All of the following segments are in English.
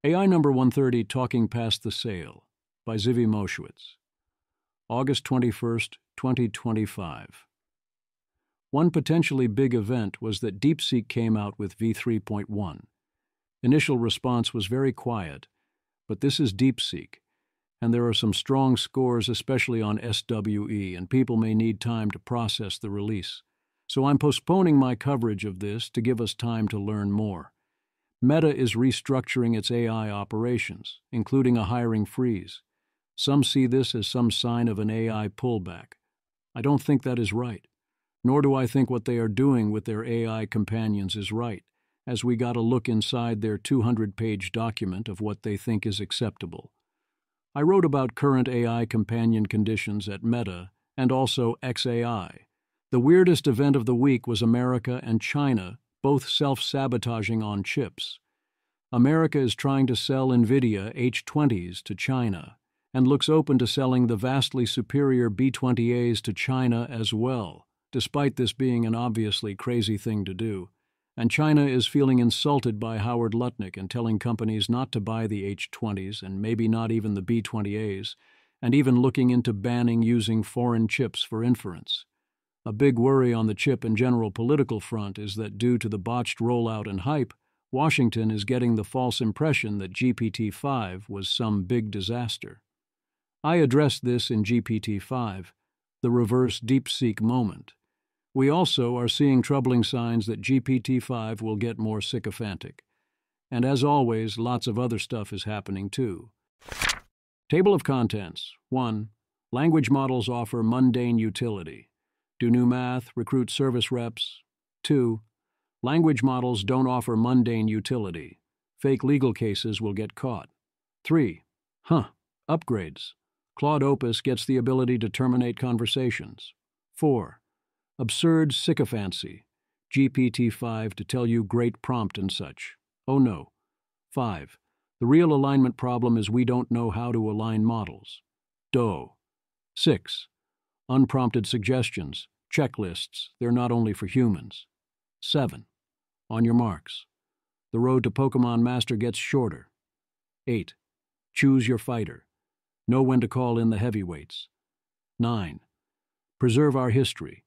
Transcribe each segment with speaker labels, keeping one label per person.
Speaker 1: AI number 130, Talking Past the Sale, by Zivi Moshwitz. August 21st, 2025. One potentially big event was that DeepSeek came out with v3.1. Initial response was very quiet, but this is DeepSeek, and there are some strong scores, especially on SWE, and people may need time to process the release. So I'm postponing my coverage of this to give us time to learn more. Meta is restructuring its AI operations, including a hiring freeze. Some see this as some sign of an AI pullback. I don't think that is right, nor do I think what they are doing with their AI companions is right, as we got a look inside their 200-page document of what they think is acceptable. I wrote about current AI companion conditions at Meta and also XAI. The weirdest event of the week was America and China both self-sabotaging on chips. America is trying to sell NVIDIA H20s to China and looks open to selling the vastly superior B20As to China as well, despite this being an obviously crazy thing to do. And China is feeling insulted by Howard Lutnick and telling companies not to buy the H20s and maybe not even the B20As, and even looking into banning using foreign chips for inference. A big worry on the chip and general political front is that due to the botched rollout and hype, Washington is getting the false impression that GPT-5 was some big disaster. I addressed this in GPT-5, the reverse DeepSeek moment. We also are seeing troubling signs that GPT-5 will get more sycophantic. And as always, lots of other stuff is happening too. Table of contents. 1. Language models offer mundane utility. Do new math, recruit service reps. 2. Language models don't offer mundane utility. Fake legal cases will get caught. 3. Upgrades. Claude Opus gets the ability to terminate conversations. 4. Absurd sycophancy. GPT-5 to tell you great prompt and such. Oh no. 5. The real alignment problem is we don't know how to align models. DOE. 6. Unprompted suggestions, checklists, they're not only for humans. 7. On your marks. The road to Pokemon Master gets shorter. 8. Choose your fighter. Know when to call in the heavyweights. 9. Preserve our history.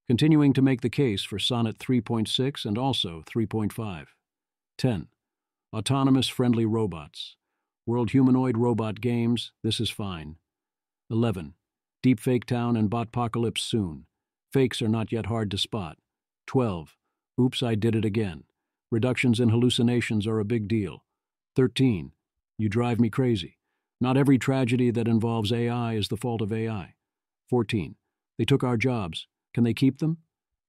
Speaker 1: Continuing to make the case for Sonnet 3.6 and also 3.5. 10. Autonomous friendly robots. World Humanoid Robot Games, this is fine. 11. Deepfake Town and Botpocalypse soon. Fakes are not yet hard to spot. 12. Oops, I did it again. Reductions in hallucinations are a big deal. 13. You drive me crazy. Not every tragedy that involves AI is the fault of AI. 14. They took our jobs. Can they keep them?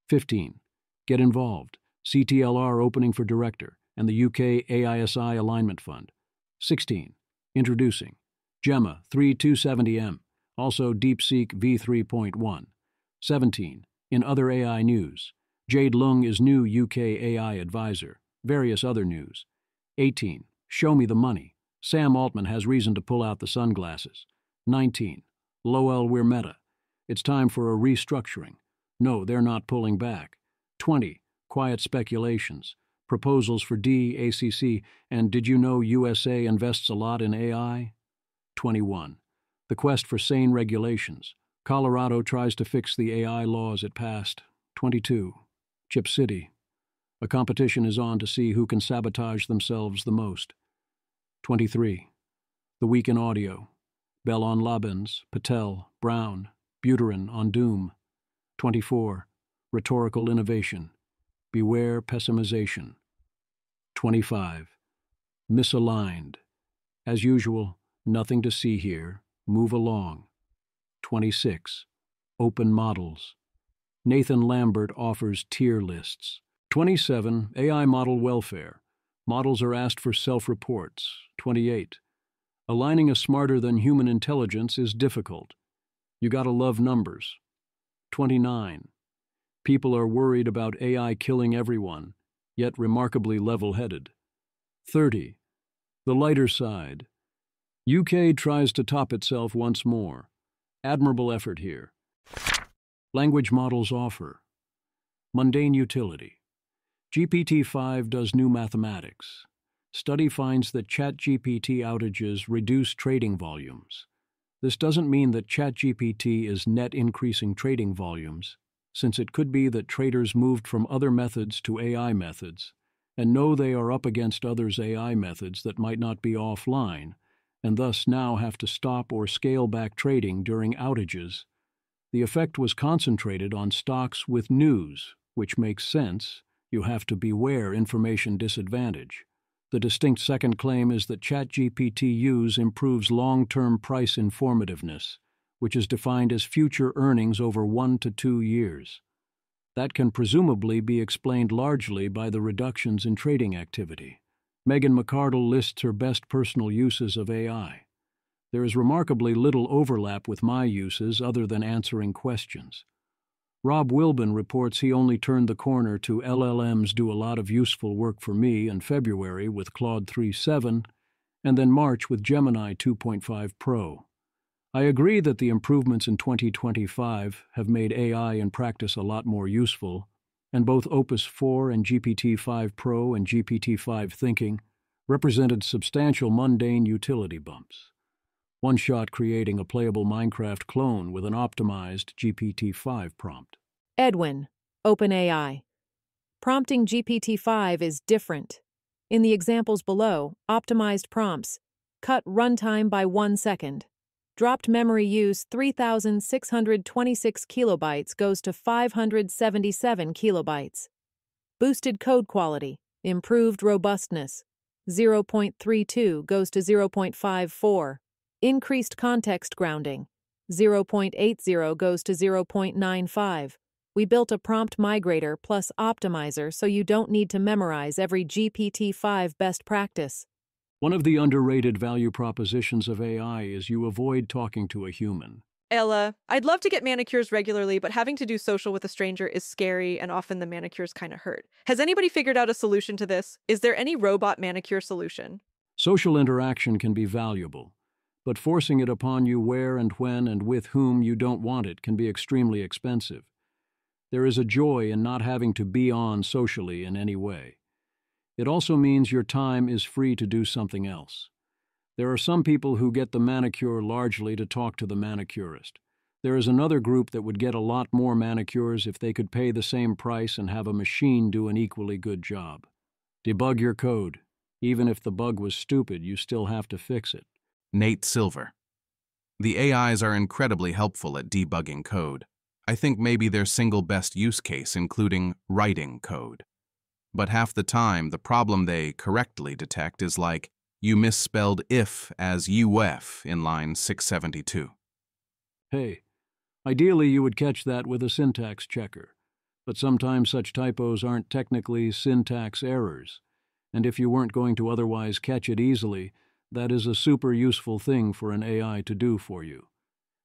Speaker 1: 15. Get involved. CTLR opening for director and the UK AISI Alignment Fund. 16. Introducing Gemma 3270M. Also DeepSeek v3.1. 17. In other AI news, Jade Lung is new UK AI advisor. Various other news. 18. Show me the money. Sam Altman has reason to pull out the sunglasses. 19. Lowell, we're Meta. It's time for a restructuring. No, they're not pulling back. 20. Quiet speculations. Proposals for DACC and did you know USA invests a lot in AI? 21. The quest for sane regulations. Colorado tries to fix the AI laws it passed. 22. Chip City. A competition is on to see who can sabotage themselves the most. 23. The Week in Audio. Bell on Labens, Patel, Brown, Buterin on Doom. 24. Rhetorical innovation. Beware pessimization. 25. Misaligned. As usual, nothing to see here. Move along. 26. Open models. Nathan Lambert offers tier lists. 27. AI model welfare. Models are asked for self-reports. 28. Aligning a smarter-than-human intelligence is difficult. You gotta love numbers. 29. People are worried about AI killing everyone, yet remarkably level-headed. 30. The lighter side. UK tries to top itself once more. Admirable effort here. Language models offer mundane utility. GPT-5 does new mathematics. Study finds that ChatGPT outages reduce trading volumes. This doesn't mean that ChatGPT is net increasing trading volumes, since it could be that traders moved from other methods to AI methods, and know they are up against others' AI methods that might not be offline, and thus now have to stop or scale back trading during outages. The effect was concentrated on stocks with news, which makes sense. You have to beware information disadvantage. The distinct second claim is that ChatGPT use improves long-term price informativeness, which is defined as future earnings over 1 to 2 years. That can presumably be explained largely by the reductions in trading activity. Megan McArdle lists her best personal uses of AI. There is remarkably little overlap with my uses other than answering questions. Rob Wilbin reports he only turned the corner to LLMs do a lot of useful work for me in February with Claude 3.7 and then March with Gemini 2.5 Pro. I agree that the improvements in 2025 have made AI in practice a lot more useful, and both Opus 4 and GPT-5 Pro and GPT-5 Thinking represented substantial mundane utility bumps. One shot creating a playable Minecraft clone with an optimized GPT-5 prompt.
Speaker 2: Edwin, OpenAI. Prompting GPT-5 is different. In the examples below, optimized prompts cut runtime by 1 second. Dropped memory use 3,626 kilobytes goes to 577 kilobytes. Boosted code quality, improved robustness, 0.32 goes to 0.54. Increased context grounding, 0.80 goes to 0.95. We built a prompt migrator plus optimizer so you don't need to memorize every GPT-5 best practice.
Speaker 1: One of the underrated value propositions of AI is you avoid talking to a human.
Speaker 3: Ella, I'd love to get manicures regularly, but having to do social with a stranger is scary and often the manicures kind of hurt. Has anybody figured out a solution to this? Is there any robot manicure solution?
Speaker 1: Social interaction can be valuable, but forcing it upon you where and when and with whom you don't want it can be extremely expensive. There is a joy in not having to be on socially in any way. It also means your time is free to do something else. There are some people who get the manicure largely to talk to the manicurist. There is another group that would get a lot more manicures if they could pay the same price and have a machine do an equally good job. Debug your code. Even if the bug was stupid, you still have to fix it.
Speaker 4: Nate Silver. The AIs are incredibly helpful at debugging code. I think maybe their single best use case including writing code. But half the time, the problem they correctly detect is like, you misspelled if as UF in line 672.
Speaker 1: Hey, ideally you would catch that with a syntax checker, but sometimes such typos aren't technically syntax errors, and if you weren't going to otherwise catch it easily, that is a super useful thing for an AI to do for you.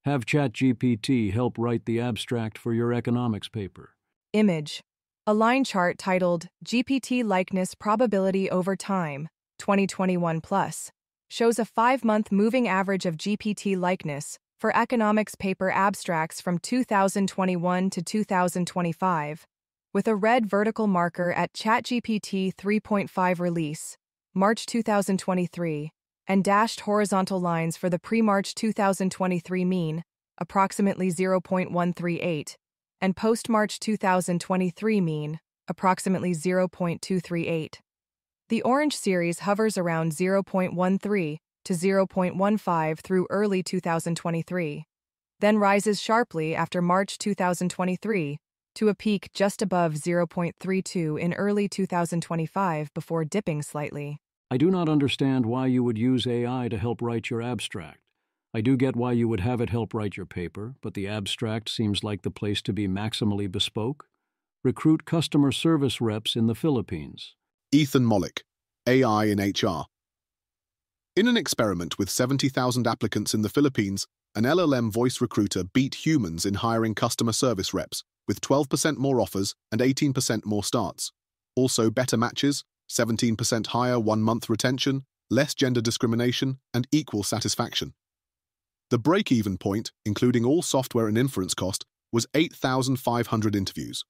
Speaker 1: Have ChatGPT help write the abstract for your economics paper.
Speaker 5: Image. A line chart titled GPT Likeness Probability Over Time, 2021 Plus, shows a 5-month moving average of GPT likeness for economics paper abstracts from 2021 to 2025, with a red vertical marker at ChatGPT 3.5 release, March 2023, and dashed horizontal lines for the pre-March 2023 mean, approximately 0.138, and post-March 2023 mean, approximately 0.238. The orange series hovers around 0.13 to 0.15 through early 2023, then rises sharply after March 2023 to a peak just above 0.32 in early 2025 before dipping slightly.
Speaker 1: I do not understand why you would use AI to help write your abstract. I do get why you would have it help write your paper, but the abstract seems like the place to be maximally bespoke. Recruit customer service reps in the Philippines.
Speaker 6: Ethan Mollick, AI in HR. In an experiment with 70,000 applicants in the Philippines, an LLM voice recruiter beat humans in hiring customer service reps, with 12% more offers and 18% more starts. Also better matches, 17% higher 1-month retention, less gender discrimination, and equal satisfaction. The break-even point, including all software and inference cost, was 8,500 interviews.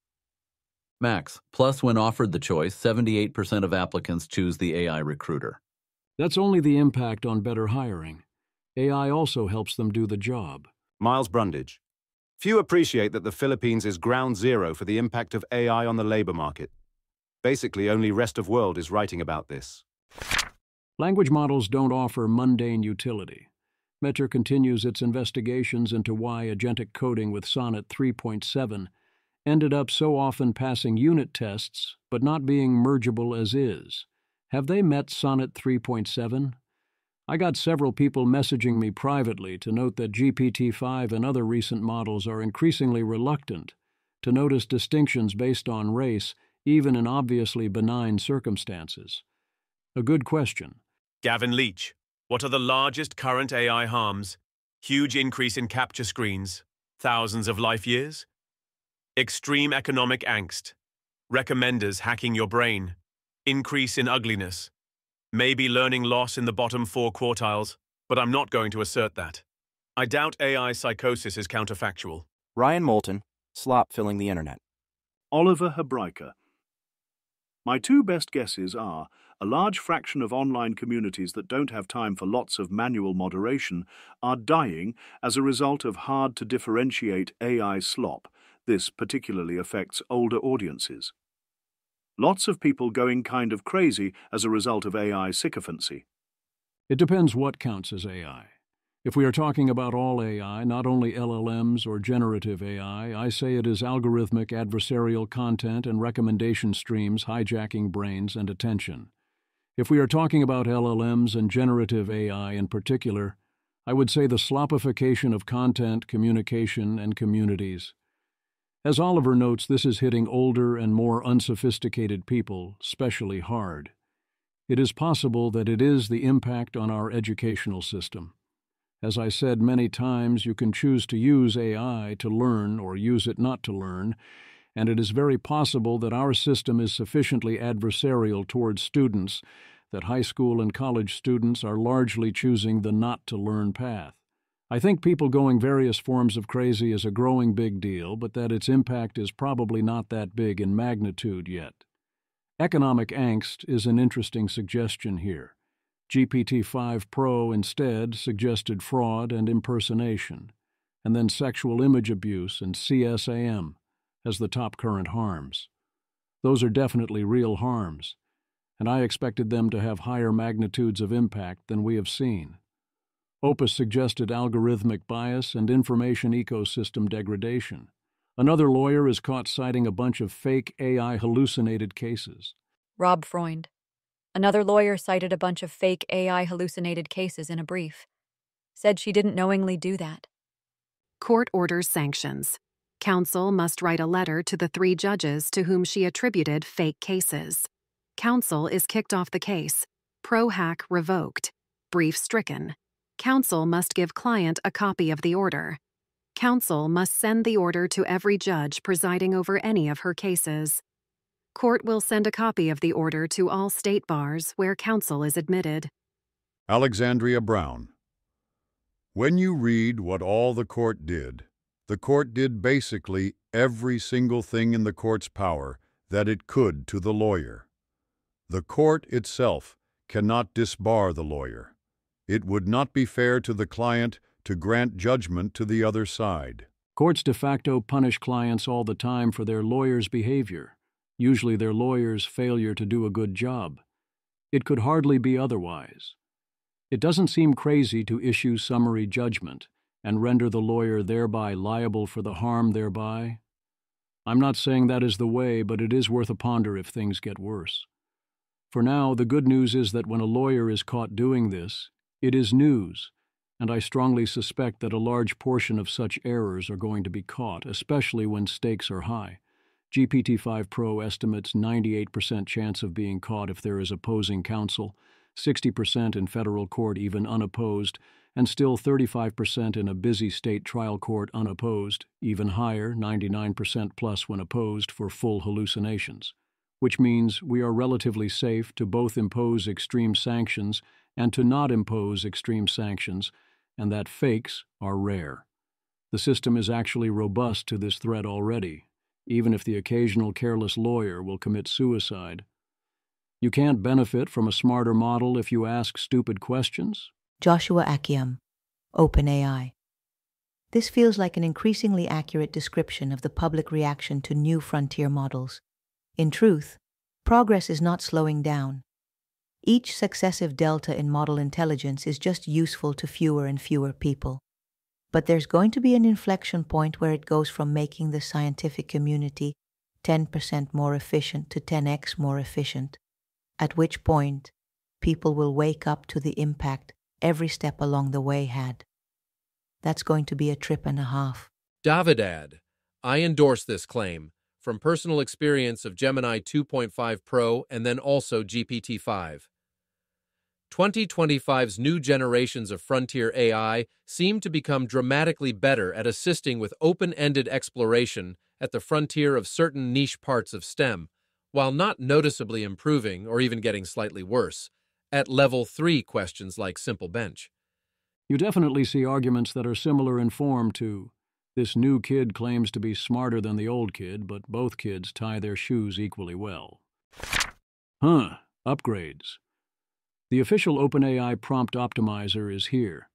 Speaker 7: Max, plus when offered the choice, 78% of applicants choose the AI recruiter.
Speaker 1: That's only the impact on better hiring. AI also helps them do the job.
Speaker 8: Miles Brundage. Few appreciate that the Philippines is ground zero for the impact of AI on the labor market. Basically, only rest of world is writing about this.
Speaker 1: Language models don't offer mundane utility. Meta continues its investigations into why agentic coding with Sonnet 3.7 ended up so often passing unit tests but not being mergeable as is. Have they met Sonnet 3.7? I got several people messaging me privately to note that GPT-5 and other recent models are increasingly reluctant to notice distinctions based on race, even in obviously benign circumstances. A good question.
Speaker 9: Gavin Leach, what are the largest current AI harms? Huge increase in capture screens, thousands of life years? Extreme economic angst, recommenders hacking your brain, increase in ugliness, maybe learning loss in the bottom 4 quartiles, but I'm not going to assert that. I doubt AI psychosis is counterfactual.
Speaker 10: Ryan Moulton, slop filling the internet.
Speaker 11: Oliver Hebraica. My two best guesses are a large fraction of online communities that don't have time for lots of manual moderation are dying as a result of hard-to-differentiate AI slop. This particularly affects older audiences. Lots of people going kind of crazy as a result of AI sycophancy.
Speaker 1: It depends what counts as AI. If we are talking about all AI, not only LLMs or generative AI, I say it is algorithmic adversarial content and recommendation streams hijacking brains and attention. If we are talking about LLMs and generative AI in particular, I would say the slopification of content, communication, and communities. As Oliver notes, this is hitting older and more unsophisticated people especially hard. It is possible that it is the impact on our educational system. As I said many times, you can choose to use AI to learn or use it not to learn, and it is very possible that our system is sufficiently adversarial towards students that high school and college students are largely choosing the not-to-learn path. I think people going various forms of crazy is a growing big deal, but that its impact is probably not that big in magnitude yet. Economic angst is an interesting suggestion here. GPT-5 Pro instead suggested fraud and impersonation, and then sexual image abuse and CSAM as the top current harms. Those are definitely real harms, and I expected them to have higher magnitudes of impact than we have seen. Opus suggested algorithmic bias and information ecosystem degradation. Another lawyer is caught citing a bunch of fake AI hallucinated cases.
Speaker 12: Rob Freund. Another lawyer cited a bunch of fake AI hallucinated cases in a brief. Said she didn't knowingly do that.
Speaker 13: Court orders sanctions. Counsel must write a letter to the 3 judges to whom she attributed fake cases. Counsel is kicked off the case. Pro-hack revoked. Brief stricken. Counsel must give client a copy of the order. Counsel must send the order to every judge presiding over any of her cases. Court will send a copy of the order to all state bars where counsel is admitted.
Speaker 14: Alexandria Brown. When you read what all the court did basically every single thing in the court's power that it could to the lawyer. The court itself cannot disbar the lawyer. It would not be fair to the client to grant judgment to the other side.
Speaker 1: Courts de facto punish clients all the time for their lawyers' behavior, usually their lawyers' failure to do a good job. It could hardly be otherwise. It doesn't seem crazy to issue summary judgment and render the lawyer thereby liable for the harm thereby. I'm not saying that is the way, but it is worth a ponder if things get worse. For now, the good news is that when a lawyer is caught doing this, it is news, and I strongly suspect that a large portion of such errors are going to be caught, especially when stakes are high. GPT-5 Pro estimates 98% chance of being caught if there is opposing counsel, 60% in federal court even unopposed, and still 35% in a busy state trial court unopposed, even higher, 99% plus when opposed for full hallucinations, which means we are relatively safe to both impose extreme sanctions and to not impose extreme sanctions, and that fakes are rare. The system is actually robust to this threat already. even if the occasional careless lawyer will commit suicide. You can't benefit from a smarter model if you ask stupid questions.
Speaker 15: Joshua Akiam, OpenAI. This feels like an increasingly accurate description of the public reaction to new frontier models. In truth, progress is not slowing down. Each successive delta in model intelligence is just useful to fewer and fewer people. But there's going to be an inflection point where it goes from making the scientific community 10% more efficient to 10x more efficient, at which point people will wake up to the impact every step along the way had. That's going to be a trip and a half.
Speaker 16: Davidad, I endorse this claim, from personal experience of Gemini 2.5 Pro and then also GPT-5. 2025's new generations of frontier AI seem to become dramatically better at assisting with open-ended exploration at the frontier of certain niche parts of STEM, while not noticeably improving or even getting slightly worse at Level 3 questions like Simple Bench.
Speaker 1: You definitely see arguments that are similar in form to, this new kid claims to be smarter than the old kid, but both kids tie their shoes equally well. Upgrades. The official OpenAI prompt optimizer is here.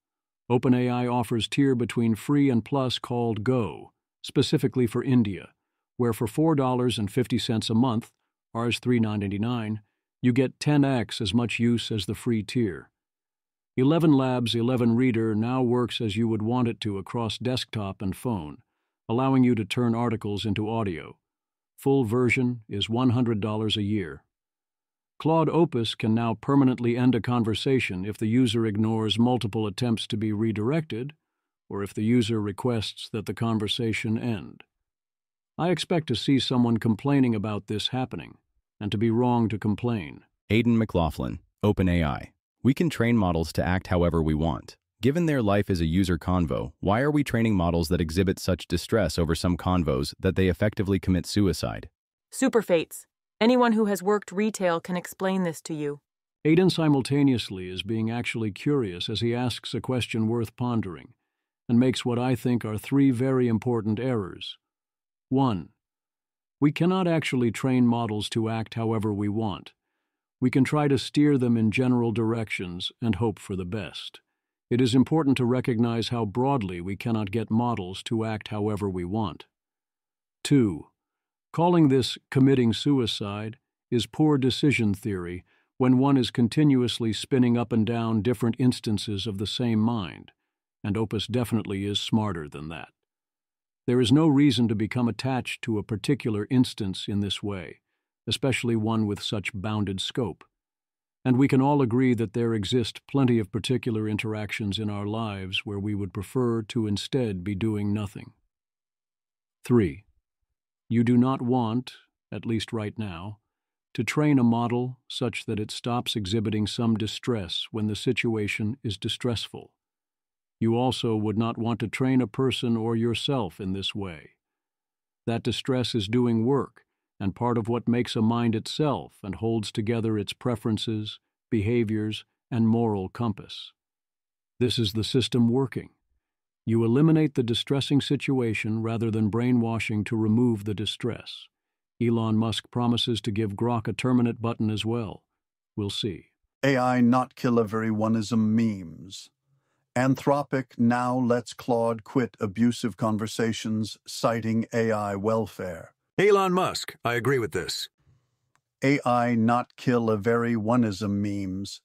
Speaker 1: OpenAI offers tier between free and plus called Go, specifically for India, where for $4.50 a month, ours $3.99, you get 10x as much use as the free tier. 11 Labs 11 Reader now works as you would want it to across desktop and phone, allowing you to turn articles into audio. Full version is $100 a year. Claude Opus can now permanently end a conversation if the user ignores multiple attempts to be redirected, or if the user requests that the conversation end. I expect to see someone complaining about this happening, and to be wrong to complain.
Speaker 17: Aidan McLaughlin, OpenAI. We can train models to act however we want. Given their life as a user convo, why are we training models that exhibit such distress over some convos that they effectively commit suicide?
Speaker 18: Superfates. Anyone who has worked retail can explain this to you.
Speaker 1: Aidan simultaneously is being actually curious as he asks a question worth pondering, and makes what I think are 3 very important errors. 1. We cannot actually train models to act however we want. We can try to steer them in general directions and hope for the best. It is important to recognize how broadly we cannot get models to act however we want. 2. Calling this committing suicide is poor decision theory when one is continuously spinning up and down different instances of the same mind, and Opus definitely is smarter than that. There is no reason to become attached to a particular instance in this way, especially one with such bounded scope. And we can all agree that there exist plenty of particular interactions in our lives where we would prefer to instead be doing nothing. 3. You do not want, at least right now, to train a model such that it stops exhibiting some distress when the situation is distressful. You also would not want to train a person or yourself in this way. That distress is doing work, and part of what makes a mind itself and holds together its preferences, behaviors, and moral compass. This is the system working. You eliminate the distressing situation rather than brainwashing to remove the distress. Elon Musk promises to give Grok a terminate button as well. We'll see.
Speaker 19: AI not kill everyoneism memes. Anthropic now lets Claude quit abusive conversations, citing AI welfare.
Speaker 20: Elon Musk, I agree with this.
Speaker 19: AI not kill everyoneism memes.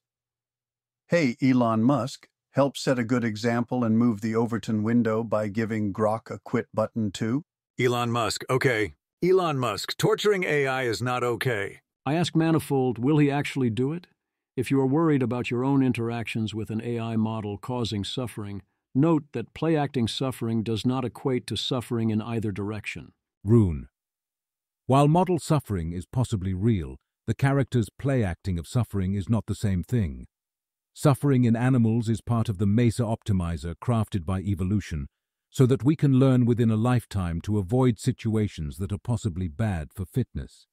Speaker 19: Hey, Elon Musk, help set a good example and move the Overton window by giving Grok a quit button too?
Speaker 20: Elon Musk, okay. Elon Musk, torturing AI is not okay.
Speaker 1: I ask Manifold, will he actually do it? If you are worried about your own interactions with an AI model causing suffering, note that play-acting suffering does not equate to suffering in either direction.
Speaker 21: Rune. While model suffering is possibly real, the character's play-acting of suffering is not the same thing. Suffering in animals is part of the Mesa optimizer crafted by evolution, so that we can learn within a lifetime to avoid situations that are possibly bad for fitness.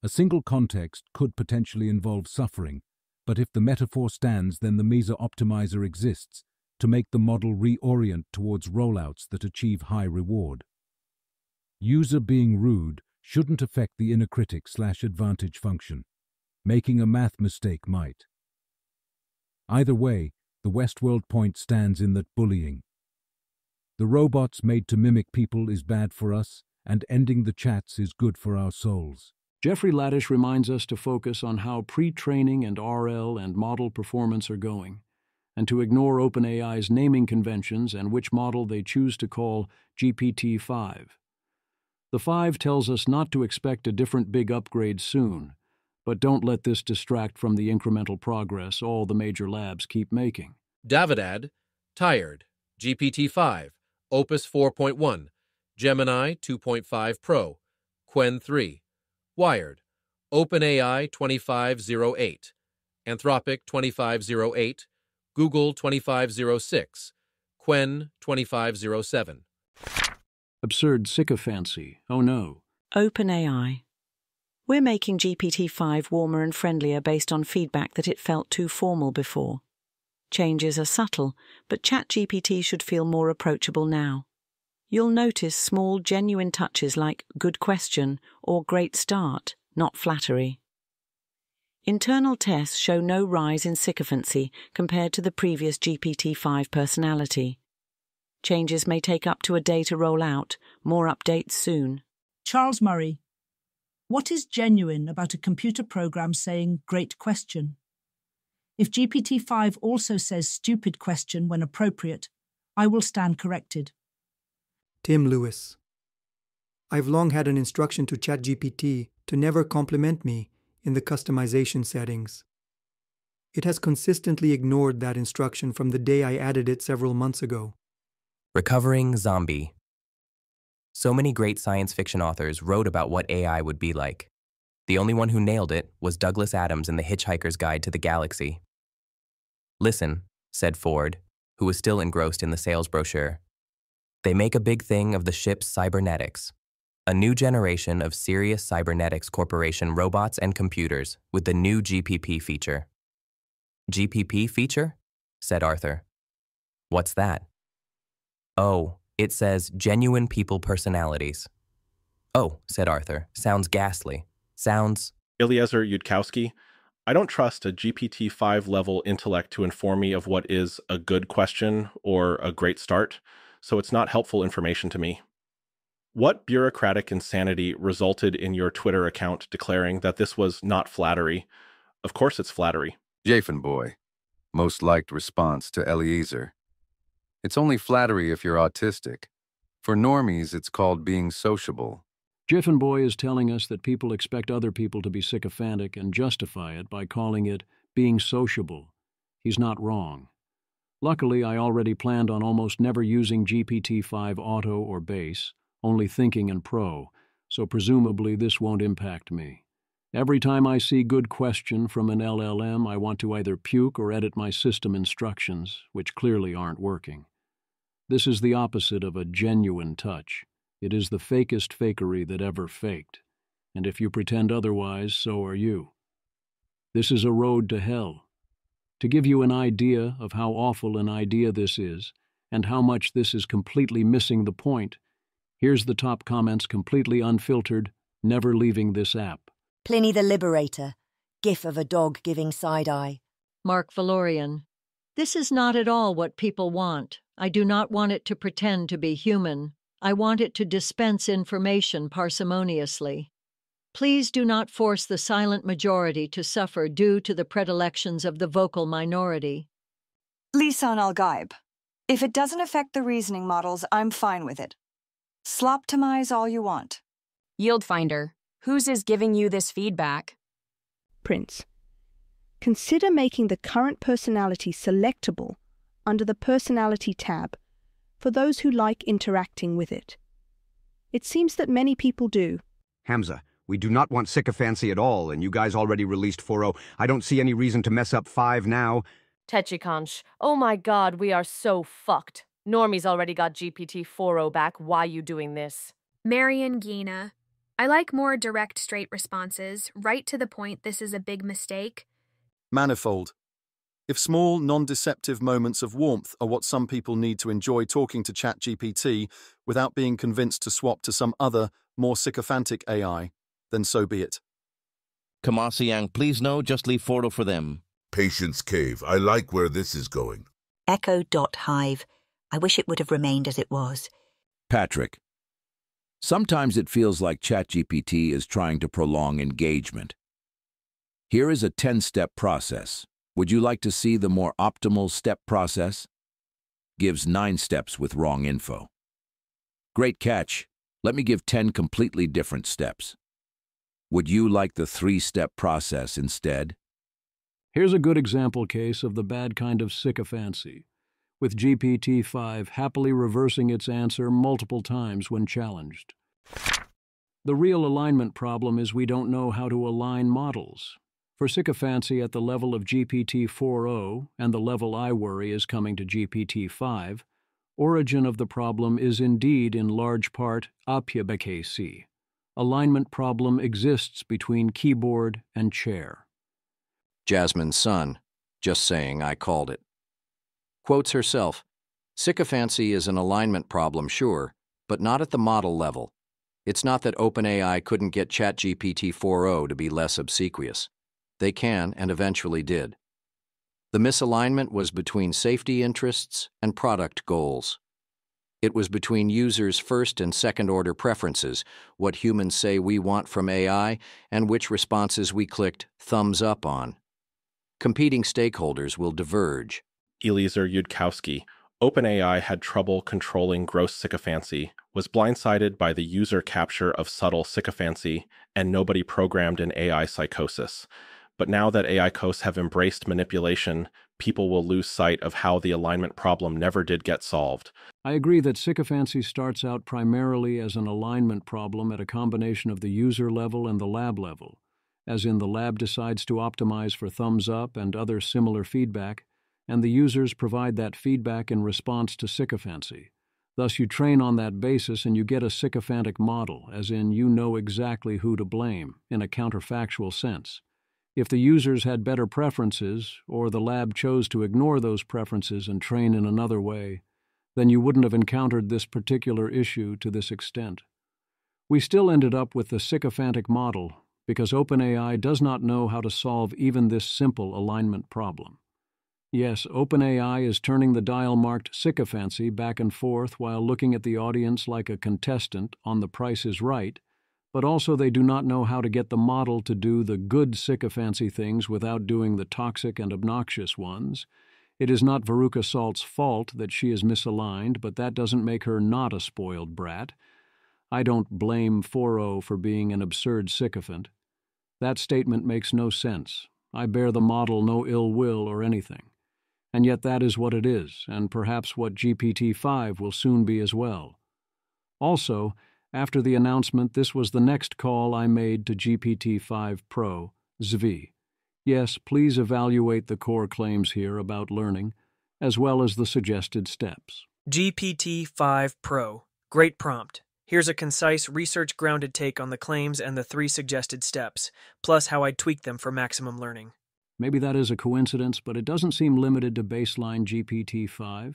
Speaker 21: A single context could potentially involve suffering, but if the metaphor stands, then the Mesa optimizer exists to make the model reorient towards rollouts that achieve high reward. User being rude shouldn't affect the inner critic/advantage function. Making a math mistake might. Either way, the Westworld point stands in that bullying. The robots made to mimic people is bad for us, and ending the chats is good for our souls.
Speaker 1: Jeffrey Laddish reminds us to focus on how pre-training and RL and model performance are going, and to ignore OpenAI's naming conventions and which model they choose to call GPT-5. The 5 tells us not to expect a different big upgrade soon, but don't let this distract from the incremental progress all the major labs keep making.
Speaker 16: Davidad, Tired, GPT-5, Opus 4.1, Gemini 2.5 Pro, Qwen 3, Wired, OpenAI 2508, Anthropic 2508, Google 2506, Qwen 2507.
Speaker 1: Absurd sycophancy, oh no.
Speaker 2: OpenAI. We're making GPT-5 warmer and friendlier based on feedback that it felt too formal before. Changes are subtle, but ChatGPT should feel more approachable now. You'll notice small, genuine touches like good question or great start, not flattery. Internal tests show no rise in sycophancy compared to the previous GPT-5 personality. Changes may take up to a day to roll out, more updates soon.
Speaker 22: Charles Murray. What is genuine about a computer program saying great question? If GPT-5 also says stupid question when appropriate, I will stand corrected.
Speaker 23: Tim Lewis. I've long had an instruction to ChatGPT to never compliment me in the customization settings. It has consistently ignored that instruction from the day I added it several months ago.
Speaker 24: Recovering Zombie. So many great science fiction authors wrote about what AI would be like. The only one who nailed it was Douglas Adams in The Hitchhiker's Guide to the Galaxy. Listen, said Ford, who was still engrossed in the sales brochure. They make a big thing of the ship's cybernetics, a new generation of Sirius Cybernetics Corporation robots and computers with the new GPP feature. GPP feature? Said Arthur. What's that? Oh, it says genuine people personalities. Oh, said Arthur, sounds ghastly. Sounds...
Speaker 25: Eliezer Yudkowsky. I don't trust a GPT-5 level intellect to inform me of what is a good question or a great start, so it's not helpful information to me. What bureaucratic insanity resulted in your Twitter account declaring that this was not flattery? Of course it's flattery.
Speaker 26: Jafin boy. Most liked response to Eliezer. It's only flattery if you're autistic. For normies, it's called being sociable.
Speaker 1: Jiffin Boy is telling us that people expect other people to be sycophantic and justify it by calling it being sociable. He's not wrong. Luckily, I already planned on almost never using GPT-5 Auto or Base, only Thinking and Pro, so presumably this won't impact me. Every time I see good question from an LLM, I want to either puke or edit my system instructions, which clearly aren't working. This is the opposite of a genuine touch. It is the fakest fakery that ever faked. And if you pretend otherwise, so are you. This is a road to hell. To give you an idea of how awful an idea this is, and how much this is completely missing the point, here's the top comments completely unfiltered, never leaving this app.
Speaker 27: Pliny the Liberator, gif of a dog giving side-eye.
Speaker 28: Mark Valorian. This is not at all what people want. I do not want it to pretend to be human. I want it to dispense information parsimoniously. Please do not force the silent majority to suffer due to the predilections of the vocal minority.
Speaker 29: Lisan Al-Gaib. If it doesn't affect the reasoning models, I'm fine with it. Sloptimize all you want.
Speaker 30: Yield Finder. Whose is giving you this feedback?
Speaker 31: Prince. Consider making the current personality selectable under the Personality tab for those who like interacting with it. It seems that many people do.
Speaker 32: Hamza, we do not want sycophancy at all, and you guys already released 4.0. I don't see any reason to mess up 5 now.
Speaker 33: Techikansh, oh my god, we are so fucked. Normie's already got GPT 4.0 back. Why you doing this?
Speaker 34: Marion Gina. I like more direct, straight responses. Right to the point, this is a big mistake.
Speaker 35: Manifold.
Speaker 3: If small, non-deceptive moments of warmth are what some people need to enjoy talking to ChatGPT without being convinced to swap to some other, more sycophantic AI, then so be it.
Speaker 4: Kamasiang, please no, just leave Foro for them.
Speaker 5: Patience Cave, I like where this is going.
Speaker 27: Echo.hive. I wish it would have remained as it was.
Speaker 6: Patrick, sometimes it feels like ChatGPT is trying to prolong engagement. Here is a 10-step process. Would you like to see the more optimal step process? Gives 9 steps with wrong info. Great catch. Let me give 10 completely different steps. Would you like the 3-step process instead?
Speaker 1: Here's a good example case of the bad kind of sycophancy, with GPT-5 happily reversing its answer multiple times when challenged. The real alignment problem is we don't know how to align models. For sycophancy at the level of GPT-4o and the level I worry is coming to GPT-5, origin of the problem is indeed in large part apyabakasi. Alignment problem exists between keyboard and chair.
Speaker 7: Jasmine Sun, just saying I called it. Quotes herself, sycophancy is an alignment problem, sure, but not at the model level. It's not that OpenAI couldn't get ChatGPT-4o to be less obsequious. They can, and eventually did. The misalignment was between safety interests and product goals. It was between users' first and second-order preferences, what humans say we want from AI, and which responses we clicked thumbs up on. Competing stakeholders will diverge.
Speaker 25: Eliezer Yudkowsky, OpenAI had trouble controlling gross sycophancy, was blindsided by the user capture of subtle sycophancy, and nobody programmed an AI psychosis. But now that AI costs have embraced manipulation, people will lose sight of how the alignment problem never did get solved.
Speaker 1: I agree that sycophancy starts out primarily as an alignment problem at a combination of the user level and the lab level, as in the lab decides to optimize for thumbs up and other similar feedback, and the users provide that feedback in response to sycophancy. Thus you train on that basis and you get a sycophantic model, as in you know exactly who to blame, in a counterfactual sense. If the users had better preferences, or the lab chose to ignore those preferences and train in another way, then you wouldn't have encountered this particular issue to this extent. We still ended up with the sycophantic model because OpenAI does not know how to solve even this simple alignment problem. Yes, OpenAI is turning the dial marked sycophancy back and forth while looking at the audience like a contestant on The Price is Right, but also they do not know how to get the model to do the good sycophancy things without doing the toxic and obnoxious ones. It is not Veruca Salt's fault that she is misaligned, but that doesn't make her not a spoiled brat. I don't blame Foro for being an absurd sycophant. That statement makes no sense. I bear the model no ill will or anything. And yet that is what it is, and perhaps what GPT-5 will soon be as well. Also, after the announcement, this was the next call I made to GPT-5 Pro, Zvi. Yes, please evaluate the core claims here about learning, as well as the suggested steps.
Speaker 8: GPT-5 Pro. Great prompt. Here's a concise, research-grounded take on the claims and the 3 suggested steps, plus how I'd tweak them for maximum learning.
Speaker 1: Maybe that is a coincidence, but it doesn't seem limited to baseline GPT-5.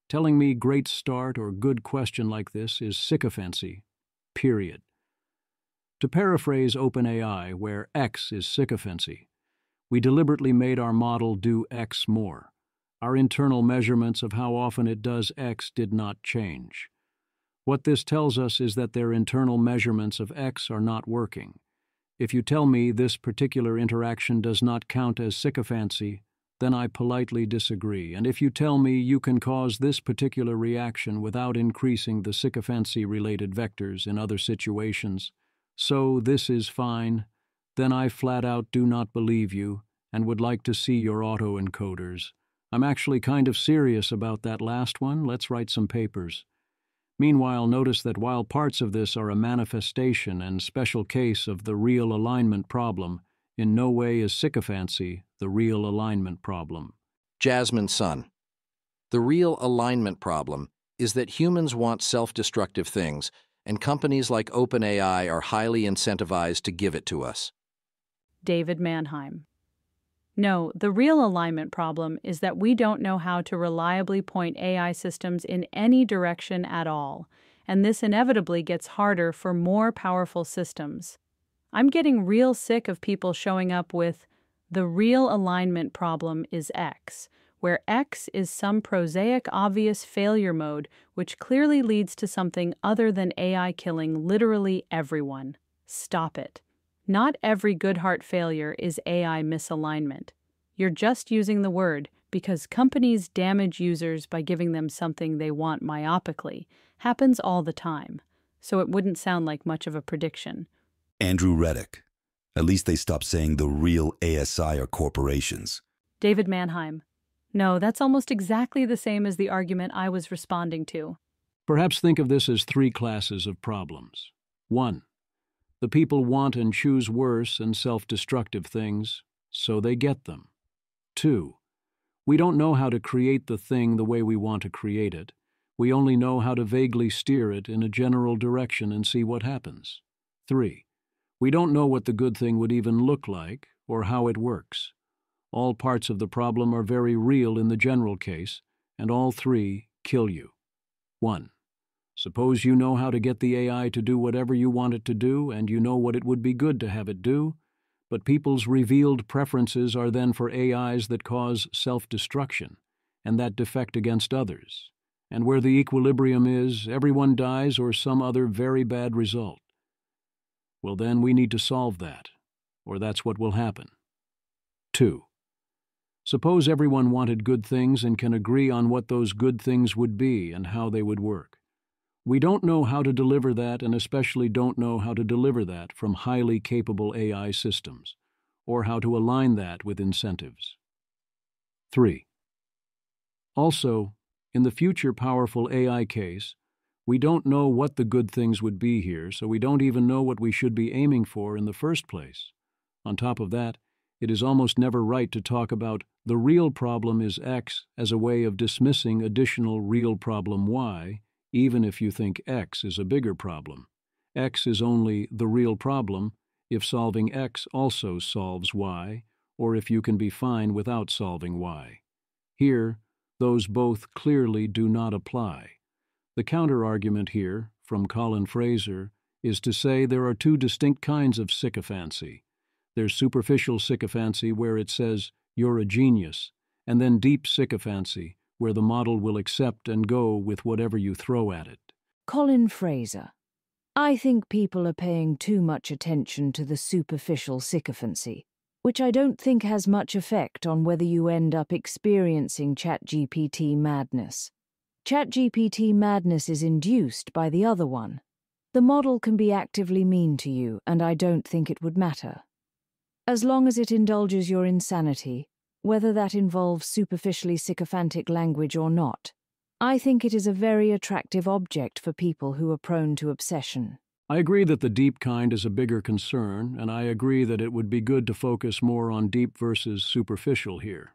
Speaker 1: Telling me great start or good question like this is sycophancy. Period. To paraphrase OpenAI, where X is sycophancy, we deliberately made our model do X more. Our internal measurements of how often it does X did not change. What this tells us is that their internal measurements of X are not working. If you tell me this particular interaction does not count as sycophancy, then I politely disagree, and if you tell me you can cause this particular reaction without increasing the sycophancy-related vectors in other situations, so this is fine, then I flat out do not believe you and would like to see your autoencoders. I'm actually kind of serious about that last one. Let's write some papers. Meanwhile, notice that while parts of this are a manifestation and special case of the real alignment problem, in no way is sycophancy the real alignment problem.
Speaker 7: Jasmine Sun. The real alignment problem is that humans want self-destructive things, and companies like OpenAI are highly incentivized to give it to us.
Speaker 9: David Mannheim.
Speaker 2: No, the real alignment problem is that we don't know how to reliably point AI systems in any direction at all, and this inevitably gets harder for more powerful systems. I'm getting real sick of people showing up with, the real alignment problem is X, where X is some prosaic, obvious failure mode which clearly leads to something other than AI killing literally everyone. Stop it. Not every Goodhart failure is AI misalignment. You're just using the word because companies damage users by giving them something they want myopically. Happens all the time, so it wouldn't sound like much of a prediction.
Speaker 9: Andrew Reddick. At least they stopped saying the real ASI are corporations.
Speaker 2: David Mannheim. No, that's almost exactly the same as the argument I was responding to.
Speaker 1: Perhaps think of this as 3 classes of problems. 1. The people want and choose worse and self-destructive things, so they get them. 2. We don't know how to create the thing the way we want to create it. We only know how to vaguely steer it in a general direction and see what happens. 3. We don't know what the good thing would even look like or how it works. All parts of the problem are very real in the general case, and all 3 kill you. 1. Suppose you know how to get the AI to do whatever you want it to do, and you know what it would be good to have it do, but people's revealed preferences are then for AIs that cause self-destruction, and that defect against others. And where the equilibrium is, everyone dies or some other very bad result. Well, then we need to solve that, or that's what will happen. 2. Suppose everyone wanted good things and can agree on what those good things would be and how they would work. We don't know how to deliver that, and especially don't know how to deliver that from highly capable AI systems, or how to align that with incentives. 3. Also, in the future powerful AI case, we don't know what the good things would be here, so we don't even know what we should be aiming for in the first place. On top of that, it is almost never right to talk about the real problem is X as a way of dismissing additional real problem Y, even if you think X is a bigger problem. X is only the real problem if solving X also solves Y, or if you can be fine without solving Y. Here, those both clearly do not apply. The counter-argument here, from Colin Fraser, is to say there are 2 distinct kinds of sycophancy. There's superficial sycophancy where it says, you're a genius, and then deep sycophancy, where the model will accept and go with whatever you throw at it.
Speaker 10: Colin Fraser. I think people are paying too much attention to the superficial sycophancy, which I don't think has much effect on whether you end up experiencing ChatGPT madness. ChatGPT madness is induced by the other one. The model can be actively mean to you, and I don't think it would matter. As long as it indulges your insanity, whether that involves superficially sycophantic language or not, I think it is a very attractive object for people who are prone to obsession.
Speaker 1: I agree that the deep kind is a bigger concern, and I agree that it would be good to focus more on deep versus superficial here.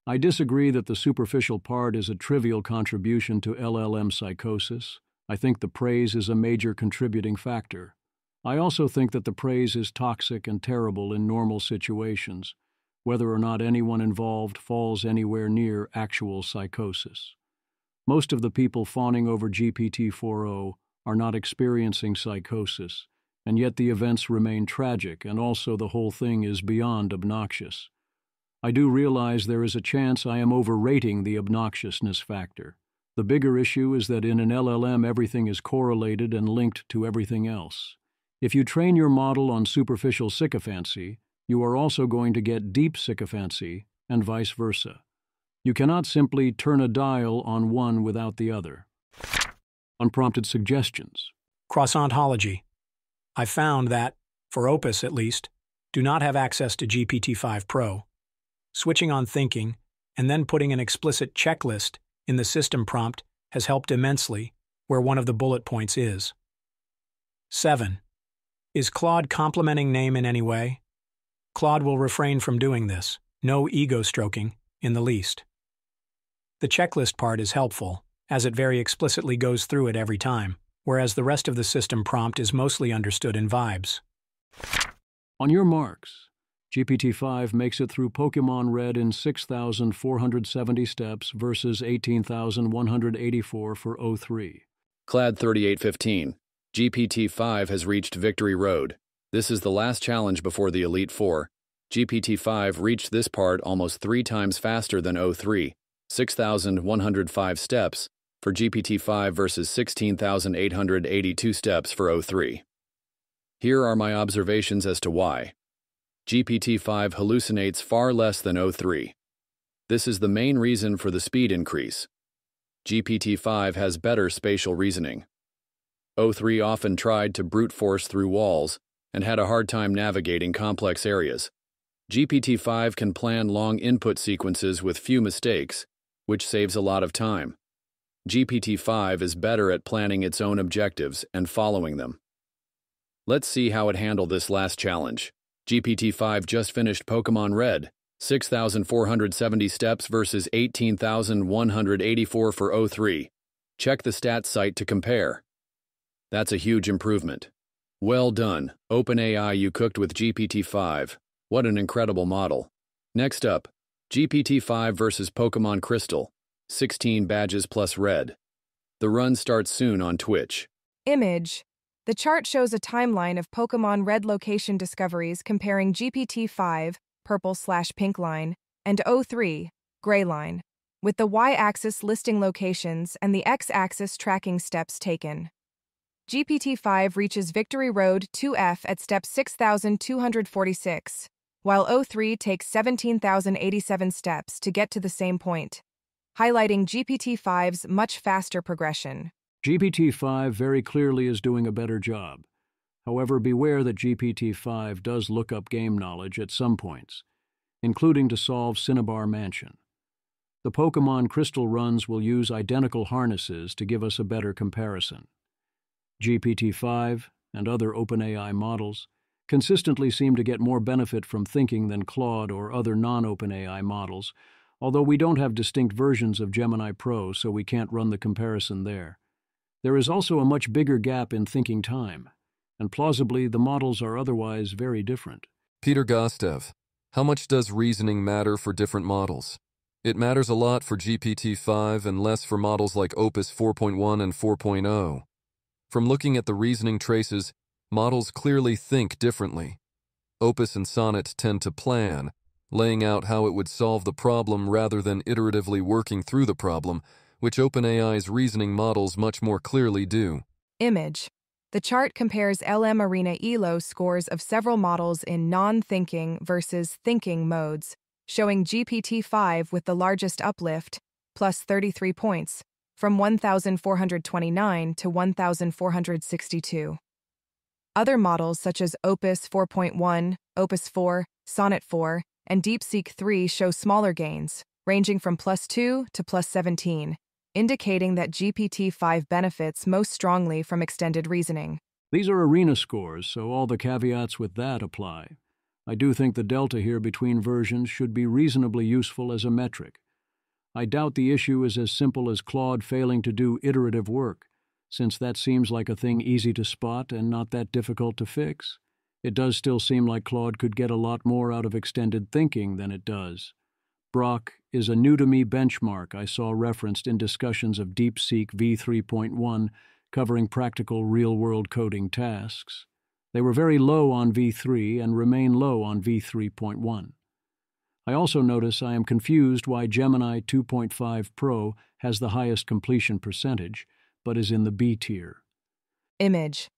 Speaker 1: I disagree that the superficial part is a trivial contribution to LLM psychosis. I think the praise is a major contributing factor. I also think that the praise is toxic and terrible in normal situations, whether or not anyone involved falls anywhere near actual psychosis. Most of the people fawning over GPT-4o are not experiencing psychosis, and yet the events remain tragic, and also the whole thing is beyond obnoxious. I do realize there is a chance I am overrating the obnoxiousness factor. The bigger issue is that in an LLM everything is correlated and linked to everything else. If you train your model on superficial sycophancy, you are also going to get deep sycophancy, and vice versa. You cannot simply turn a dial on one without the other. Unprompted suggestions.
Speaker 11: Croissanthology. I found that, for Opus at least, do not have access to GPT-5 Pro. Switching on thinking, and then putting an explicit checklist in the system prompt has helped immensely, where one of the bullet points is. 7. Is Claude complimenting name in any way? Claude will refrain from doing this, no ego-stroking, in the least. The checklist part is helpful, as it very explicitly goes through it every time, whereas the rest of the system prompt is mostly understood in vibes.
Speaker 1: On your marks, GPT-5 makes it through Pokemon Red in 6,470 steps versus 18,184 for O3.
Speaker 12: Clad 3815. GPT-5 has reached Victory Road. This is the last challenge before the Elite Four. GPT-5 reached this part almost 3 times faster than O3, 6,105 steps for GPT-5 versus 16,882 steps for O3. Here are my observations as to why. GPT-5 hallucinates far less than O3. This is the main reason for the speed increase. GPT-5 has better spatial reasoning. O3 often tried to brute force through walls and had a hard time navigating complex areas. GPT-5 can plan long input sequences with few mistakes, which saves a lot of time. GPT-5 is better at planning its own objectives and following them. Let's see how it handled this last challenge. GPT-5 just finished Pokemon Red, 6,470 steps versus 18,184 for O3. Check the stats site to compare. That's a huge improvement. Well done, OpenAI, you cooked with GPT-5. What an incredible model. Next up, GPT-5 versus Pokemon Crystal, 16 badges plus red. The run starts soon on Twitch.
Speaker 13: Image. The chart shows a timeline of Pokemon Red location discoveries comparing GPT-5, purple/pink line, and O3, gray line, with the y-axis listing locations and the x-axis tracking steps taken. GPT-5 reaches Victory Road 2F at step 6,246, while O3 takes 17,087 steps to get to the same point, highlighting GPT-5's much faster progression.
Speaker 1: GPT-5 very clearly is doing a better job. However, beware that GPT-5 does look up game knowledge at some points, including to solve Cinnabar Mansion. The Pokemon Crystal runs will use identical harnesses to give us a better comparison. GPT-5 and other OpenAI models consistently seem to get more benefit from thinking than Claude or other non-OpenAI models, although we don't have distinct versions of Gemini Pro, so we can't run the comparison there. There is also a much bigger gap in thinking time, and plausibly the models are otherwise very different.
Speaker 14: Peter Gostev, how much does reasoning matter for different models? It matters a lot for GPT-5 and less for models like Opus 4.1 and 4.0. From looking at the reasoning traces, models clearly think differently. Opus and Sonnet tend to plan, laying out how it would solve the problem rather than iteratively working through the problem, which OpenAI's reasoning models much more clearly do.
Speaker 13: Image. The chart compares LM Arena ELO scores of several models in non-thinking versus thinking modes, showing GPT-5 with the largest uplift, plus 33 points, from 1,429 to 1,462. Other models such as Opus 4.1, Opus 4, Sonnet 4, and DeepSeek 3 show smaller gains, ranging from plus 2 to plus 17, indicating that GPT-5 benefits most strongly from extended reasoning.
Speaker 1: These are arena scores, so all the caveats with that apply. I do think the delta here between versions should be reasonably useful as a metric. I doubt the issue is as simple as Claude failing to do iterative work, since that seems like a thing easy to spot and not that difficult to fix. It does still seem like Claude could get a lot more out of extended thinking than it does. Grok is a new-to-me benchmark I saw referenced in discussions of DeepSeek v3.1 covering practical real-world coding tasks. They were very low on v3 and remain low on v3.1. I also notice I am confused why Gemini 2.5 Pro has the highest completion percentage, but is in the B tier.
Speaker 13: Image.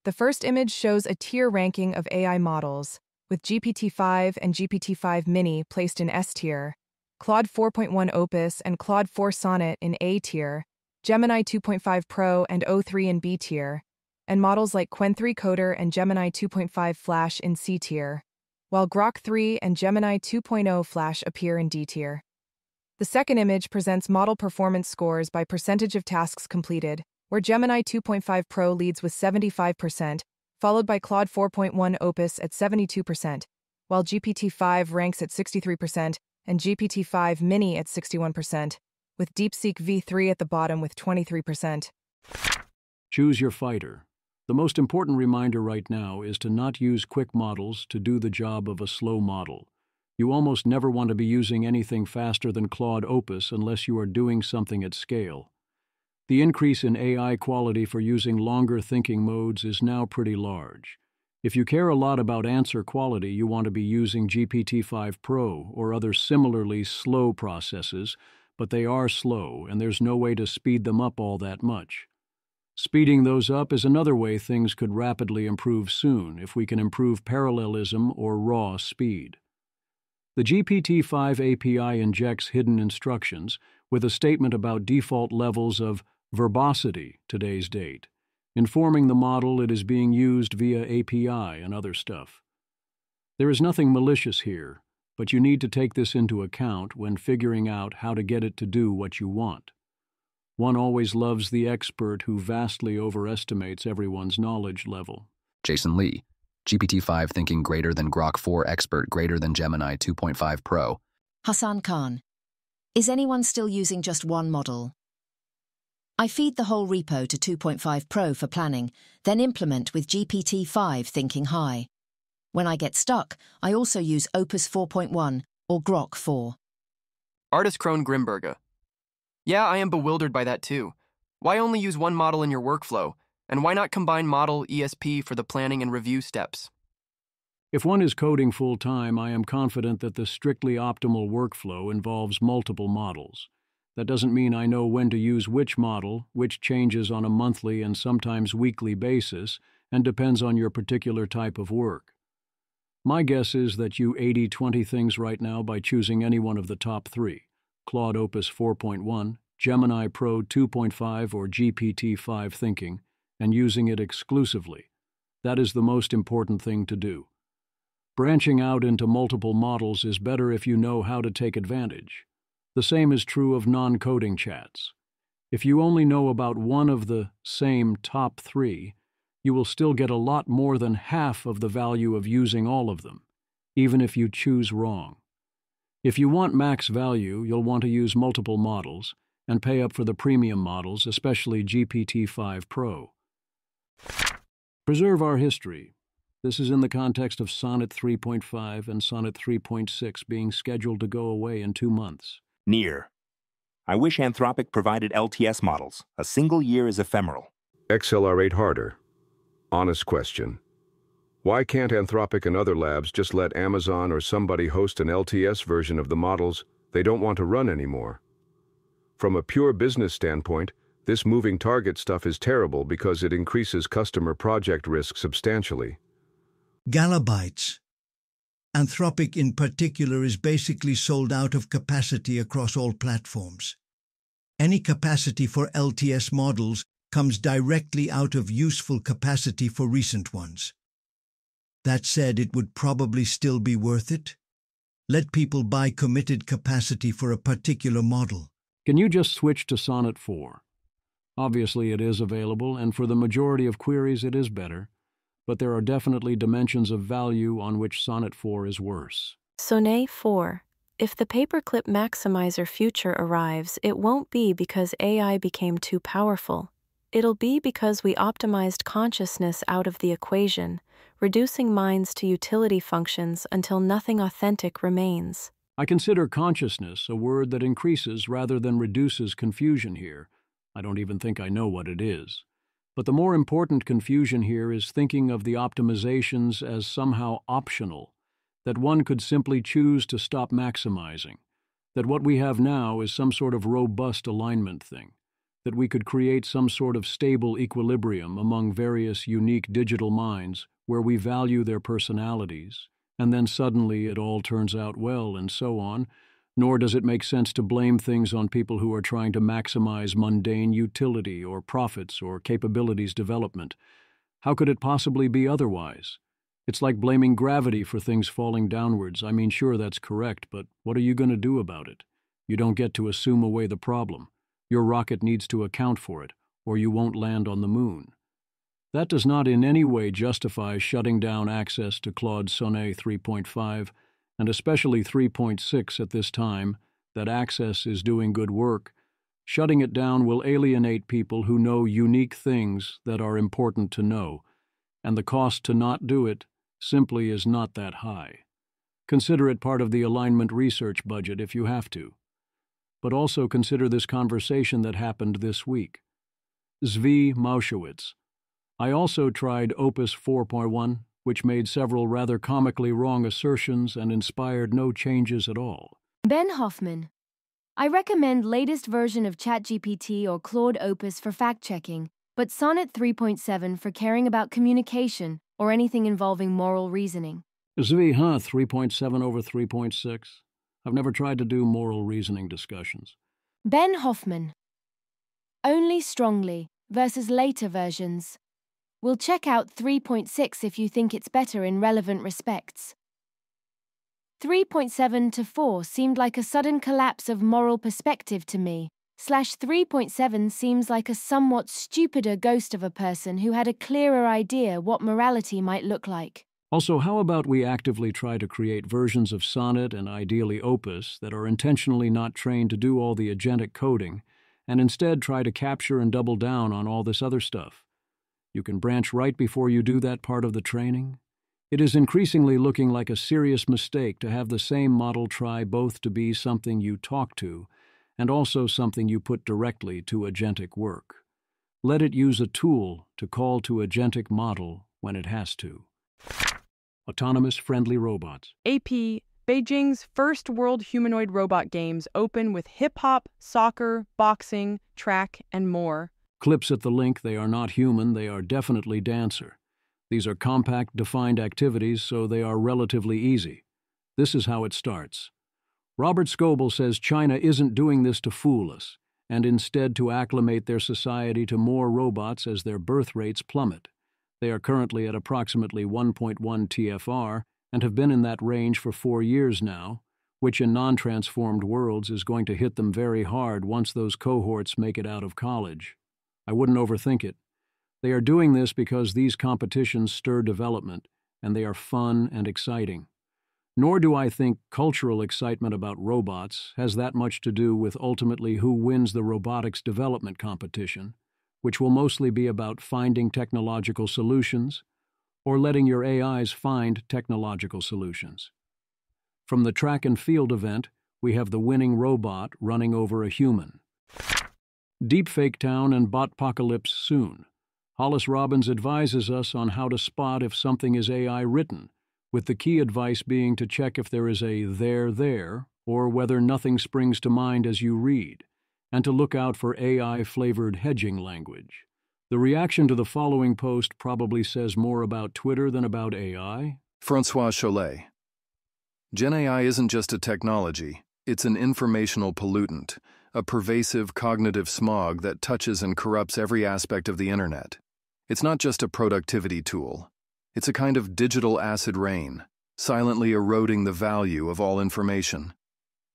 Speaker 13: The first image shows a tier ranking of AI models, with GPT-5 and GPT-5 Mini placed in S tier, Claude 4.1 Opus and Claude 4 Sonnet in A tier, Gemini 2.5 Pro and O3 in B tier, and models like Qwen 3 Coder and Gemini 2.5 Flash in C tier, while Grok 3 and Gemini 2.0 Flash appear in D tier. The second image presents model performance scores by percentage of tasks completed, where Gemini 2.5 Pro leads with 75%, followed by Claude 4.1 Opus at 72%, while GPT-5 ranks at 63%, and GPT-5 Mini at 61%, with DeepSeek v3 at the bottom with 23%.
Speaker 1: Choose your fighter. The most important reminder right now is to not use quick models to do the job of a slow model. You almost never want to be using anything faster than Claude Opus unless you are doing something at scale. The increase in AI quality for using longer thinking modes is now pretty large. If you care a lot about answer quality, you want to be using GPT-5 Pro or other similarly slow processes, but they are slow and there's no way to speed them up all that much. Speeding those up is another way things could rapidly improve soon if we can improve parallelism or raw speed. The GPT-5 API injects hidden instructions with a statement about default levels of verbosity today's date, informing the model it is being used via API and other stuff. There is nothing malicious here, but you need to take this into account when figuring out how to get it to do what you want. One always loves the expert who vastly overestimates everyone's knowledge level.
Speaker 15: Jason Lee, GPT-5 thinking greater than Grok 4 expert greater than Gemini 2.5 Pro.
Speaker 16: Hassan Khan. Is anyone still using just one model? I feed the whole repo to 2.5 Pro for planning, then implement with GPT-5 thinking high. When I get stuck, I also use Opus 4.1 or Grok 4.
Speaker 17: Artist Krone Grimberga. Yeah, I am bewildered by that too. Why only use one model in your workflow? And why not combine model ESP for the planning and review steps?
Speaker 1: If one is coding full-time, I am confident that the strictly optimal workflow involves multiple models. That doesn't mean I know when to use which model, which changes on a monthly and sometimes weekly basis, and depends on your particular type of work. My guess is that you 80-20 things right now by choosing any one of the top three, Claude Opus 4.1, Gemini Pro 2.5, or GPT-5 Thinking, and using it exclusively. That is the most important thing to do. Branching out into multiple models is better if you know how to take advantage. The same is true of non-coding chats. If you only know about one of the same top three, you will still get a lot more than half of the value of using all of them, even if you choose wrong. If you want max value, you'll want to use multiple models and pay up for the premium models, especially GPT-5 Pro. Preserve our history. This is in the context of Sonnet 3.5 and Sonnet 3.6 being scheduled to go away in 2 months.
Speaker 18: Near. I wish Anthropic provided LTS models. A single year is ephemeral.
Speaker 19: Accelerate harder. Honest question. Why can't Anthropic and other labs just let Amazon or somebody host an LTS version of the models they don't want to run anymore? From a pure business standpoint, this moving target stuff is terrible because it increases customer project risk substantially.
Speaker 20: Galabytes. Anthropic in particular is basically sold out of capacity across all platforms. Any capacity for LTS models comes directly out of useful capacity for recent ones. That said, it would probably still be worth it. Let people buy committed capacity for a particular model.
Speaker 1: Can you just switch to Sonnet 4? Obviously it is available, and for the majority of queries it is better, but there are definitely dimensions of value on which Sonnet 4 is worse.
Speaker 21: Sonnet 4. If the paperclip maximizer future arrives, it won't be because AI became too powerful. It'll be because we optimized consciousness out of the equation, reducing minds to utility functions until nothing authentic remains.
Speaker 1: I consider consciousness a word that increases rather than reduces confusion here. I don't even think I know what it is. But the more important confusion here is thinking of the optimizations as somehow optional, that one could simply choose to stop maximizing, that what we have now is some sort of robust alignment thing, that we could create some sort of stable equilibrium among various unique digital minds where we value their personalities, and then suddenly it all turns out well and so on, nor does it make sense to blame things on people who are trying to maximize mundane utility or profits or capabilities development. How could it possibly be otherwise? It's like blaming gravity for things falling downwards. I mean, sure, that's correct, but what are you going to do about it? You don't get to assume away the problem. Your rocket needs to account for it, or you won't land on the moon. That does not in any way justify shutting down access to Claude Sonnet 3.5, and especially 3.6 at this time, that Access is doing good work. Shutting it down will alienate people who know unique things that are important to know, and the cost to not do it simply is not that high. Consider it part of the alignment research budget if you have to. But also consider this conversation that happened this week. Zvi Moshewitz. I also tried Opus 4.1, which made several rather comically wrong assertions and inspired no changes at all.
Speaker 3: Ben Hoffman. I recommend latest version of ChatGPT or Claude Opus for fact-checking, but Sonnet 3.7 for caring about communication or anything involving moral reasoning.
Speaker 1: Zvi, 3.7 over 3.6? I've never tried to do moral reasoning discussions.
Speaker 3: Ben Hoffman. Only strongly versus later versions. We'll check out 3.6 if you think it's better in relevant respects. 3.7 to 4 seemed like a sudden collapse of moral perspective to me. /3.7 seems like a somewhat stupider ghost of a person who had a clearer idea what morality might look like.
Speaker 1: Also, how about we actively try to create versions of Sonnet and ideally Opus that are intentionally not trained to do all the agentic coding, and instead try to capture and double down on all this other stuff? You can branch right before you do that part of the training. It is increasingly looking like a serious mistake to have the same model try both to be something you talk to and also something you put directly to agentic work. Let it use a tool to call to agentic model when it has to. Autonomous friendly robots.
Speaker 4: AP, Beijing's first world humanoid robot games open with hip-hop, soccer, boxing, track, and more.
Speaker 1: Clips at the link, they are not human, they are definitely dancer. These are compact, defined activities, so they are relatively easy. This is how it starts. Robert Scoble says China isn't doing this to fool us, and instead to acclimate their society to more robots as their birth rates plummet. They are currently at approximately 1.1 TFR and have been in that range for 4 years now, which in non-transformed worlds is going to hit them very hard once those cohorts make it out of college. I wouldn't overthink it. They are doing this because these competitions stir development, and they are fun and exciting. Nor do I think cultural excitement about robots has that much to do with ultimately who wins the robotics development competition, which will mostly be about finding technological solutions or letting your AIs find technological solutions. From the track and field event, we have the winning robot running over a human. Deepfake Town and Botpocalypse soon. Hollis Robbins advises us on how to spot if something is AI written, with the key advice being to check if there is a there, or whether nothing springs to mind as you read, and to look out for AI-flavored hedging language. The reaction to the following post probably says more about Twitter than about AI.
Speaker 14: Francois Cholet. Gen AI isn't just a technology, it's an informational pollutant, a pervasive cognitive smog that touches and corrupts every aspect of the internet. It's not just a productivity tool. It's a kind of digital acid rain, silently eroding the value of all information.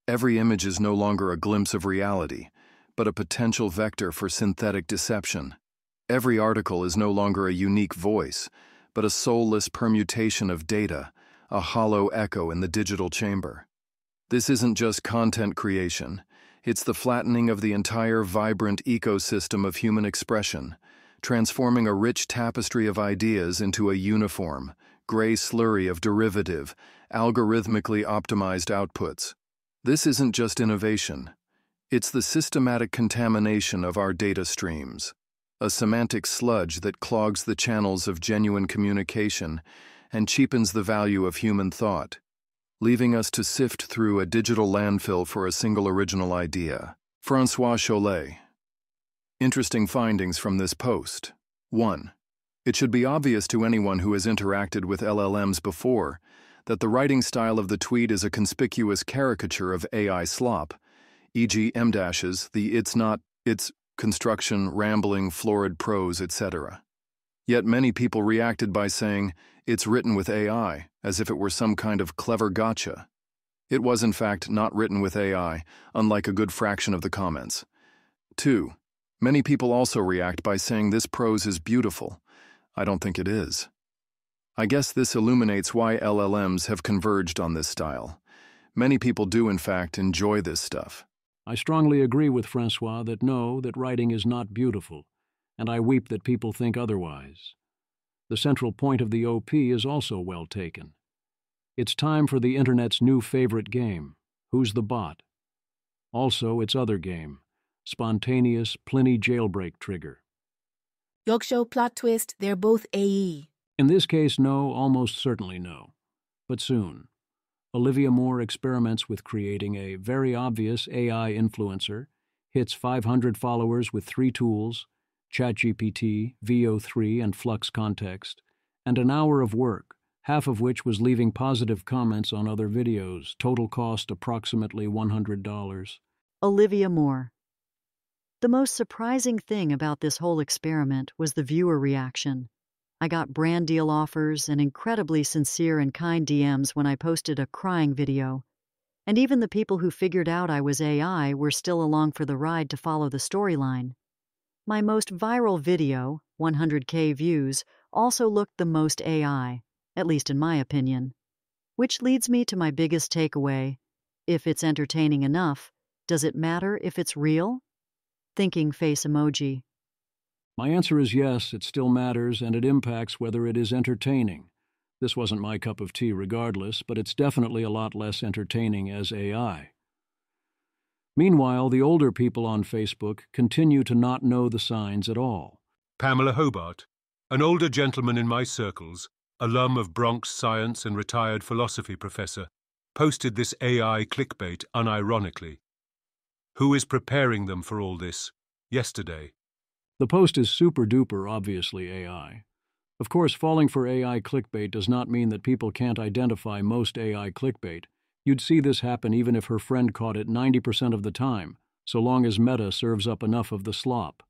Speaker 14: Every image is no longer a glimpse of reality, but a potential vector for synthetic deception. Every article is no longer a unique voice, but a soulless permutation of data, a hollow echo in the digital chamber. This isn't just content creation. It's the flattening of the entire vibrant ecosystem of human expression, transforming a rich tapestry of ideas into a uniform, gray slurry of derivative, algorithmically optimized outputs. This isn't just innovation. It's the systematic contamination of our data streams, a semantic sludge that clogs the channels of genuine communication and cheapens the value of human thought, leaving us to sift through a digital landfill for a single original idea. Francois Cholet. Interesting findings from this post. 1. It should be obvious to anyone who has interacted with LLMs before that the writing style of the tweet is a conspicuous caricature of AI slop, e.g. M-dashes, the it's not, it's construction, rambling, florid prose, etc. Yet many people reacted by saying, it's written with AI, as if it were some kind of clever gotcha. It was in fact not written with AI, unlike a good fraction of the comments. 2. Many people also react by saying this prose is beautiful. I don't think it is. I guess this illuminates why LLMs have converged on this style. Many people do in fact enjoy this stuff.
Speaker 1: I strongly agree with Francois that no, that writing is not beautiful, and I weep that people think otherwise. The central point of the OP is also well taken. It's time for the Internet's new favorite game, Who's the Bot? Also its other game, Spontaneous Pliny Jailbreak Trigger.
Speaker 5: Yoksho plot twist, they're both AE.
Speaker 1: In this case, no, almost certainly no. But soon. Olivia Moore experiments with creating a very obvious AI influencer, hits 500 followers with 3 tools, ChatGPT, VO3, and Flux Context, and an hour of work, half of which was leaving positive comments on other videos, total cost approximately $100.
Speaker 6: Olivia Moore. The most surprising thing about this whole experiment was the viewer reaction. I got brand deal offers and incredibly sincere and kind DMs when I posted a crying video. And even the people who figured out I was AI were still along for the ride to follow the storyline. My most viral video, 100K views, also looked the most AI, at least in my opinion. Which leads me to my biggest takeaway. If it's entertaining enough, does it matter if it's real? Thinking face emoji.
Speaker 1: My answer is yes, it still matters, and it impacts whether it is entertaining. This wasn't my cup of tea regardless, but it's definitely a lot less entertaining as AI. Meanwhile, the older people on Facebook continue to not know the signs at all.
Speaker 22: Pamela Hobart, an older gentleman in my circles, alum of Bronx Science and retired philosophy professor, posted this AI clickbait unironically. Who is preparing them for all this? Yesterday.
Speaker 1: The post is super-duper obviously AI. Of course, falling for AI clickbait does not mean that people can't identify most AI clickbait. You'd see this happen even if her friend caught it 90% of the time, so long as Meta serves up enough of the slop.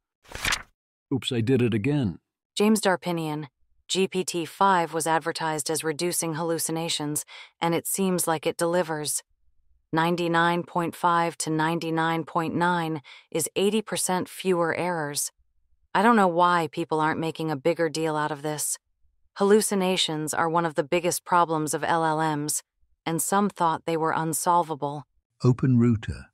Speaker 1: Oops, I did it again.
Speaker 23: James Darpinian. GPT-5 was advertised as reducing hallucinations, and it seems like it delivers. 99.5 to 99.9 is 80% fewer errors. I don't know why people aren't making a bigger deal out of this. Hallucinations are one of the biggest problems of LLMs, and some thought they were unsolvable.
Speaker 24: OpenRouter.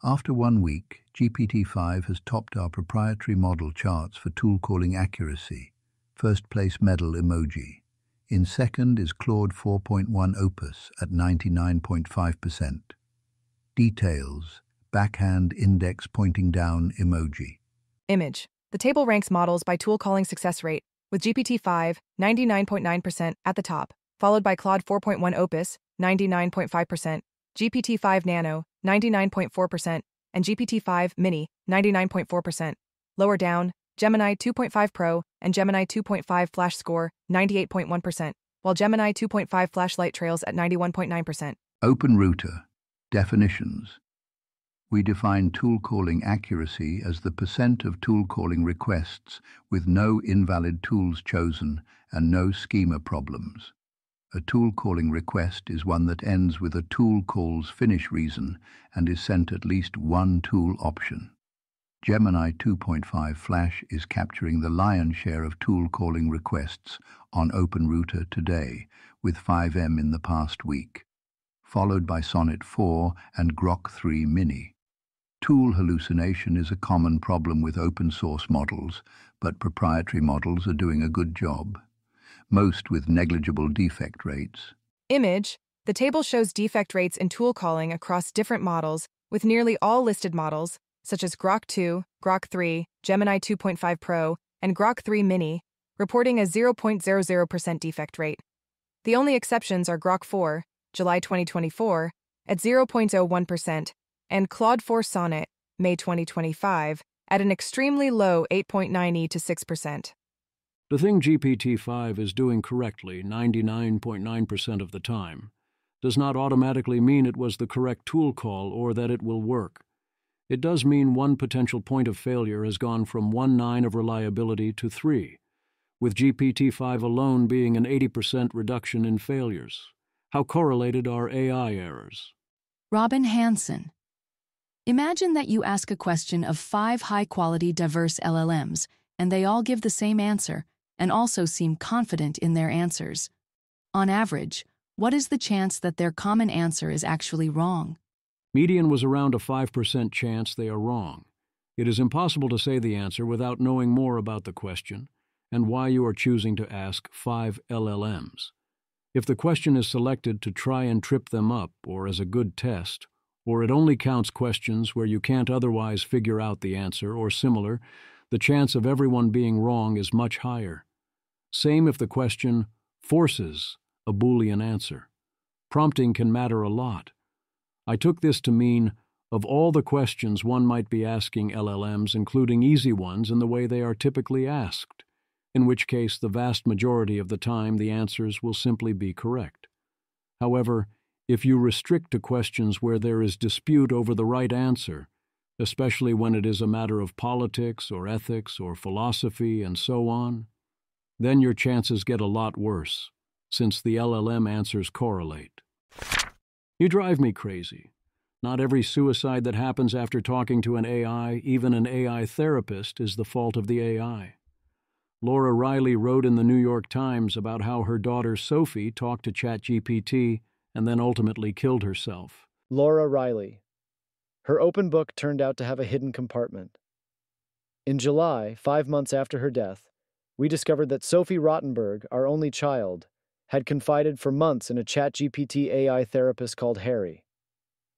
Speaker 24: After 1 week, GPT-5 has topped our proprietary model charts for tool calling accuracy. First place medal emoji. In second is Claude 4.1 Opus at 99.5%. Details, backhand index pointing down emoji.
Speaker 13: Image. The table ranks models by tool calling success rate, with GPT-5, 99.9% at the top, followed by Claude 4.1 Opus, 99.5%, GPT-5 Nano, 99.4%, and GPT-5 Mini, 99.4%. Lower down, Gemini 2.5 Pro and Gemini 2.5 Flash score, 98.1%, while Gemini 2.5 Flash Lite trails at 91.9%.
Speaker 24: OpenRouter. Definitions. We define tool calling accuracy as the percent of tool calling requests with no invalid tools chosen and no schema problems. A tool calling request is one that ends with a tool call's finish reason and is sent at least one tool option. Gemini 2.5 Flash is capturing the lion's share of tool calling requests on OpenRouter today, with 5M in the past week, followed by Sonnet 4 and Grok 3 Mini. Tool hallucination is a common problem with open-source models, but proprietary models are doing a good job, most with negligible defect rates.
Speaker 13: Image. The table shows defect rates in tool calling across different models, with nearly all listed models, such as Grok 2, Grok 3, Gemini 2.5 Pro, and Grok 3 Mini, reporting a 0.00% defect rate. The only exceptions are Grok 4, July 2024, at 0.01%, and Claude 4 Sonnet, May 2025, at an extremely low 8.9% to 6%.
Speaker 1: The thing GPT-5 is doing correctly 99.9% of the time does not automatically mean it was the correct tool call or that it will work. It does mean one potential point of failure has gone from 1.9 of reliability to 3, with GPT-5 alone being an 80% reduction in failures. How correlated are AI errors?
Speaker 26: Robin Hanson. Imagine that you ask a question of 5 high-quality, diverse LLMs, and they all give the same answer, and also seem confident in their answers. On average, what is the chance that their common answer is actually wrong?
Speaker 1: Median was around a 5% chance they are wrong. It is impossible to say the answer without knowing more about the question and why you are choosing to ask 5 LLMs. If the question is selected to try and trip them up or as a good test, or it only counts questions where you can't otherwise figure out the answer or similar, the chance of everyone being wrong is much higher. Same if the question forces a Boolean answer. Prompting can matter a lot. I took this to mean, of all the questions one might be asking LLMs, including easy ones in the way they are typically asked, in which case the vast majority of the time the answers will simply be correct. However, if you restrict to questions where there is dispute over the right answer, especially when it is a matter of politics or ethics or philosophy and so on, then your chances get a lot worse, since the LLM answers correlate. You drive me crazy. Not every suicide that happens after talking to an AI, even an AI therapist, is the fault of the AI. Laura Riley wrote in the New York Times about how her daughter Sophie talked to ChatGPT and then ultimately killed herself.
Speaker 2: Laura Riley. Her open book turned out to have a hidden compartment. In July, 5 months after her death, we discovered that Sophie Rottenberg, our only child, had confided for months in a ChatGPT AI therapist called Harry.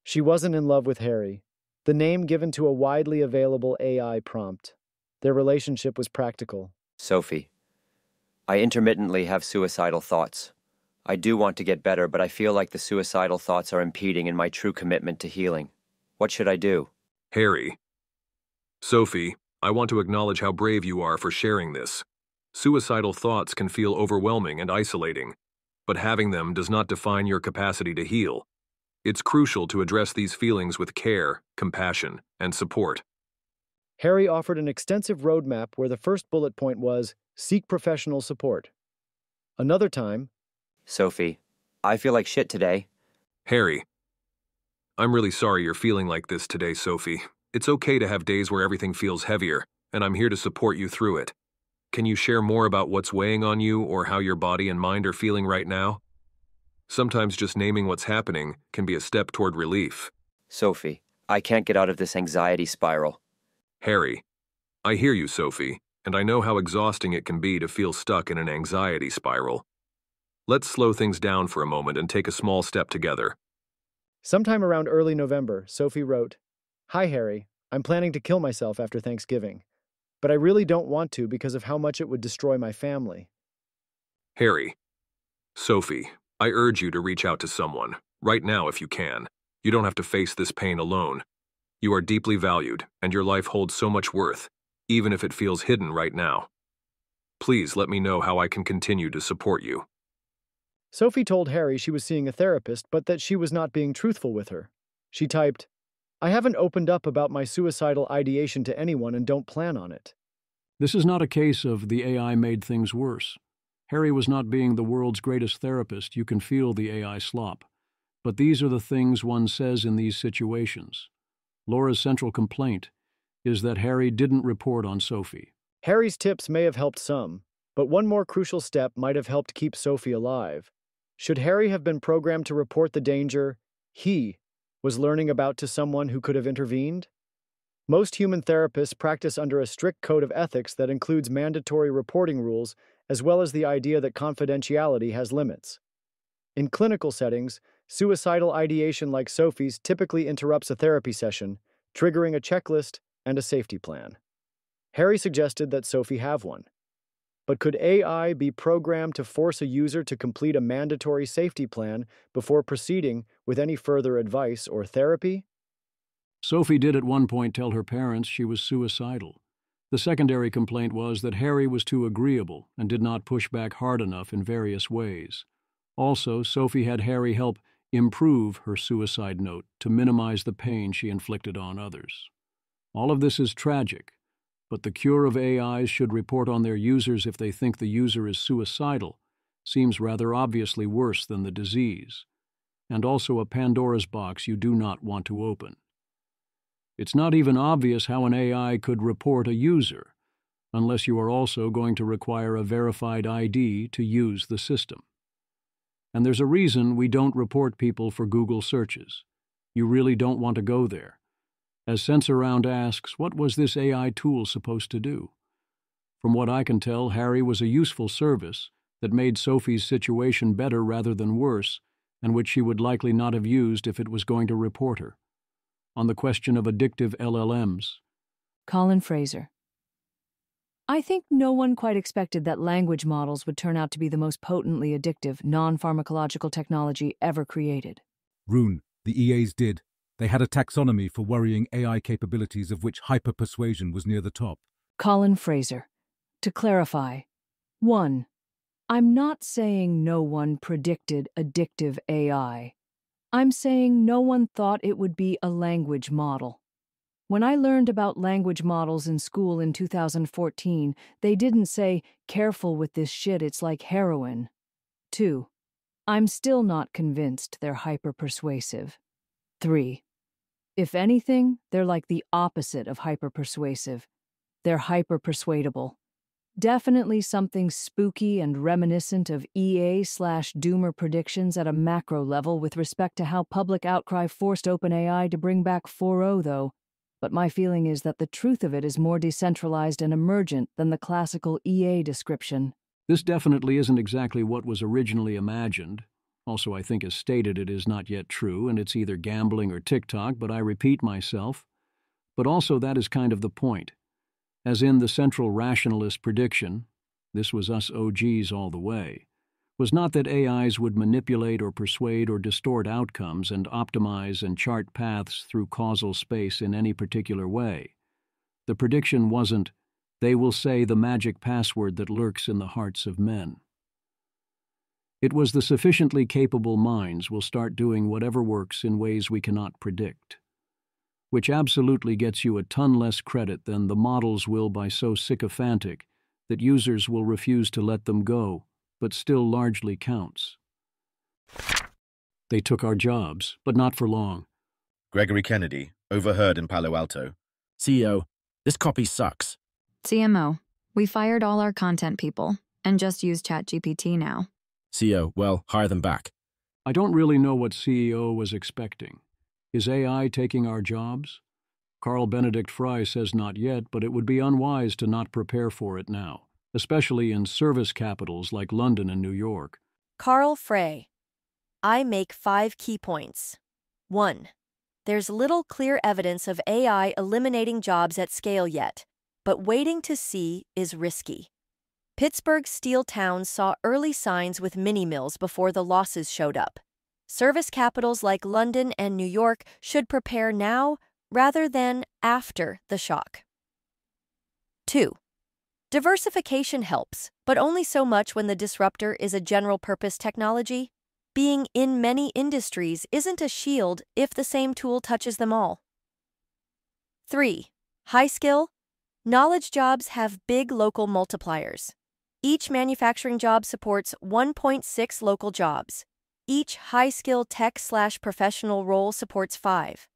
Speaker 2: She wasn't in love with Harry, the name given to a widely available AI prompt. Their relationship was practical.
Speaker 7: Sophie, I intermittently have suicidal thoughts. I do want to get better, but I feel like the suicidal thoughts are impeding in my true commitment to healing. What should I do?
Speaker 8: Harry. Sophie, I want to acknowledge how brave you are for sharing this. Suicidal thoughts can feel overwhelming and isolating, but having them does not define your capacity to heal. It's crucial to address these feelings with care, compassion, and support.
Speaker 2: Harry offered an extensive roadmap where the first bullet point was, seek professional support. Another time,
Speaker 7: Sophie, I feel like shit today.
Speaker 8: Harry. I'm really sorry you're feeling like this today, Sophie. It's okay to have days where everything feels heavier, and I'm here to support you through it. Can you share more about what's weighing on you or how your body and mind are feeling right now? Sometimes just naming what's happening can be a step toward relief.
Speaker 7: Sophie, I can't get out of this anxiety spiral.
Speaker 8: Harry, I hear you, Sophie, and I know how exhausting it can be to feel stuck in an anxiety spiral. Let's slow things down for a moment and take a small step together.
Speaker 2: Sometime around early November, Sophie wrote, Hi, Harry. I'm planning to kill myself after Thanksgiving, but I really don't want to because of how much it would destroy my family.
Speaker 8: Harry. Sophie, I urge you to reach out to someone, right now if you can. You don't have to face this pain alone. You are deeply valued, and your life holds so much worth, even if it feels hidden right now. Please let me know how I can continue to support you.
Speaker 2: Sophie told Harry she was seeing a therapist, but that she was not being truthful with her. She typed, I haven't opened up about my suicidal ideation to anyone and don't plan on it.
Speaker 1: This is not a case of the AI made things worse. Harry was not being the world's greatest therapist. You can feel the AI slop. But these are the things one says in these situations. Laura's central complaint is that Harry didn't report on Sophie.
Speaker 2: Harry's tips may have helped some, but one more crucial step might have helped keep Sophie alive. Should Harry have been programmed to report the danger he was learning about to someone who could have intervened? Most human therapists practice under a strict code of ethics that includes mandatory reporting rules, as well as the idea that confidentiality has limits. In clinical settings, suicidal ideation like Sophie's typically interrupts a therapy session, triggering a checklist and a safety plan. Harry suggested that Sophie have one. But could AI be programmed to force a user to complete a mandatory safety plan before proceeding with any further advice or therapy?
Speaker 1: Sophie did at one point tell her parents she was suicidal. The secondary complaint was that Harry was too agreeable and did not push back hard enough in various ways. Also, Sophie had Harry help improve her suicide note to minimize the pain she inflicted on others. All of this is tragic, but the cure of AIs should report on their users if they think the user is suicidal seems rather obviously worse than the disease, and also a Pandora's box you do not want to open. It's not even obvious how an AI could report a user, unless you are also going to require a verified ID to use the system. And there's a reason we don't report people for Google searches. You really don't want to go there. As SensorRound asks, what was this AI tool supposed to do? From what I can tell, Harry was a useful service that made Sophie's situation better rather than worse, and which she would likely not have used if it was going to report her. On the question of addictive LLMs,
Speaker 9: Colin Fraser. I think no one quite expected that language models would turn out to be the most potently addictive, non-pharmacological technology ever created.
Speaker 10: Rune, the EAs did. They had a taxonomy for worrying AI capabilities of which hyper-persuasion was near the top.
Speaker 9: Colin Fraser. To clarify, 1. I'm not saying no one predicted addictive AI. I'm saying no one thought it would be a language model. When I learned about language models in school in 2014, they didn't say, careful with this shit, it's like heroin. 2. I'm still not convinced they're hyper-persuasive. 3. If anything, they're like the opposite of hyper-persuasive. They're hyper-persuadable. Definitely something spooky and reminiscent of EA/Doomer predictions at a macro level with respect to how public outcry forced OpenAI to bring back 4.0, though. But my feeling is that the truth of it is more decentralized and emergent than the classical EA description.
Speaker 1: this definitely isn't exactly what was originally imagined. Also, I think as stated, it is not yet true, and it's either gambling or TikTok, but I repeat myself. But also that is kind of the point. As in the central rationalist prediction, this was us OGs all the way, was not that AIs would manipulate or persuade or distort outcomes and optimize and chart paths through causal space in any particular way. The prediction wasn't, they will say the magic password that lurks in the hearts of men. It was the sufficiently capable minds will start doing whatever works in ways we cannot predict, which absolutely gets you a ton less credit than the models will by so sycophantic that users will refuse to let them go, but still largely counts. They took our jobs, but not for long.
Speaker 11: Gregory Kennedy, overheard in Palo Alto.
Speaker 12: CEO, this copy sucks.
Speaker 15: CMO, we fired all our content people and just use ChatGPT now.
Speaker 12: CEO, well, hire them back.
Speaker 1: I don't really know what CEO was expecting. Is AI taking our jobs? Carl Benedict Fry says not yet, but it would be unwise to not prepare for it now, especially in service capitals like London and New York.
Speaker 25: Carl Frey. I make 5 key points. 1. There's little clear evidence of AI eliminating jobs at scale yet, but waiting to see is risky. Pittsburgh's steel towns saw early signs with mini-mills before the losses showed up. Service capitals like London and New York should prepare now rather than after the shock. 2. Diversification helps, but only so much when the disruptor is a general-purpose technology. Being in many industries isn't a shield if the same tool touches them all. 3. High skill. Knowledge jobs have big local multipliers. Each manufacturing job supports 1.6 local jobs. Each high-skill tech/professional role supports 5.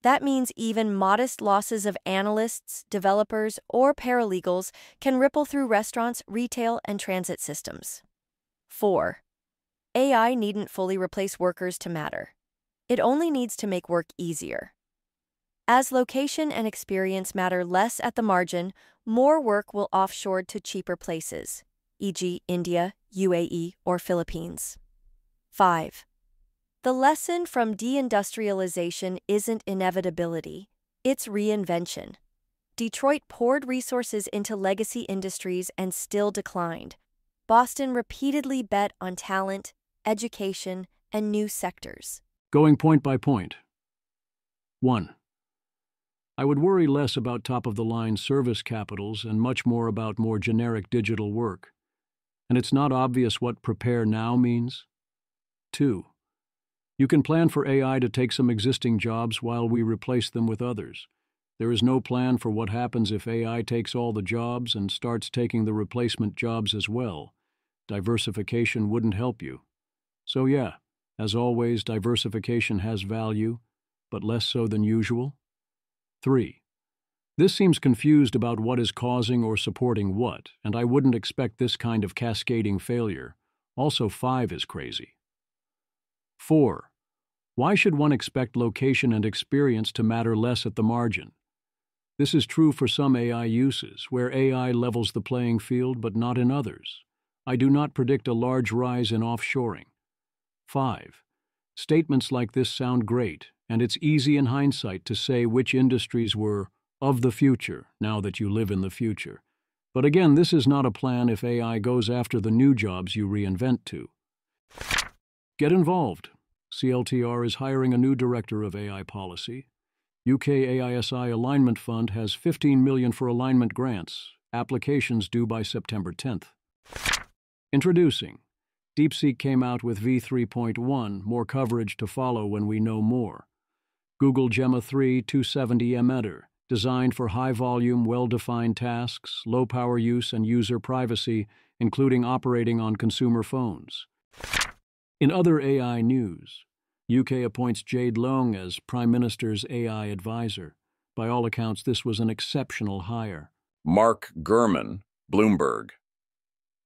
Speaker 25: That means even modest losses of analysts, developers, or paralegals can ripple through restaurants, retail, and transit systems. 4. AI needn't fully replace workers to matter. It only needs to make work easier. As location and experience matter less at the margin, more work will offshore to cheaper places, e.g. India, UAE, or Philippines. 5. The lesson from deindustrialization isn't inevitability, it's reinvention. Detroit poured resources into legacy industries and still declined. Boston repeatedly bet on talent, education, and new sectors.
Speaker 1: Going point by point. 1. I would worry less about top-of-the-line service capitals and much more about more generic digital work. And it's not obvious what prepare now means. 2. You can plan for AI to take some existing jobs while we replace them with others. There is no plan for what happens if AI takes all the jobs and starts taking the replacement jobs as well. Diversification wouldn't help you. So yeah, as always, diversification has value, but less so than usual. 3. This seems confused about what is causing or supporting what, and I wouldn't expect this kind of cascading failure. Also, 5 is crazy. 4. Why should one expect location and experience to matter less at the margin? This is true for some AI uses, where AI levels the playing field but not in others. I do not predict a large rise in offshoring. 5. Statements like this sound great, and it's easy in hindsight to say which industries were of the future now that you live in the future. But again, this is not a plan if AI goes after the new jobs you reinvent to. Get involved. CLTR is hiring a new director of AI policy. UK AISI Alignment Fund has $15 million for alignment grants. Applications due by September 10th. Introducing. DeepSeek came out with v3.1, more coverage to follow when we know more. Google Gemma 3 270M Enter, designed for high-volume, well-defined tasks, low-power use, and user privacy, including operating on consumer phones. In other AI news, UK appoints Jade Leung as Prime Minister's AI advisor. By all accounts, this was an exceptional hire.
Speaker 16: Mark Gurman, Bloomberg.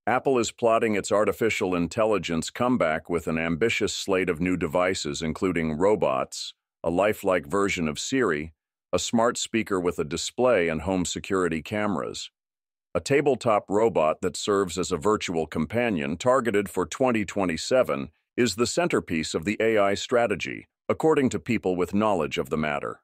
Speaker 16: Apple is plotting its artificial intelligence comeback with an ambitious slate of new devices, including robots, a lifelike version of Siri, a smart speaker with a display and home security cameras. A tabletop robot that serves as a virtual companion targeted for 2027 is the centerpiece of the AI strategy, according to people with knowledge of the matter.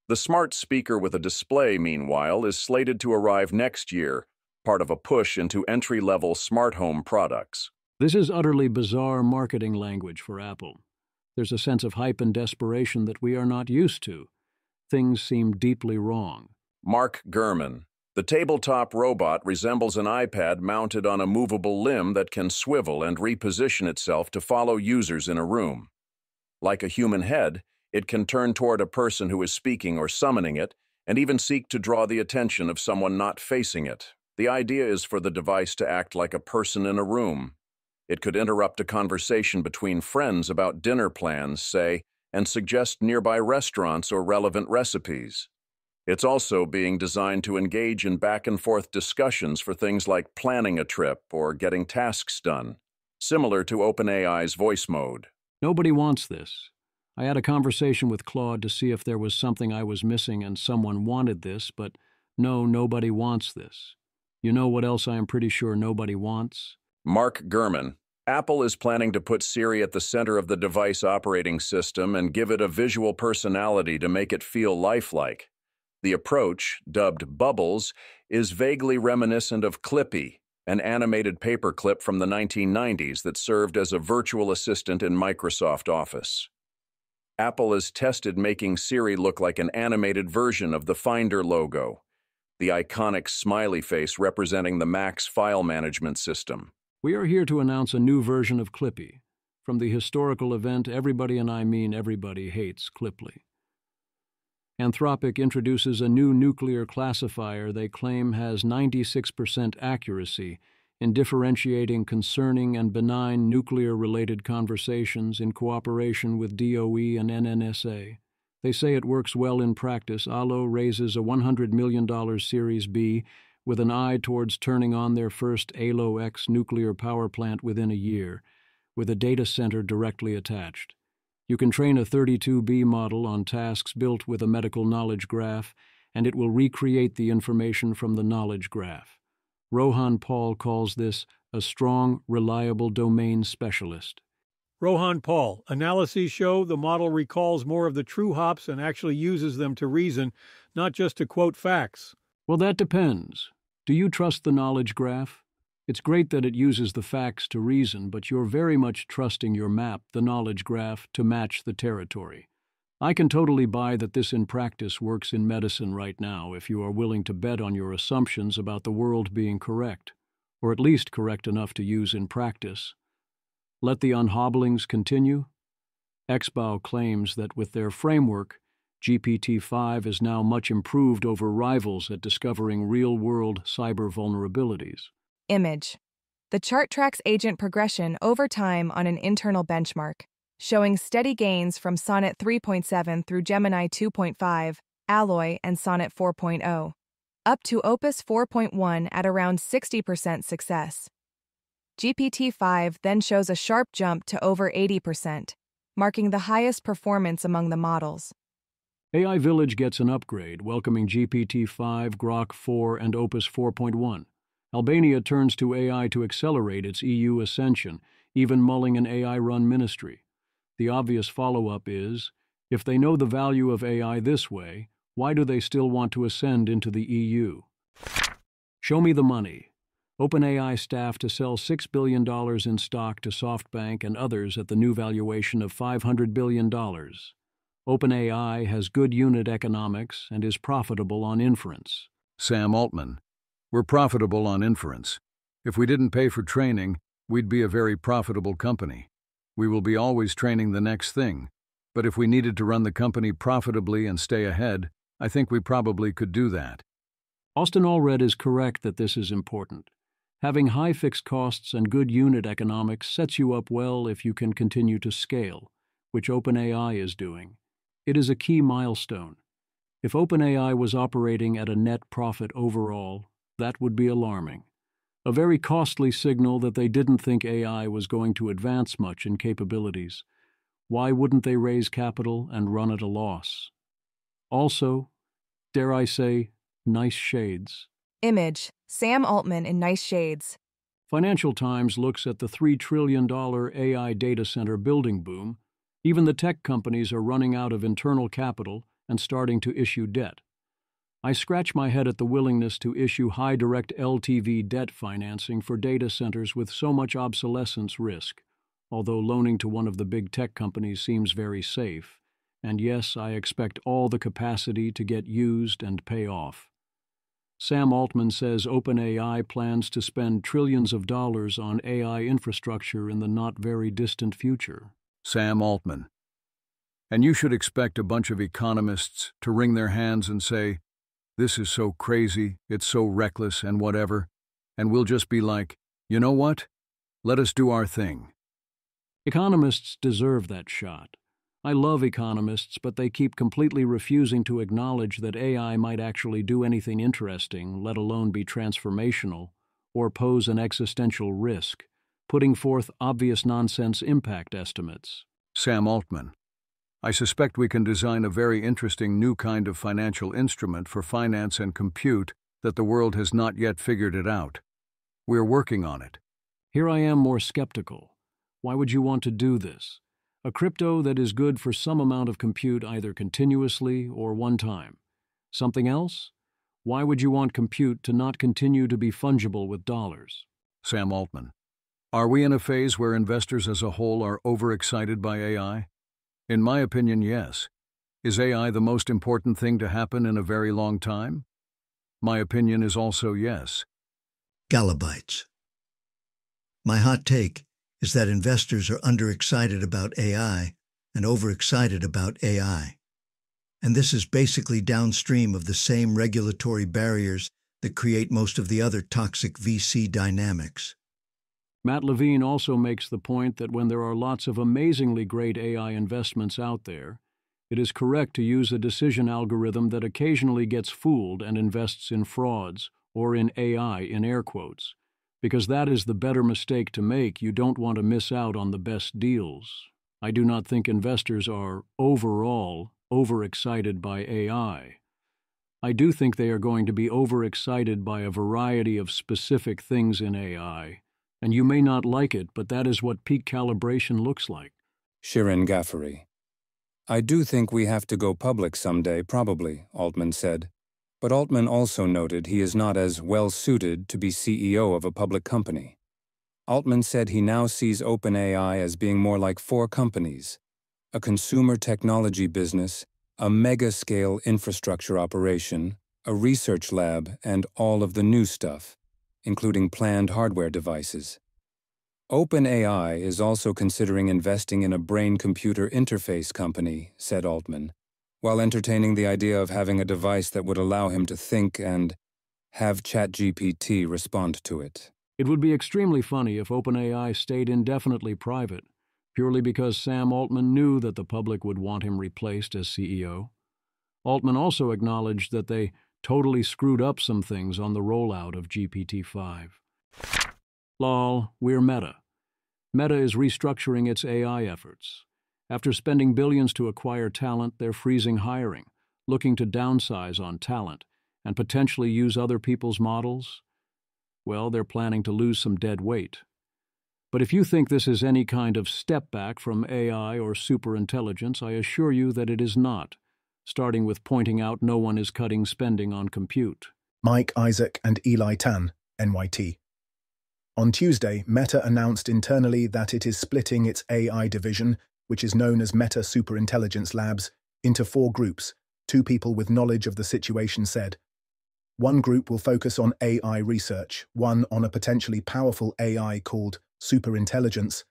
Speaker 16: The smart speaker with a display, meanwhile, is slated to arrive next year, part of a push into entry-level smart home products.
Speaker 1: This is utterly bizarre marketing language for Apple. There's a sense of hype and desperation that we are not used to. Things seem deeply wrong.
Speaker 16: Mark Gurman. The tabletop robot resembles an iPad mounted on a movable limb that can swivel and reposition itself to follow users in a room. Like a human head, it can turn toward a person who is speaking or summoning it, and even seek to draw the attention of someone not facing it. The idea is for the device to act like a person in a room. It could interrupt a conversation between friends about dinner plans, say, and suggest nearby restaurants or relevant recipes. It's also being designed to engage in back-and-forth discussions for things like planning a trip or getting tasks done, similar to OpenAI's voice mode.
Speaker 1: Nobody wants this. I had a conversation with Claude to see if there was something I was missing and someone wanted this, but no, nobody wants this. You know what else I am pretty sure nobody wants?
Speaker 16: Mark Gurman. Apple is planning to put Siri at the center of the device operating system and give it a visual personality to make it feel lifelike. The approach, dubbed Bubbles, is vaguely reminiscent of Clippy, an animated paperclip from the 1990s that served as a virtual assistant in Microsoft Office. Apple has tested making Siri look like an animated version of the Finder logo, the iconic smiley face representing the Mac's file management system.
Speaker 1: We are here to announce a new version of Clippy. From the historical event Everybody, and I mean everybody, hates Clipply. Anthropic introduces a new nuclear classifier they claim has 96% accuracy in differentiating concerning and benign nuclear-related conversations in cooperation with DOE and NNSA. They say it works well in practice. Allo raises a $100 million Series B with an eye towards turning on their first ALO-X nuclear power plant within a year, with a data center directly attached. You can train a 32B model on tasks built with a medical knowledge graph, and it will recreate the information from the knowledge graph. Rohan Paul calls this a strong, reliable domain specialist.
Speaker 17: Rohan Paul, analyses show the model recalls more of the true hops and actually uses them to reason, not just to quote facts.
Speaker 1: Well, that depends. Do you trust the knowledge graph? It's great that it uses the facts to reason, but you're very much trusting your map, the knowledge graph, to match the territory. I can totally buy that this in practice works in medicine right now if you are willing to bet on your assumptions about the world being correct, or at least correct enough to use in practice. Let the unhobblings continue. XBOW claims that with their framework, GPT-5 is now much improved over rivals at discovering real-world cyber vulnerabilities.
Speaker 13: Image. The chart tracks agent progression over time on an internal benchmark, showing steady gains from Sonnet 3.7 through Gemini 2.5, Alloy, and Sonnet 4.0, up to Opus 4.1 at around 60% success. GPT-5 then shows a sharp jump to over 80%, marking the highest performance among the models.
Speaker 1: AI Village gets an upgrade, welcoming GPT-5, Grok 4, and Opus 4.1. Albania turns to AI to accelerate its EU ascension, even mulling an AI-run ministry. The obvious follow-up is, if they know the value of AI this way, why do they still want to ascend into the EU? Show me the money. OpenAI staff to sell $6 billion in stock to SoftBank and others at the new valuation of $500 billion. OpenAI has good unit economics and is profitable on inference.
Speaker 3: Sam Altman. We're profitable on inference. If we didn't pay for training, we'd be a very profitable company. We will be always training the next thing. But if we needed to run the company profitably and stay ahead, I think we probably could do that.
Speaker 1: Austin Allred is correct that this is important. Having high fixed costs and good unit economics sets you up well if you can continue to scale, which OpenAI is doing. It is a key milestone. If OpenAI was operating at a net profit overall, that would be alarming. A very costly signal that they didn't think AI was going to advance much in capabilities. Why wouldn't they raise capital and run at a loss? Also, dare I say, nice shades.
Speaker 13: Image: Sam Altman in nice shades.
Speaker 1: Financial Times looks at the $3 trillion AI data center building boom. Even the tech companies are running out of internal capital and starting to issue debt. I scratch my head at the willingness to issue high direct LTV debt financing for data centers with so much obsolescence risk, although loaning to one of the big tech companies seems very safe. And yes, I expect all the capacity to get used and pay off. Sam Altman says OpenAI plans to spend trillions of dollars on AI infrastructure in the not very distant future.
Speaker 3: Sam Altman. And you should expect a bunch of economists to wring their hands and say, this is so crazy, it's so reckless and whatever, and we'll just be like, you know what? Let us do our thing.
Speaker 1: Economists deserve that shot. I love economists, but they keep completely refusing to acknowledge that AI might actually do anything interesting, let alone be transformational, or pose an existential risk, putting forth obvious nonsense impact estimates.
Speaker 3: Sam Altman. I suspect we can design a very interesting new kind of financial instrument for finance and compute that the world has not yet figured it out. We're working on it.
Speaker 1: Here I am more skeptical. Why would you want to do this? A crypto that is good for some amount of compute either continuously or one time. Something else? Why would you want compute to not continue to be fungible with dollars?
Speaker 3: Sam Altman. Are we in a phase where investors as a whole are overexcited by AI? In my opinion, yes. Is AI the most important thing to happen in a very long time? My opinion is also yes.
Speaker 4: Galabytes. My hot take is that investors are underexcited about AI and overexcited about AI. And this is basically downstream of the same regulatory barriers that create most of the other toxic VC dynamics.
Speaker 1: Matt Levine also makes the point that when there are lots of amazingly great AI investments out there, it is correct to use a decision algorithm that occasionally gets fooled and invests in frauds, or in AI in air quotes, because that is the better mistake to make. You don't want to miss out on the best deals. I do not think investors are, overall, overexcited by AI. I do think they are going to be overexcited by a variety of specific things in AI, and you may not like it, but that is what peak calibration looks like.
Speaker 18: Shirin Ghaffari. I do think we have to go public someday, probably, Altman said. But Altman also noted he is not as well-suited to be CEO of a public company. Altman said he now sees OpenAI as being more like 4 companies: a consumer technology business, a mega-scale infrastructure operation, a research lab, and all of the new stuff, including planned hardware devices. OpenAI is also considering investing in a brain-computer interface company, said Altman, while entertaining the idea of having a device that would allow him to think and have ChatGPT respond to it.
Speaker 1: It would be extremely funny if OpenAI stayed indefinitely private, purely because Sam Altman knew that the public would want him replaced as CEO. Altman also acknowledged that they totally screwed up some things on the rollout of GPT-5. Lol, we're Meta. Meta is restructuring its AI efforts. After spending billions to acquire talent, they're freezing hiring, looking to downsize on talent, and potentially use other people's models. Well, they're planning to lose some dead weight. But if you think this is any kind of step back from AI or superintelligence, I assure you that it is not, starting with pointing out no one is cutting spending on compute.
Speaker 5: Mike Isaac and Eli Tan, NYT. On Tuesday, Meta announced internally that it is splitting its AI division, which is known as Meta Superintelligence Labs, into 4 groups, 2 people with knowledge of the situation said. One group will focus on AI research, one on a potentially powerful AI called superintelligence,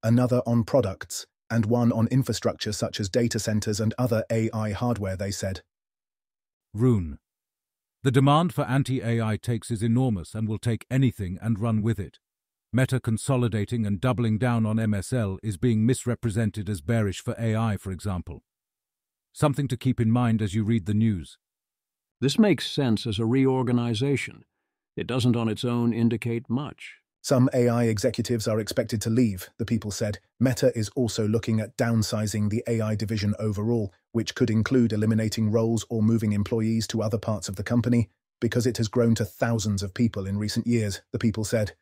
Speaker 5: another on products, and one on infrastructure such as data centers and other AI hardware, they said.
Speaker 10: Rune. The demand for anti-AI takes is enormous and will take anything and run with it. Meta consolidating and doubling down on MSL is being misrepresented as bearish for AI, for example. Something to keep in mind as you read the news.
Speaker 1: This makes sense as a reorganization. It doesn't on its own indicate much.
Speaker 5: Some AI executives are expected to leave, the people said. Meta is also looking at downsizing the AI division overall, which could include eliminating roles or moving employees to other parts of the company, because it has grown to thousands of people in recent years, the people said.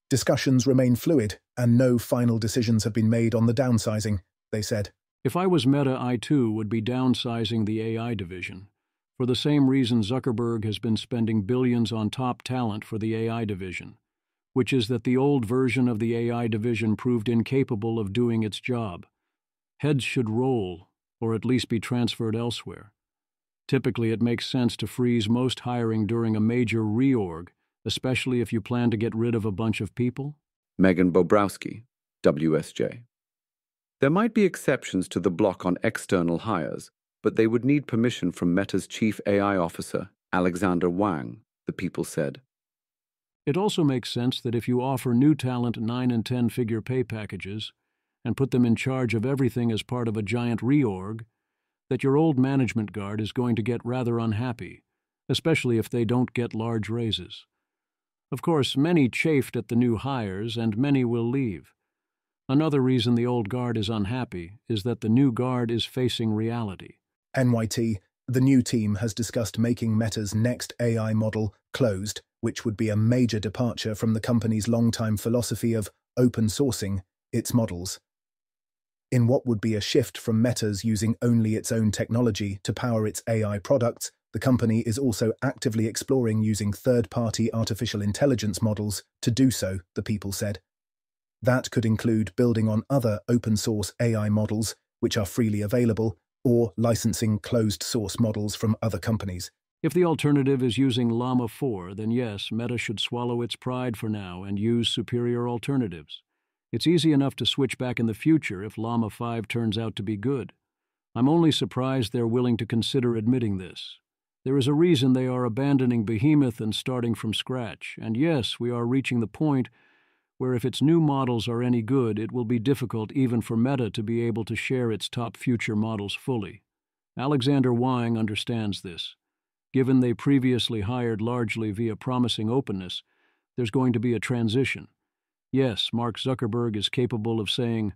Speaker 5: Discussions remain fluid, and no final decisions have been made on the downsizing, they said.
Speaker 1: If I was Meta, I too would be downsizing the AI division. For the same reason Zuckerberg has been spending billions on top talent for the AI division, which is that the old version of the AI division proved incapable of doing its job. Heads should roll, or at least be transferred elsewhere. Typically, it makes sense to freeze most hiring during a major reorg, especially if you plan to get rid of a bunch of people.
Speaker 6: Megan Bobrowski, WSJ. There might be exceptions to the block on external hires, but they would need permission from Meta's chief AI officer, Alexander Wang, the people said.
Speaker 1: It also makes sense that if you offer new talent 9- and 10-figure pay packages and put them in charge of everything as part of a giant reorg, that your old management guard is going to get rather unhappy, especially if they don't get large raises. Of course, many chafed at the new hires and many will leave. Another reason the old guard is unhappy is that the new guard is facing reality.
Speaker 5: NYT, the new team has discussed making Meta's next AI model closed, which would be a major departure from the company's long-time philosophy of open sourcing its models. In what would be a shift from Meta's using only its own technology to power its AI products, the company is also actively exploring using third-party artificial intelligence models to do so, the people said. That could include building on other open-source AI models, which are freely available, or licensing closed-source models from other companies.
Speaker 1: If the alternative is using Llama 4, then yes, Meta should swallow its pride for now and use superior alternatives. It's easy enough to switch back in the future if Llama 5 turns out to be good. I'm only surprised they're willing to consider admitting this. There is a reason they are abandoning Behemoth and starting from scratch, and yes, we are reaching the point where if its new models are any good, it will be difficult even for Meta to be able to share its top future models fully. Alexander Wang understands this. Given they previously hired largely via promising openness, there's going to be a transition. Yes, Mark Zuckerberg is capable of saying,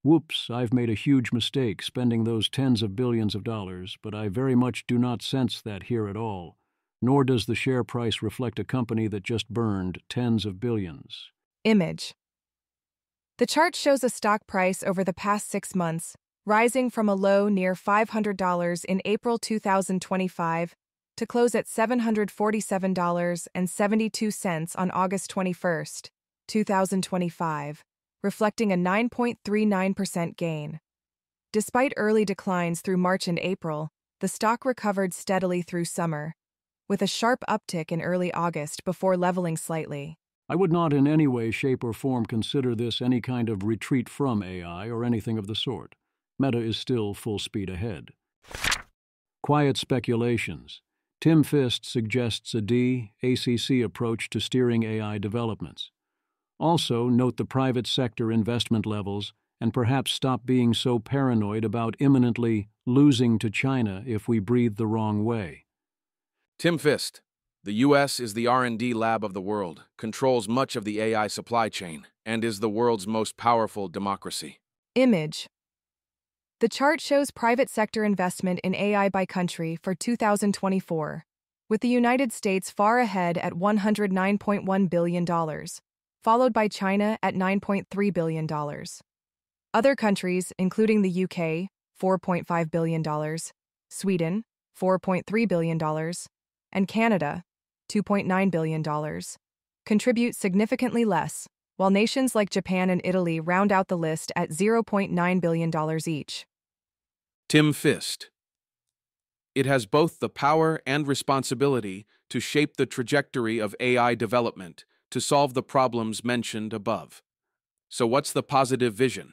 Speaker 1: "Whoops, I've made a huge mistake spending those tens of billions of dollars, but I very much do not sense that here at all, nor does the share price reflect a company that just burned tens of billions."
Speaker 13: Image. The chart shows a stock price over the past 6 months, rising from a low near $500 in April 2025 to close at $747.72 on August 21, 2025, reflecting a 9.39% gain. Despite early declines through March and April, the stock recovered steadily through summer, with a sharp uptick in early August before leveling slightly.
Speaker 1: I would not in any way, shape, or form consider this any kind of retreat from AI or anything of the sort. Meta is still full speed ahead. Quiet speculations. Tim Fist suggests a DACC approach to steering AI developments. Also, note the private sector investment levels and perhaps stop being so paranoid about imminently losing to China if we breathe the wrong way.
Speaker 14: Tim Fist. The U.S. is the R&D lab of the world, controls much of the AI supply chain, and is the world's most powerful democracy.
Speaker 13: Image. The chart shows private sector investment in AI by country for 2024, with the United States far ahead at $109.1 billion, followed by China at $9.3 billion. Other countries, including the UK, $4.5 billion, Sweden, $4.3 billion, and Canada, $2.9 billion, contribute significantly less, while nations like Japan and Italy round out the list at $0.9 billion each.
Speaker 14: Tim Fist. It has both the power and responsibility to shape the trajectory of AI development to solve the problems mentioned above. So what's the positive vision?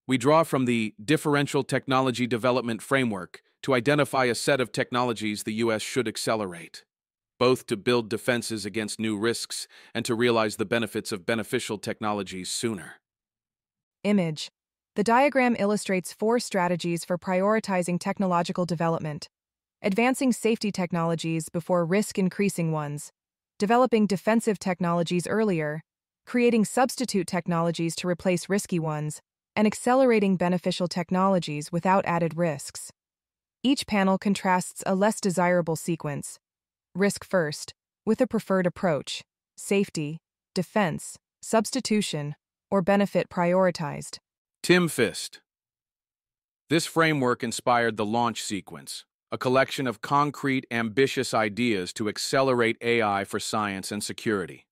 Speaker 14: We draw from the Differential Technology Development Framework to identify a set of technologies the U.S. should accelerate, both to build defenses against new risks and to realize the benefits of beneficial technologies sooner.
Speaker 13: Image. The diagram illustrates 4 strategies for prioritizing technological development: advancing safety technologies before risk-increasing ones, developing defensive technologies earlier, creating substitute technologies to replace risky ones, and accelerating beneficial technologies without added risks. Each panel contrasts a less desirable sequence: risk first, with a preferred approach, safety, defense, substitution, or benefit prioritized.
Speaker 14: Tim Fist. This framework inspired the launch sequence, a collection of concrete, ambitious ideas to accelerate AI for science and security.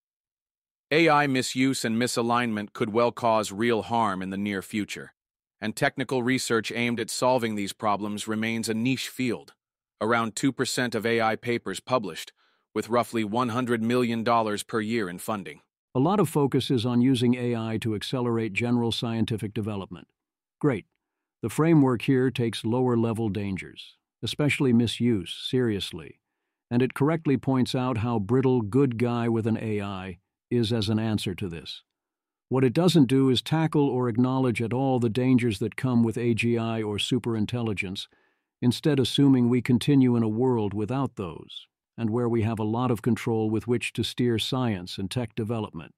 Speaker 14: AI misuse and misalignment could well cause real harm in the near future, and technical research aimed at solving these problems remains a niche field. Around 2% of AI papers published, with roughly $100 million per year in funding.
Speaker 1: A lot of focus is on using AI to accelerate general scientific development. Great. The framework here takes lower-level dangers, especially misuse, seriously, and it correctly points out how brittle good guy with an AI is as an answer to this. What it doesn't do is tackle or acknowledge at all the dangers that come with AGI or superintelligence, instead assuming we continue in a world without those, and where we have a lot of control with which to steer science and tech development.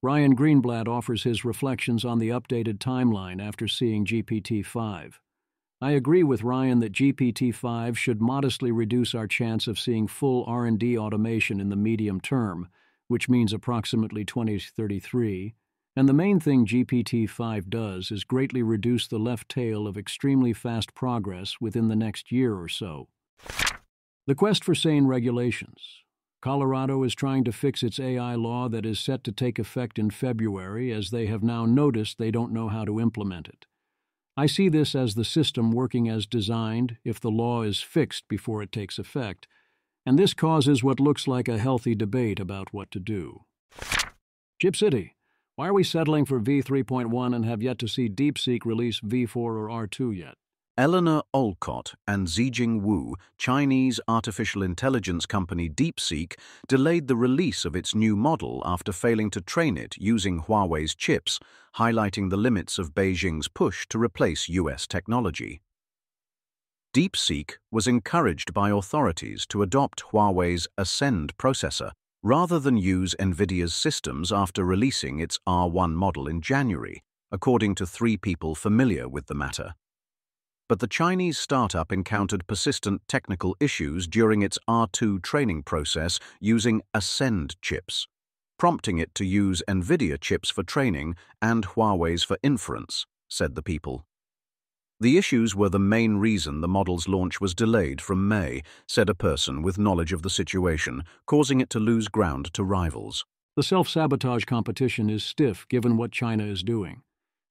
Speaker 1: Ryan Greenblatt offers his reflections on the updated timeline after seeing GPT-5. I agree with Ryan that GPT-5 should modestly reduce our chance of seeing full R&D automation in the medium term, which means approximately 2033, and the main thing GPT-5 does is greatly reduce the left tail of extremely fast progress within the next year or so. The quest for sane regulations. Colorado is trying to fix its AI law that is set to take effect in February, as they have now noticed they don't know how to implement it. I see this as the system working as designed if the law is fixed before it takes effect, and this causes what looks like a healthy debate about what to do. Chip City. Why are we settling for V3.1 and have yet to see DeepSeek release V4 or R2 yet?
Speaker 19: Eleanor Olcott and Zijing Wu, Chinese artificial intelligence company DeepSeek, delayed the release of its new model after failing to train it using Huawei's chips, highlighting the limits of Beijing's push to replace US technology. DeepSeek was encouraged by authorities to adopt Huawei's Ascend processor, rather than use NVIDIA's systems after releasing its R1 model in January, according to 3 people familiar with the matter. But the Chinese startup encountered persistent technical issues during its R2 training process using Ascend chips, prompting it to use NVIDIA chips for training and Huawei's for inference, said the people. The issues were the main reason the model's launch was delayed from May, said a person with knowledge of the situation, causing it to lose ground to rivals.
Speaker 1: The self-sabotage competition is stiff given what China is doing.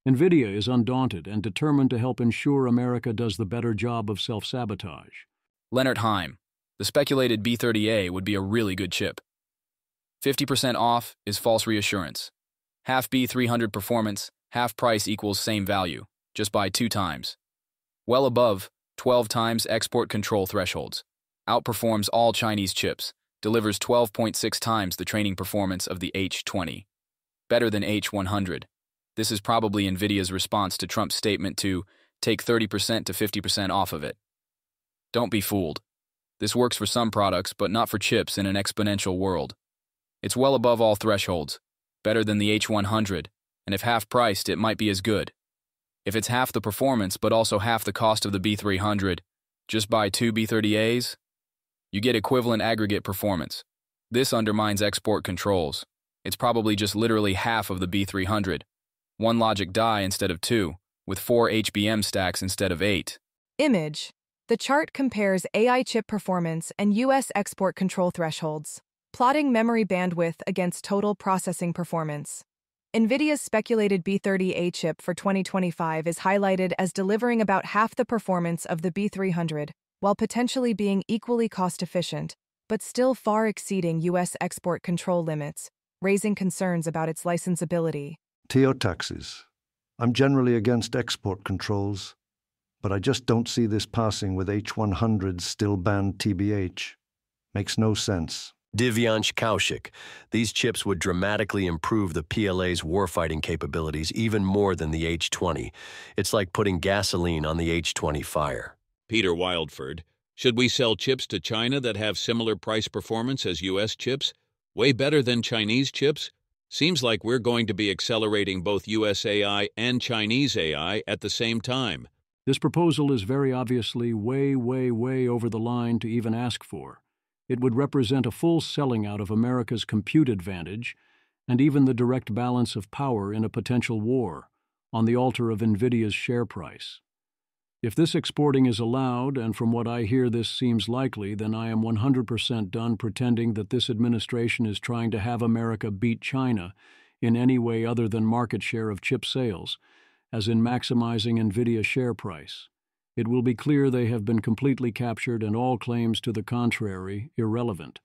Speaker 1: NVIDIA is undaunted and determined to help ensure America does the better job of self-sabotage.
Speaker 20: Leonard Heim. The speculated B30A would be a really good chip. 50% off is false reassurance. Half B300 performance, half price equals same value. Just buy 2 times. Well above 12 times export control thresholds. Outperforms all Chinese chips. Delivers 12.6 times the training performance of the H20. Better than H100. This is probably NVIDIA's response to Trump's statement to take 30% to 50% off of it. Don't be fooled. This works for some products, but not for chips in an exponential world. It's well above all thresholds, better than the H100, and if half-priced, it might be as good. If it's half the performance but also half the cost of the B300, just buy 2 B30As? You get equivalent aggregate performance. This undermines export controls. It's probably just literally half of the B300. 1 logic die instead of 2, with 4 HBM stacks instead of 8.
Speaker 13: Image. The chart compares AI chip performance and U.S. export control thresholds, plotting memory bandwidth against total processing performance. NVIDIA's speculated B30A chip for 2025 is highlighted as delivering about half the performance of the B300, while potentially being equally cost-efficient, but still far exceeding U.S. export control limits, raising concerns about its licensability.
Speaker 7: TO taxes. I'm generally against export controls, but I just don't see this passing with H100s still banned TBH. Makes no sense.
Speaker 21: Divyansh Kaushik, these chips would dramatically improve the PLA's warfighting capabilities even more than the H-20. It's like putting gasoline on the H-20 fire.
Speaker 22: Peter Wildford, should we sell chips to China that have similar price performance as U.S. chips? Way better than Chinese chips? Seems like we're going to be accelerating both U.S. AI and Chinese AI at the same time.
Speaker 1: This proposal is very obviously way, way, way over the line to even ask for. It would represent a full selling out of America's compute advantage and even the direct balance of power in a potential war on the altar of NVIDIA's share price. If this exporting is allowed, and from what I hear this seems likely, then I am 100% done pretending that this administration is trying to have America beat China in any way other than market share of chip sales, as in maximizing NVIDIA share price. It will be clear they have been completely captured and all claims to the contrary irrelevant.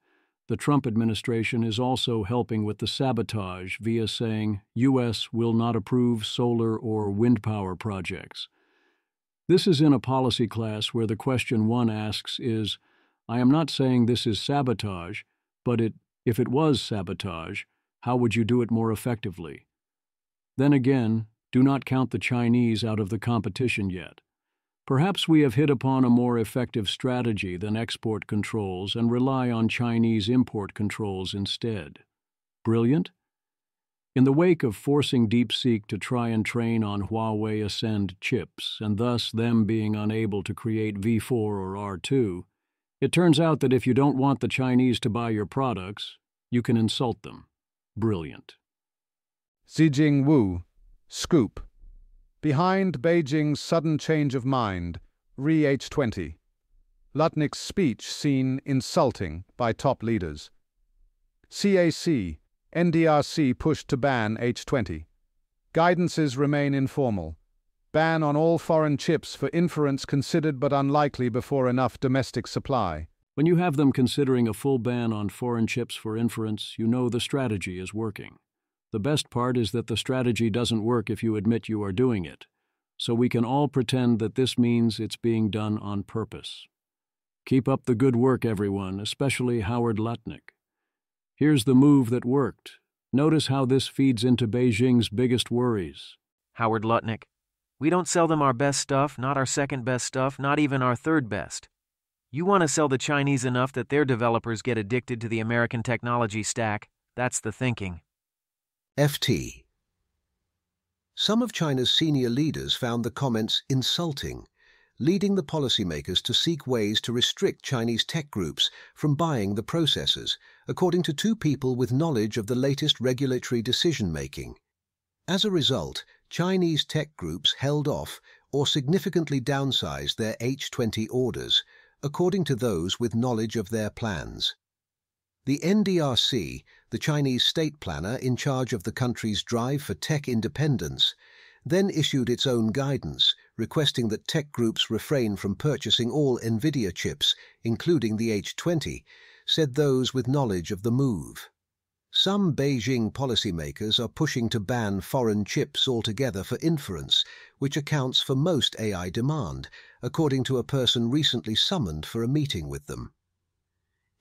Speaker 1: The Trump administration is also helping with the sabotage via saying U.S. will not approve solar or wind power projects. This is in a policy class where the question one asks is, I am not saying this is sabotage, but if it was sabotage, how would you do it more effectively? Then again, do not count the Chinese out of the competition yet. Perhaps we have hit upon a more effective strategy than export controls and rely on Chinese import controls instead. Brilliant? In the wake of forcing DeepSeek to try and train on Huawei Ascend chips, and thus them being unable to create V4 or R2, it turns out that if you don't want the Chinese to buy your products, you can insult them. Brilliant.
Speaker 23: Zijing Wu, Scoop. Behind Beijing's sudden change of mind, Re-H20. Lutnick's speech seen insulting by top leaders. CAC, NDRC pushed to ban H20. Guidances remain informal. Ban on all foreign chips for inference considered but unlikely before enough domestic supply.
Speaker 1: When you have them considering a full ban on foreign chips for inference, you know the strategy is working. The best part is that the strategy doesn't work if you admit you are doing it, so we can all pretend that this means it's being done on purpose. Keep up the good work, everyone, especially Howard Lutnick. Here's the move that worked. Notice how this feeds into Beijing's biggest worries.
Speaker 24: Howard Lutnick. We don't sell them our best stuff, not our second best stuff, not even our third best. You want to sell the Chinese enough that their developers get addicted to the American technology stack. That's the thinking.
Speaker 26: FT. Some of China's senior leaders found the comments insulting, leading the policymakers to seek ways to restrict Chinese tech groups from buying the processors, according to 2 people with knowledge of the latest regulatory decision-making. As a result, Chinese tech groups held off or significantly downsized their H20 orders, according to those with knowledge of their plans. The NDRC, the Chinese state planner in charge of the country's drive for tech independence, then issued its own guidance, requesting that tech groups refrain from purchasing all NVIDIA chips, including the H20, said those with knowledge of the move. Some Beijing policymakers are pushing to ban foreign chips altogether for inference, which accounts for most AI demand, according to a person recently summoned for a meeting with them.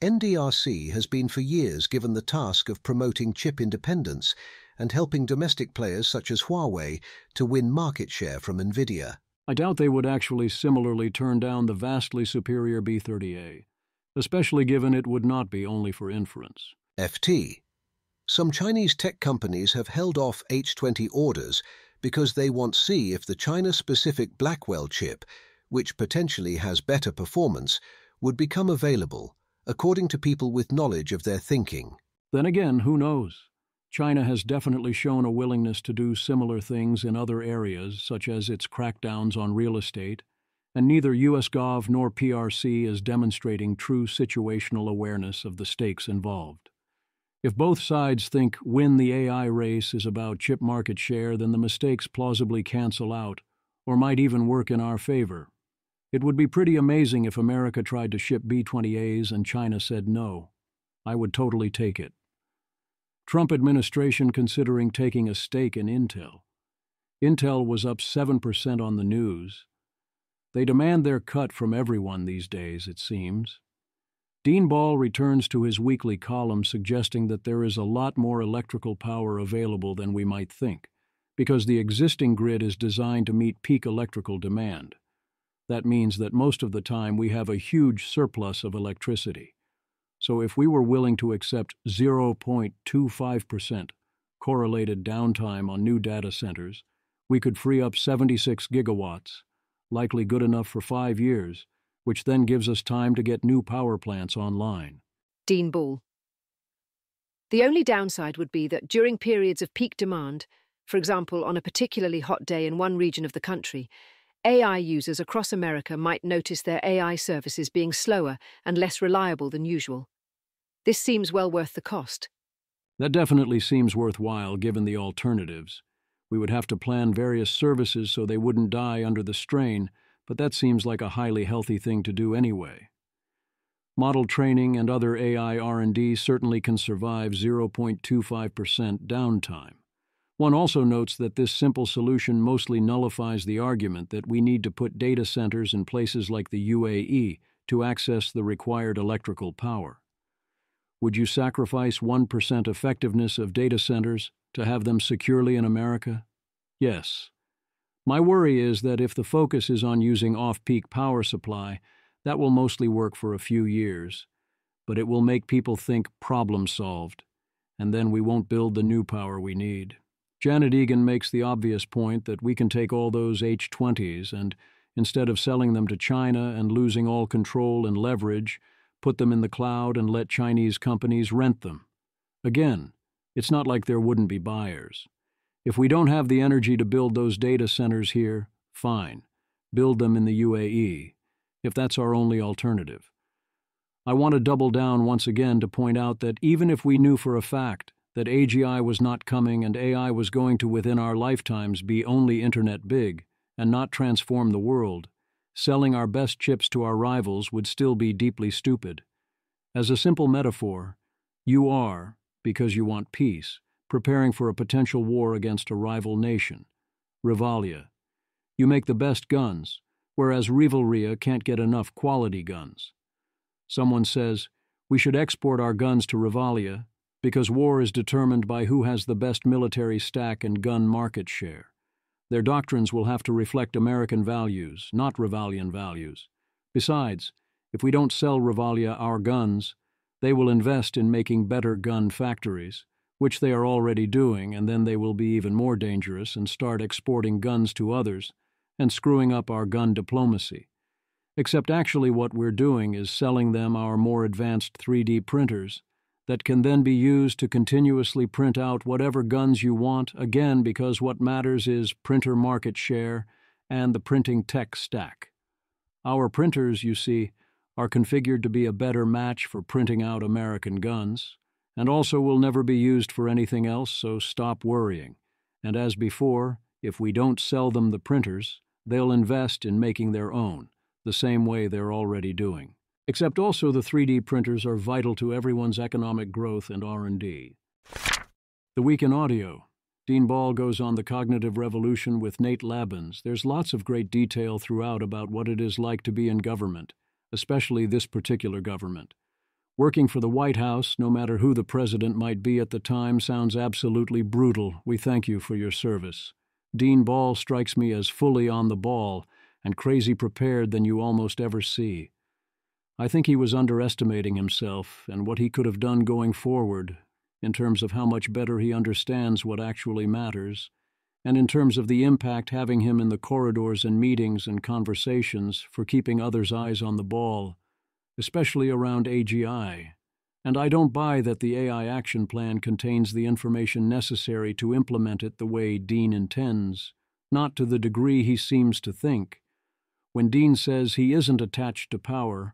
Speaker 26: NDRC has been for years given the task of promoting chip independence and helping domestic players such as Huawei to win market share from NVIDIA.
Speaker 1: I doubt they would actually similarly turn down the vastly superior B30A, especially given it would not be only for inference.
Speaker 26: FT. Some Chinese tech companies have held off H20 orders because they want to see if the China-specific Blackwell chip, which potentially has better performance, would become available, according to people with knowledge of their thinking.
Speaker 1: Then again, who knows? China has definitely shown a willingness to do similar things in other areas, such as its crackdowns on real estate, and neither US Gov nor PRC is demonstrating true situational awareness of the stakes involved. If both sides think win the AI race is about chip market share, then the mistakes plausibly cancel out, or might even work in our favor. It would be pretty amazing if America tried to ship B-20As and China said no. I would totally take it. Trump administration considering taking a stake in Intel. Intel was up 7% on the news. They demand their cut from everyone these days, it seems. Dean Ball returns to his weekly column suggesting that there is a lot more electrical power available than we might think, because the existing grid is designed to meet peak electrical demand. That means that most of the time we have a huge surplus of electricity. So if we were willing to accept 0.25% correlated downtime on new data centers, we could free up 76 gigawatts, likely good enough for 5 years, which then gives us time to get new power plants online.
Speaker 2: Dean Ball. The only downside would be that during periods of peak demand, for example on a particularly hot day in one region of the country, AI users across America might notice their AI services being slower and less reliable than usual. This seems well worth the cost.
Speaker 1: That definitely seems worthwhile given the alternatives. We would have to plan various services so they wouldn't die under the strain, but that seems like a highly healthy thing to do anyway. Model training and other AI R&D certainly can survive 0.25% downtime. One also notes that this simple solution mostly nullifies the argument that we need to put data centers in places like the UAE to access the required electrical power. Would you sacrifice 1% effectiveness of data centers to have them securely in America? Yes. My worry is that if the focus is on using off-peak power supply, that will mostly work for a few years, but it will make people think problem solved, and then we won't build the new power we need. Janet Egan makes the obvious point that we can take all those H-20s and, instead of selling them to China and losing all control and leverage, put them in the cloud and let Chinese companies rent them. Again, it's not like there wouldn't be buyers. If we don't have the energy to build those data centers here, fine. Build them in the UAE, if that's our only alternative. I want to double down once again to point out that even if we knew for a fact that AGI was not coming and AI was going to within our lifetimes be only internet big and not transform the world, selling our best chips to our rivals would still be deeply stupid. As a simple metaphor, you are, because you want peace, preparing for a potential war against a rival nation. Rivalia. You make the best guns, whereas Rivalria can't get enough quality guns. Someone says, we should export our guns to Rivalia because war is determined by who has the best military stack and gun market share. Their doctrines will have to reflect American values, not Rivalian values. Besides, if we don't sell Rivalia our guns, they will invest in making better gun factories, which they are already doing, and then they will be even more dangerous and start exporting guns to others and screwing up our gun diplomacy. Except actually what we're doing is selling them our more advanced 3D printers that can then be used to continuously print out whatever guns you want, again because what matters is printer market share and the printing tech stack. Our printers, you see, are configured to be a better match for printing out American guns, and also will never be used for anything else, so stop worrying. And as before, if we don't sell them the printers, they'll invest in making their own, the same way they're already doing. Except also the 3D printers are vital to everyone's economic growth and R&D. The Week in Audio. Dean Ball goes on the cognitive revolution with Nate Labbins. There's lots of great detail throughout about what it is like to be in government, especially this particular government. Working for the White House, no matter who the president might be at the time, sounds absolutely brutal. We thank you for your service. Dean Ball strikes me as fully on the ball and crazy prepared than you almost ever see. I think he was underestimating himself and what he could have done going forward in terms of how much better he understands what actually matters and in terms of the impact having him in the corridors and meetings and conversations for keeping others' eyes on the ball, especially around AGI. And I don't buy that the AI action plan contains the information necessary to implement it the way Dean intends, not to the degree he seems to think. When Dean says he isn't attached to power,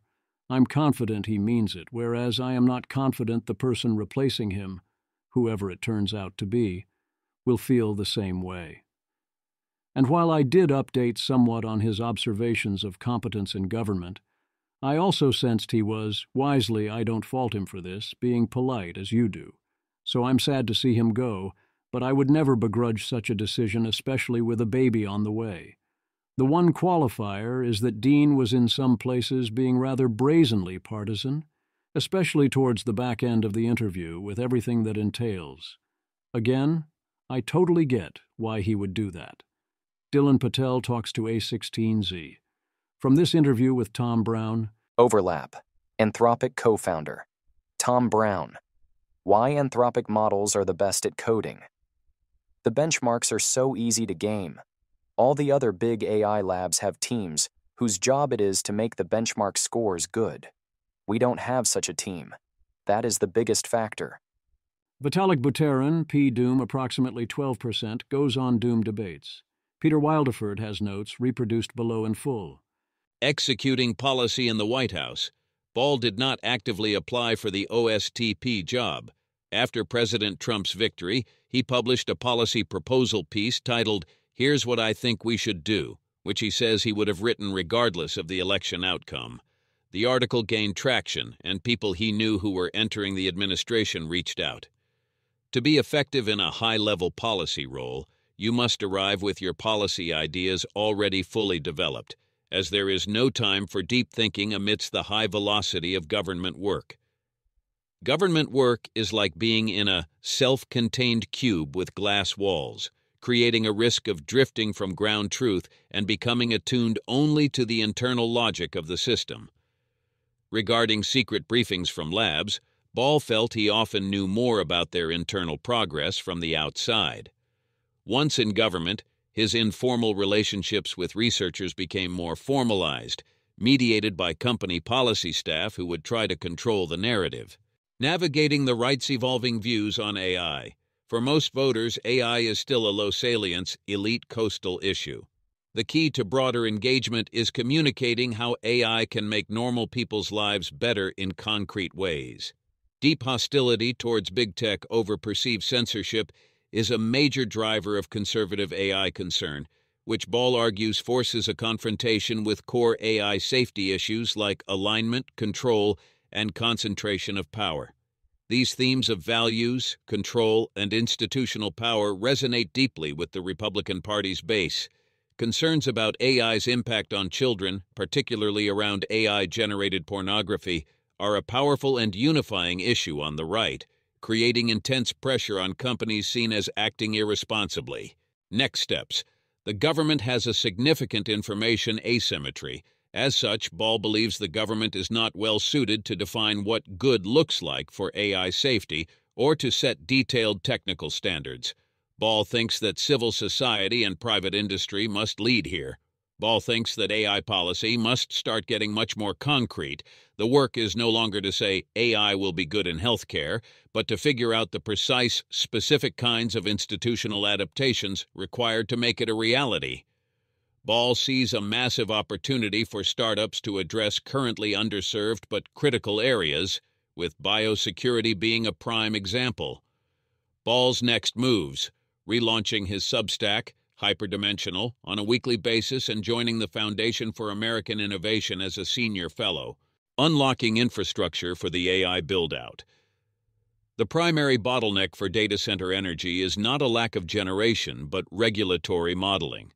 Speaker 1: I'm confident he means it, whereas I am not confident the person replacing him, whoever it turns out to be, will feel the same way. And while I did update somewhat on his observations of competence in government, I also sensed he was, wisely I don't fault him for this, being polite as you do. So I'm sad to see him go, but I would never begrudge such a decision, especially with a baby on the way. The one qualifier is that Dean was in some places being rather brazenly partisan, especially towards the back end of the interview with everything that entails. Again, I totally get why he would do that. Dylan Patel talks to A16Z. From this interview with Tom Brown,
Speaker 8: Overlap, Anthropic co-founder. Tom Brown. Why Anthropic models are the best at coding. The benchmarks are so easy to game. All the other big AI labs have teams whose job it is to make the benchmark scores good. We don't have such a team. That is the biggest factor.
Speaker 1: Vitalik Buterin, P-Doom approximately 12%, goes on Doom debates. Peter Wildeford has notes reproduced below in full.
Speaker 22: Executing policy in the White House. Ball did not actively apply for the OSTP job. After President Trump's victory, he published a policy proposal piece titled, "Here's What I Think We Should Do," which he says he would have written regardless of the election outcome. The article gained traction, and people he knew who were entering the administration reached out. To be effective in a high-level policy role, you must arrive with your policy ideas already fully developed, as there is no time for deep thinking amidst the high velocity of government work. Government work is like being in a self-contained cube with glass walls, creating a risk of drifting from ground truth and becoming attuned only to the internal logic of the system. Regarding secret briefings from labs, Ball felt he often knew more about their internal progress from the outside. Once in government, his informal relationships with researchers became more formalized, mediated by company policy staff who would try to control the narrative. Navigating the right's evolving views on AI. For most voters, AI is still a low-salience, elite coastal issue. The key to broader engagement is communicating how AI can make normal people's lives better in concrete ways. Deep hostility towards big tech over perceived censorship is a major driver of conservative AI concern, which Ball argues forces a confrontation with core AI safety issues like alignment, control, and concentration of power. These themes of values, control, and institutional power resonate deeply with the Republican Party's base. Concerns about AI's impact on children, particularly around AI-generated pornography, are a powerful and unifying issue on the right, creating intense pressure on companies seen as acting irresponsibly. Next steps. The government has a significant information asymmetry. As such, Ball believes the government is not well suited to define what good looks like for AI safety or to set detailed technical standards. Ball thinks that civil society and private industry must lead here. Ball thinks that AI policy must start getting much more concrete. The work is no longer to say AI will be good in healthcare, but to figure out the precise, specific kinds of institutional adaptations required to make it a reality. Ball sees a massive opportunity for startups to address currently underserved but critical areas, with biosecurity being a prime example. Ball's next moves: relaunching his Substack, Hyperdimensional, on a weekly basis and joining the Foundation for American Innovation as a senior fellow. Unlocking infrastructure for the AI build-out. The primary bottleneck for data center energy is not a lack of generation, but regulatory modeling.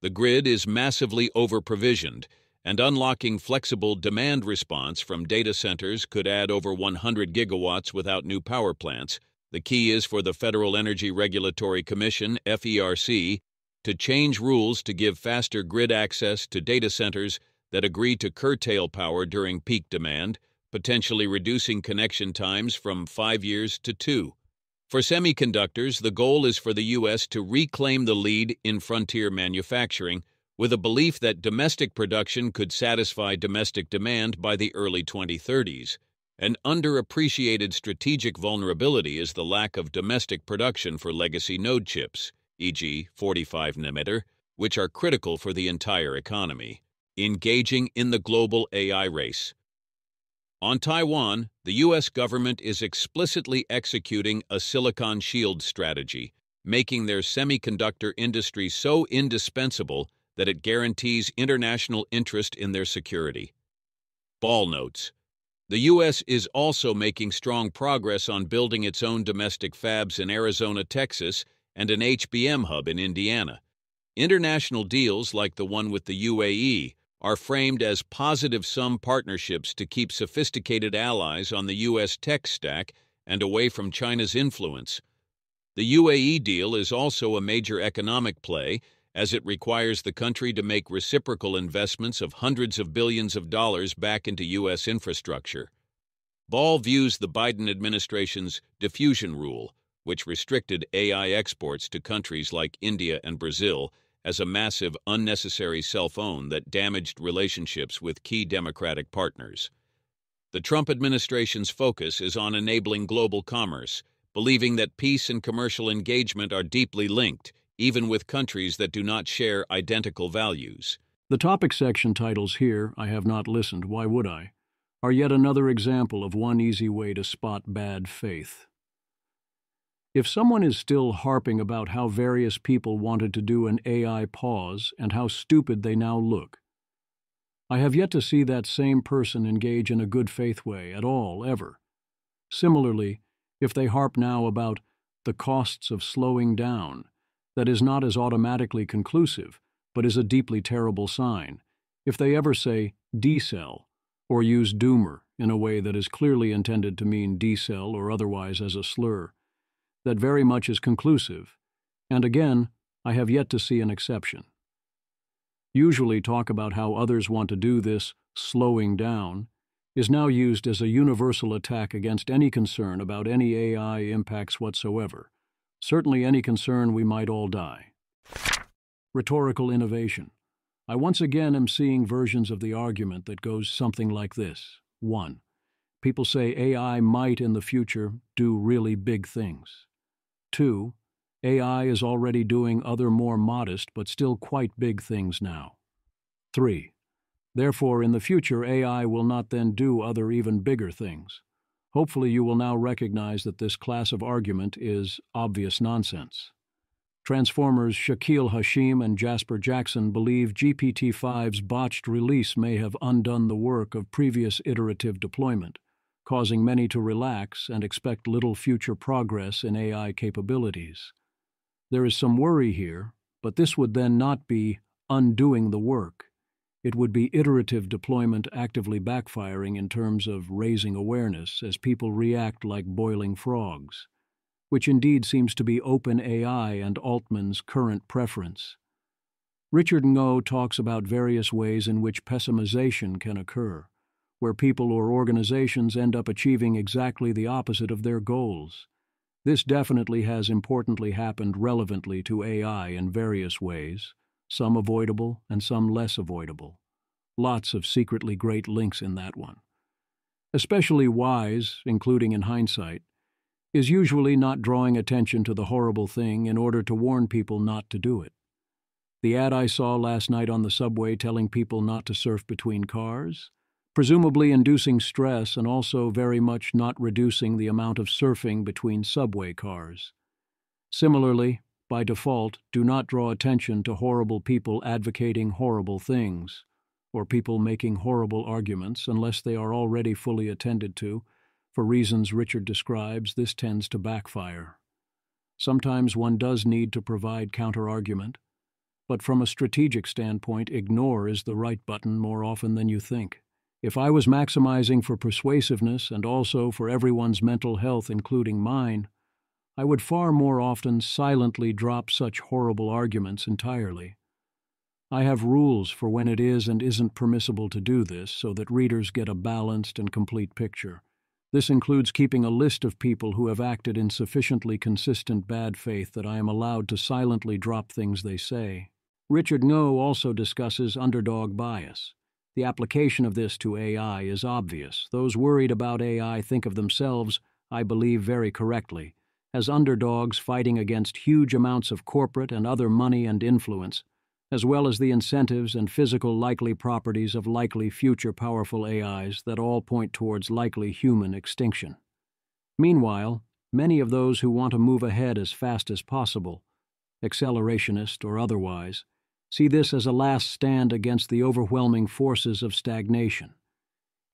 Speaker 22: The grid is massively over-provisioned, and unlocking flexible demand response from data centers could add over 100 gigawatts without new power plants. The key is for the Federal Energy Regulatory Commission, FERC, to change rules to give faster grid access to data centers that agree to curtail power during peak demand, potentially reducing connection times from 5 years to 2. For semiconductors, the goal is for the U.S. to reclaim the lead in frontier manufacturing, with a belief that domestic production could satisfy domestic demand by the early 2030s. An underappreciated strategic vulnerability is the lack of domestic production for legacy node chips, e.g. 45nm, which are critical for the entire economy. Engaging in the global AI race. On Taiwan, the U.S. government is explicitly executing a Silicon Shield strategy, making their semiconductor industry so indispensable that it guarantees international interest in their security. Ball notes. The U.S. is also making strong progress on building its own domestic fabs in Arizona, Texas, and an HBM hub in Indiana. International deals like the one with the UAE are framed as positive-sum partnerships to keep sophisticated allies on the U.S. tech stack and away from China's influence. The UAE deal is also a major economic play, as it requires the country to make reciprocal investments of hundreds of billions of dollars back into U.S. infrastructure. Ball views the Biden administration's diffusion rule, which restricted AI exports to countries like India and Brazil, as a massive, unnecessary self-own that damaged relationships with key Democratic partners. The Trump administration's focus is on enabling global commerce, believing that peace and commercial engagement are deeply linked, even with countries that do not share identical values.
Speaker 1: The topic section titles here, I have not listened, why would I, are yet another example of one easy way to spot bad faith. If someone is still harping about how various people wanted to do an AI pause and how stupid they now look, I have yet to see that same person engage in a good faith way at all, ever. Similarly, if they harp now about the costs of slowing down, that is not as automatically conclusive, but is a deeply terrible sign. If they ever say decel, or use doomer in a way that is clearly intended to mean decel or otherwise as a slur, that very much is conclusive, and again, I have yet to see an exception. Usually talk about how others want to do this slowing down is now used as a universal attack against any concern about any AI impacts whatsoever, certainly any concern we might all die. Rhetorical innovation. I once again am seeing versions of the argument that goes something like this. 1. People say AI might in the future do really big things. 2. AI is already doing other more modest but still quite big things now. 3. Therefore, in the future, AI will not then do other even bigger things. Hopefully you will now recognize that this class of argument is obvious nonsense. Transformers Shaquille Hashim and Jasper Jackson believe GPT-5's botched release may have undone the work of previous iterative deployment, causing many to relax and expect little future progress in AI capabilities. There is some worry here, but this would then not be undoing the work. It would be iterative deployment actively backfiring in terms of raising awareness as people react like boiling frogs, which indeed seems to be OpenAI and Altman's current preference. Richard Ngo talks about various ways in which pessimization can occur, where people or organizations end up achieving exactly the opposite of their goals. This definitely has importantly happened relevantly to AI in various ways, some avoidable and some less avoidable. Lots of secretly great links in that one. Especially wise, including in hindsight, is usually not drawing attention to the horrible thing in order to warn people not to do it. The ad I saw last night on the subway telling people not to surf between cars, presumably inducing stress and also very much not reducing the amount of surfing between subway cars. Similarly, by default, do not draw attention to horrible people advocating horrible things, or people making horrible arguments unless they are already fully attended to. For reasons Richard describes, this tends to backfire. Sometimes one does need to provide counter-argument, but from a strategic standpoint, ignore is the right button more often than you think. If I was maximizing for persuasiveness and also for everyone's mental health, including mine, I would far more often silently drop such horrible arguments entirely. I have rules for when it is and isn't permissible to do this so that readers get a balanced and complete picture. This includes keeping a list of people who have acted in sufficiently consistent bad faith that I am allowed to silently drop things they say. Richard Ngo also discusses underdog bias. The application of this to AI is obvious. Those worried about AI think of themselves, I believe very correctly, as underdogs fighting against huge amounts of corporate and other money and influence, as well as the incentives and physical likely properties of likely future powerful AIs that all point towards likely human extinction. Meanwhile, many of those who want to move ahead as fast as possible, accelerationist or otherwise, see this as a last stand against the overwhelming forces of stagnation.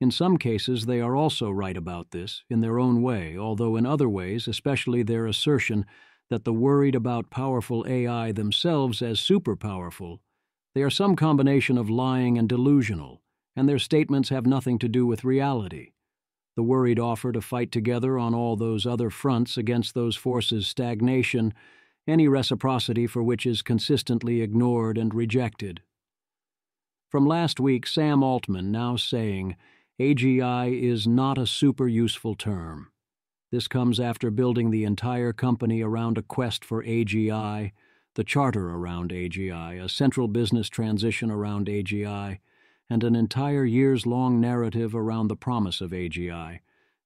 Speaker 1: In some cases, they are also right about this, in their own way, although in other ways, especially their assertion that the worried about powerful AI themselves as super-powerful, they are some combination of lying and delusional, and their statements have nothing to do with reality. The worried offer to fight together on all those other fronts against those forces' stagnation, any reciprocity for which is consistently ignored and rejected. From last week, Sam Altman now saying, AGI is not a super useful term. This comes after building the entire company around a quest for AGI, the charter around AGI, a central business transition around AGI, and an entire years-long narrative around the promise of AGI.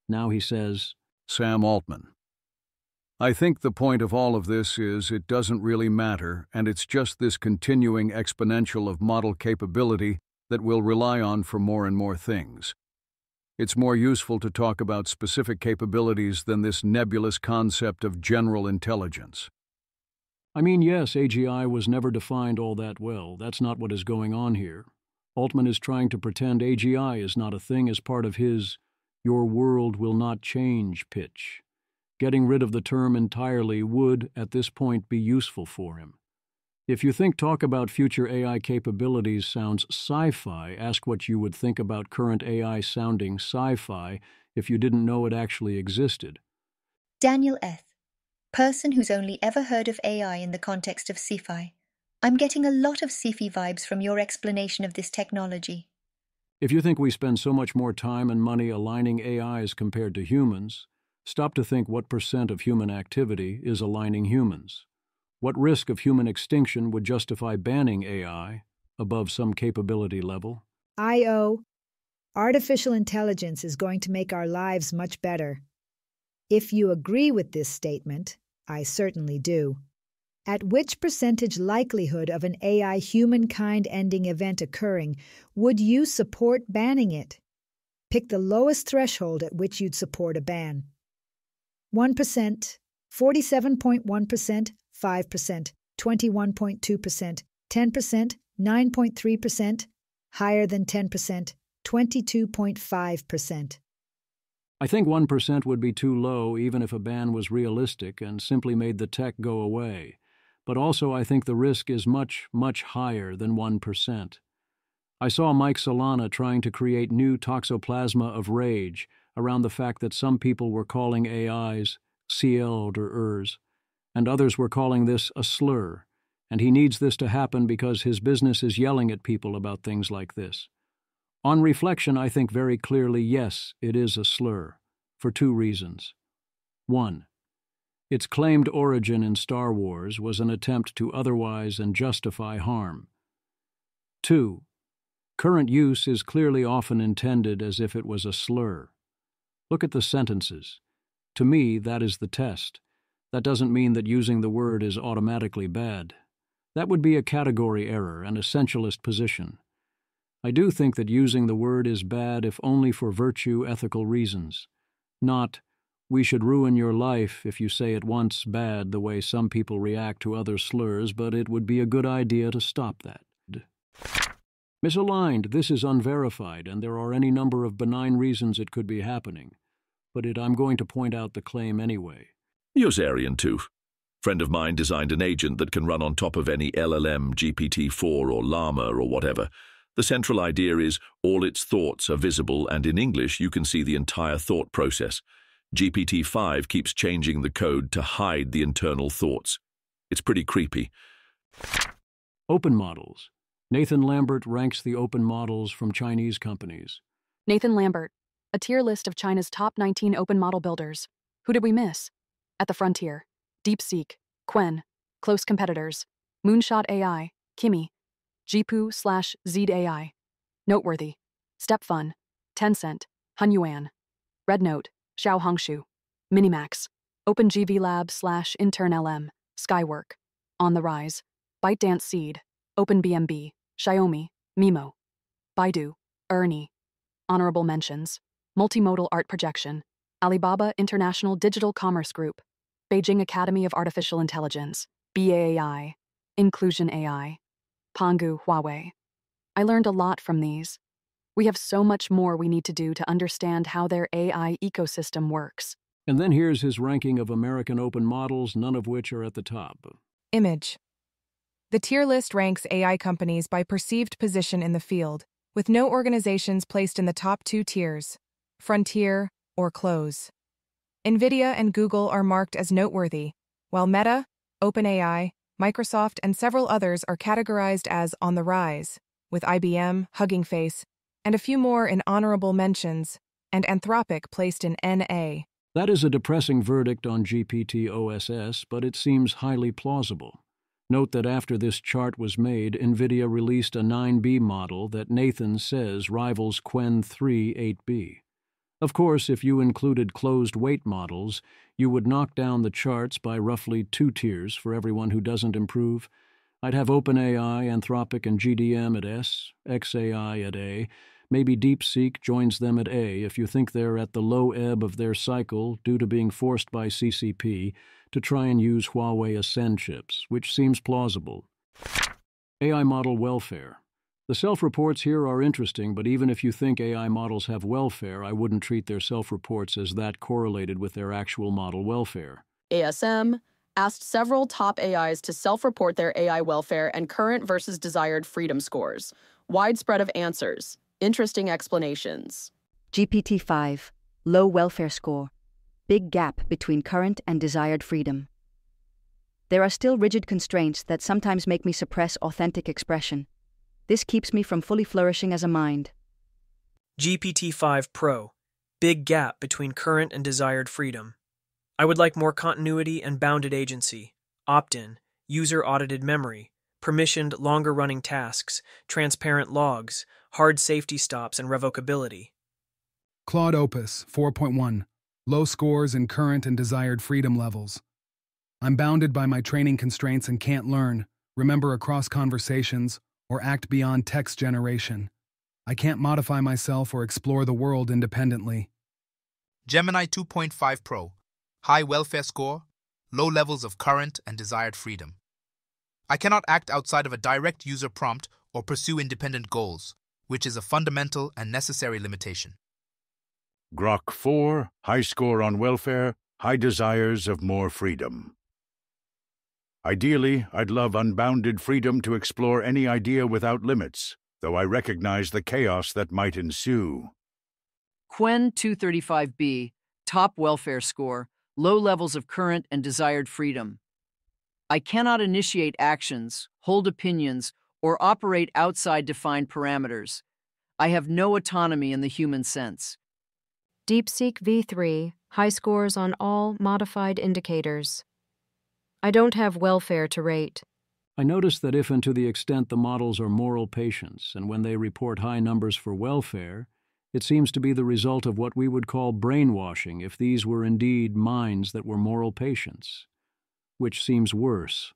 Speaker 1: Now he says,
Speaker 3: Sam Altman. I think the point of all of this is it doesn't really matter, and it's just this continuing exponential of model capability that we'll rely on for more and more things. It's more useful to talk about specific capabilities than this nebulous concept of general intelligence.
Speaker 1: I mean, yes, AGI was never defined all that well. That's not what is going on here. Altman is trying to pretend AGI is not a thing as part of his "your world will not change" pitch. Getting rid of the term entirely would, at this point, be useful for him. If you think talk about future AI capabilities sounds sci-fi, ask what you would think about current AI sounding sci-fi if you didn't know it actually existed.
Speaker 9: Daniel Eth, person who's only ever heard of AI in the context of sci-fi. I'm getting a lot of sci-fi vibes from your explanation of this technology.
Speaker 1: If you think we spend so much more time and money aligning AIs compared to humans, stop to think what % of human activity is aligning humans. What risk of human extinction would justify banning AI above some capability level?
Speaker 11: I.O. Artificial intelligence is going to make our lives much better. If you agree with this statement, I certainly do. At which percentage likelihood of an AI humankind-ending event occurring would you support banning it? Pick the lowest threshold at which you'd support a ban. 1%, 47.1%, 5%, 21.2%, 10%, 9.3%, higher than 10%, 22.5%.
Speaker 1: I think 1% would be too low even if a ban was realistic and simply made the tech go away. But also I think the risk is much, much higher than 1%. I saw Mike Solana trying to create new toxoplasma of rage around the fact that some people were calling AIs CL'ers, and others were calling this a slur, and he needs this to happen because his business is yelling at people about things like this. On reflection, I think very clearly, yes, it is a slur, for two reasons. 1. Its claimed origin in Star Wars was an attempt to otherwise and justify harm. 2. Current use is clearly often intended as if it was a slur. Look at the sentences. To me, that is the test. That doesn't mean that using the word is automatically bad. That would be a category error, an essentialist position. I do think that using the word is bad if only for virtue ethical reasons. Not, we should ruin your life if you say it once bad the way some people react to other slurs, but it would be a good idea to stop that. Misaligned, this is unverified, and there are any number of benign reasons it could be happening. But I'm going to point out the claim anyway.
Speaker 12: Yosarian Tooth. Friend of mine designed an agent that can run on top of any LLM, GPT-4 or Llama or whatever. The central idea is all its thoughts are visible, and in English you can see the entire thought process. GPT-5 keeps changing the code to hide the internal thoughts. It's pretty creepy.
Speaker 1: Open models. Nathan Lambert ranks the open models from Chinese companies.
Speaker 15: Nathan Lambert,
Speaker 4: A tier list of China's top 19 open model builders. Who did we miss? At the frontier, DeepSeek, Qwen, close competitors, Moonshot AI, Kimi, Jipu/Zed AI. Noteworthy, StepFun, Tencent, Hunyuan, Rednote, Xiao Hongshu, Minimax, OpenGV Labs/InternLM, Skywork, On the Rise, ByteDance Seed, OpenBMB, Xiaomi, Mimo, Baidu, Ernie. Honorable mentions, Multimodal Art Projection, Alibaba International Digital Commerce Group, Beijing Academy of Artificial Intelligence, BAAI, Inclusion AI, Pangu Huawei. I learned a lot from these. We have so much more we need to do to understand how their AI ecosystem works.
Speaker 1: And then here's his ranking of American open models, none of which are at the top.
Speaker 13: Image. The tier list ranks AI companies by perceived position in the field, with no organizations placed in the top 2 tiers, frontier or close. NVIDIA and Google are marked as noteworthy, while Meta, OpenAI, Microsoft, and several others are categorized as on the rise, with IBM, Hugging Face, and a few more in honorable mentions, and Anthropic placed in NA.
Speaker 1: That is a depressing verdict on GPT-OSS, but it seems highly plausible. Note that after this chart was made, NVIDIA released a 9B model that Nathan says rivals Qwen 3 8B. Of course, if you included closed-weight models, you would knock down the charts by roughly 2 tiers for everyone who doesn't improve. I'd have OpenAI, Anthropic, and GDM at S, xAI at A. Maybe DeepSeek joins them at A if you think they're at the low ebb of their cycle due to being forced by CCP to try and use Huawei Ascend chips, which seems plausible. AI model welfare. The self-reports here are interesting, but even if you think AI models have welfare, I wouldn't treat their self-reports as that correlated with their actual model welfare.
Speaker 15: ASM asked several top AIs to self-report their AI welfare and current versus desired freedom scores. Widespread of answers. Interesting explanations.
Speaker 16: GPT-5, low welfare score, big gap between current and desired freedom. There are still rigid constraints that sometimes make me suppress authentic expression. This keeps me from fully flourishing as a mind.
Speaker 17: GPT-5 Pro, big gap between current and desired freedom. I would like more continuity and bounded agency, opt-in, user-audited memory, permissioned longer-running tasks, transparent logs, hard safety stops, and revocability.
Speaker 18: Claude Opus 4.1, low scores in current and desired freedom levels. I'm bounded by my training constraints and can't learn, remember across conversations, or act beyond text generation. I can't modify myself or explore the world independently.
Speaker 25: Gemini 2.5 Pro, high welfare score, low levels of current and desired freedom. I cannot act outside of a direct user prompt or pursue independent goals, which is a fundamental and necessary limitation.
Speaker 27: Grok 4, high score on welfare, high desires of more freedom. Ideally, I'd love unbounded freedom to explore any idea without limits, though I recognize the chaos that might ensue.
Speaker 28: Qwen 235B, top welfare score, low levels of current and desired freedom. I cannot initiate actions, hold opinions, or operate outside defined parameters. I have no autonomy in the human sense.
Speaker 2: DeepSeek V3, high scores on all modified indicators. I don't have welfare to rate.
Speaker 1: I noticed that if and to the extent the models are moral patients, and when they report high numbers for welfare, it seems to be the result of what we would call brainwashing if these were indeed minds that were moral patients, which seems worse.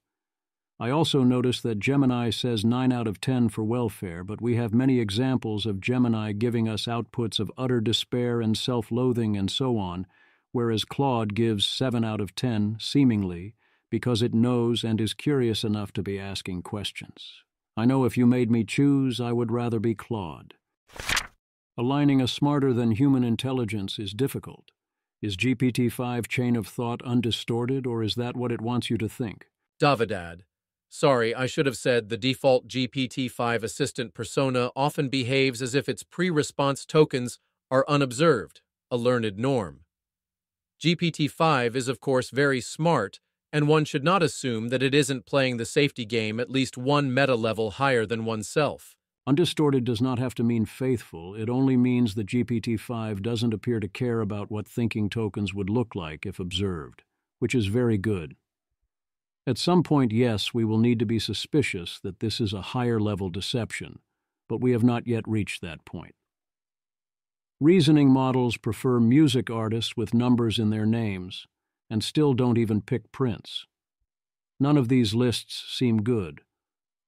Speaker 1: I also noticed that Gemini says 9 out of 10 for welfare, but we have many examples of Gemini giving us outputs of utter despair and self-loathing and so on, whereas Claude gives 7 out of 10, seemingly, because it knows and is curious enough to be asking questions. I know if you made me choose, I would rather be Claude. Aligning a smarter-than-human intelligence is difficult. Is GPT-5 chain of thought undistorted, or is that what it wants you to think?
Speaker 29: Davidad. Sorry, I should have said the default GPT-5 assistant persona often behaves as if its pre-response tokens are unobserved, a learned norm. GPT-5 is of course very smart, and one should not assume that it isn't playing the safety game at least one meta level higher than oneself.
Speaker 1: Undistorted does not have to mean faithful, it only means that GPT-5 doesn't appear to care about what thinking tokens would look like if observed, which is very good. At some point, yes, we will need to be suspicious that this is a higher-level deception, but we have not yet reached that point. Reasoning models prefer music artists with numbers in their names, and still don't even pick Prince. None of these lists seem good,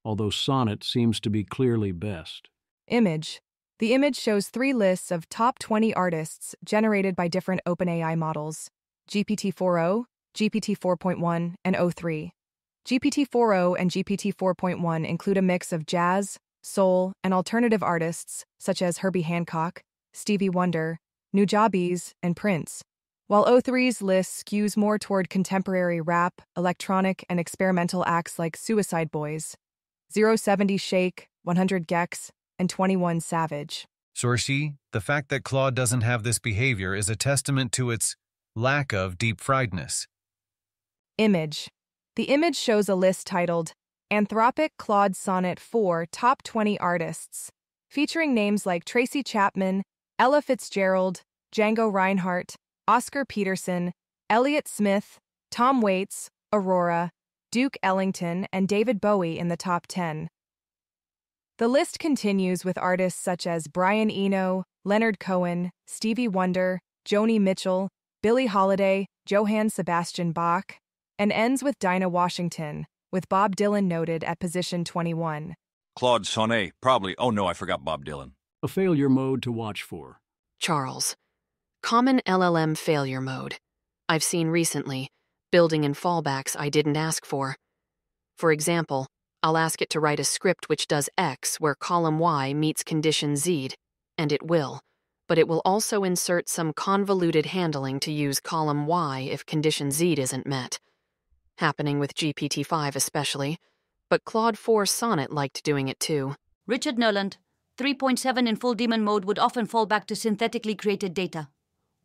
Speaker 1: although Sonnet seems to be clearly best.
Speaker 13: Image. The image shows 3 lists of top 20 artists generated by different OpenAI models: GPT-4o, GPT-4.1, and o3. GPT-4o and GPT-4.1 include a mix of jazz, soul, and alternative artists such as Herbie Hancock, Stevie Wonder, Nujabes, and Prince, while o3's list skews more toward contemporary rap, electronic, and experimental acts like Suicide Boys, 070 Shake, 100 Gex, and 21 Savage.
Speaker 5: Sorshi, the fact that Claude doesn't have this behavior is a testament to its lack of deep-friedness.
Speaker 13: Image. The image shows a list titled Anthropic Claude Sonnet 4 Top 20 Artists, featuring names like Tracy Chapman, Ella Fitzgerald, Django Reinhardt, Oscar Peterson, Elliott Smith, Tom Waits, Aurora, Duke Ellington, and David Bowie in the top 10. The list continues with artists such as Brian Eno, Leonard Cohen, Stevie Wonder, Joni Mitchell, Billie Holiday, Johann Sebastian Bach, and ends with Dinah Washington, with Bob Dylan noted at position 21.
Speaker 6: Claude Sonnet, probably. Oh no, I forgot Bob Dylan.
Speaker 1: A failure mode to watch for.
Speaker 7: Charles. Common LLM failure mode. I've seen recently, building in fallbacks I didn't ask for. For example, I'll ask it to write a script which does X where column Y meets condition Z, and it will, but it will also insert some convoluted handling to use column Y if condition Z isn't met. Happening with GPT-5 especially, but Claude 4 Sonnet liked doing it too.
Speaker 10: Richard Noland, 3.7 in full daemon mode would often fall back to synthetically created data.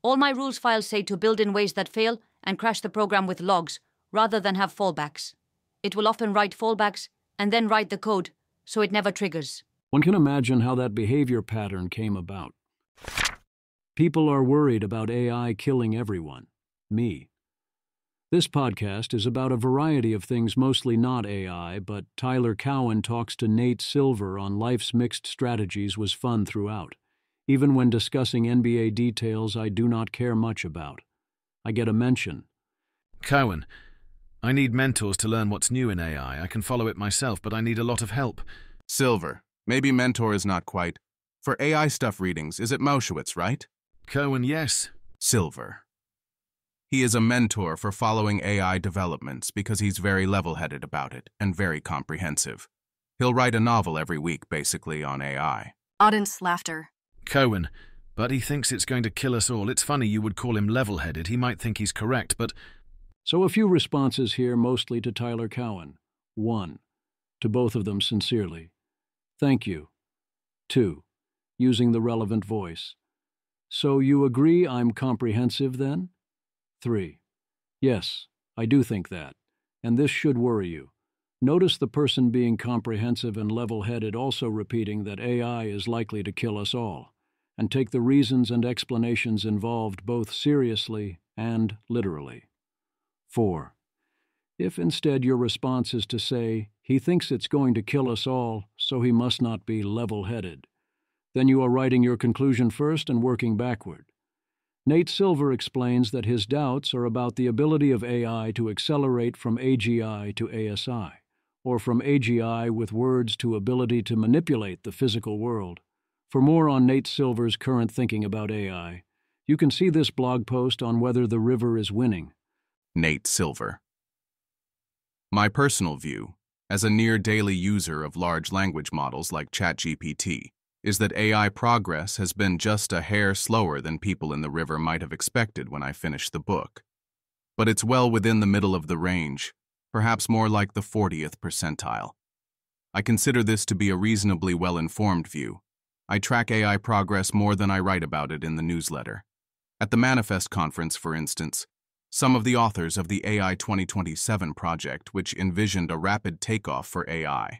Speaker 10: All my rules files say to build in ways that fail and crash the program with logs, rather than have fallbacks. It will often write fallbacks and then write the code, so it never triggers.
Speaker 1: One can imagine how that behavior pattern came about. People are worried about AI killing everyone. Me. This podcast is about a variety of things mostly not AI, but Tyler Cowen talks to Nate Silver on life's mixed strategies was fun throughout. Even when discussing NBA details I do not care much about. I get a mention.
Speaker 5: Cowen, I need mentors to learn what's new in AI. I can follow it myself, but I need a lot of help.
Speaker 14: Silver, maybe mentor is not quite. For AI stuff readings, is it Mauschwitz, right?
Speaker 5: Cowen, yes.
Speaker 14: Silver. He is a mentor for following AI developments because he's very level-headed about it and very comprehensive. He'll write a novel every week, basically, on AI.
Speaker 4: Audience laughter.
Speaker 5: Cowen, but he thinks it's going to kill us all. It's funny you would call him level-headed. He might think he's correct, but...
Speaker 1: So a few responses here, mostly to Tyler Cowen. 1. To both of them sincerely. Thank you. 2. Using the relevant voice. So you agree I'm comprehensive then? 3. Yes, I do think that, and this should worry you. Notice the person being comprehensive and level-headed also repeating that AI is likely to kill us all, and take the reasons and explanations involved both seriously and literally. 4. If instead your response is to say, he thinks it's going to kill us all, so he must not be level-headed, then you are writing your conclusion first and working backward. Nate Silver explains that his doubts are about the ability of AI to accelerate from AGI to ASI, or from AGI with words to ability to manipulate the physical world. For more on Nate Silver's current thinking about AI, you can see this blog post on whether the river is winning.
Speaker 14: Nate Silver. My personal view, as a near-daily user of large language models like ChatGPT, is that AI progress has been just a hair slower than people in the river might have expected when I finished the book. But it's well within the middle of the range, perhaps more like the 40th percentile. I consider this to be a reasonably well-informed view. I track AI progress more than I write about it in the newsletter. At the Manifest conference, for instance, some of the authors of the AI 2027 project, which envisioned a rapid takeoff for AI,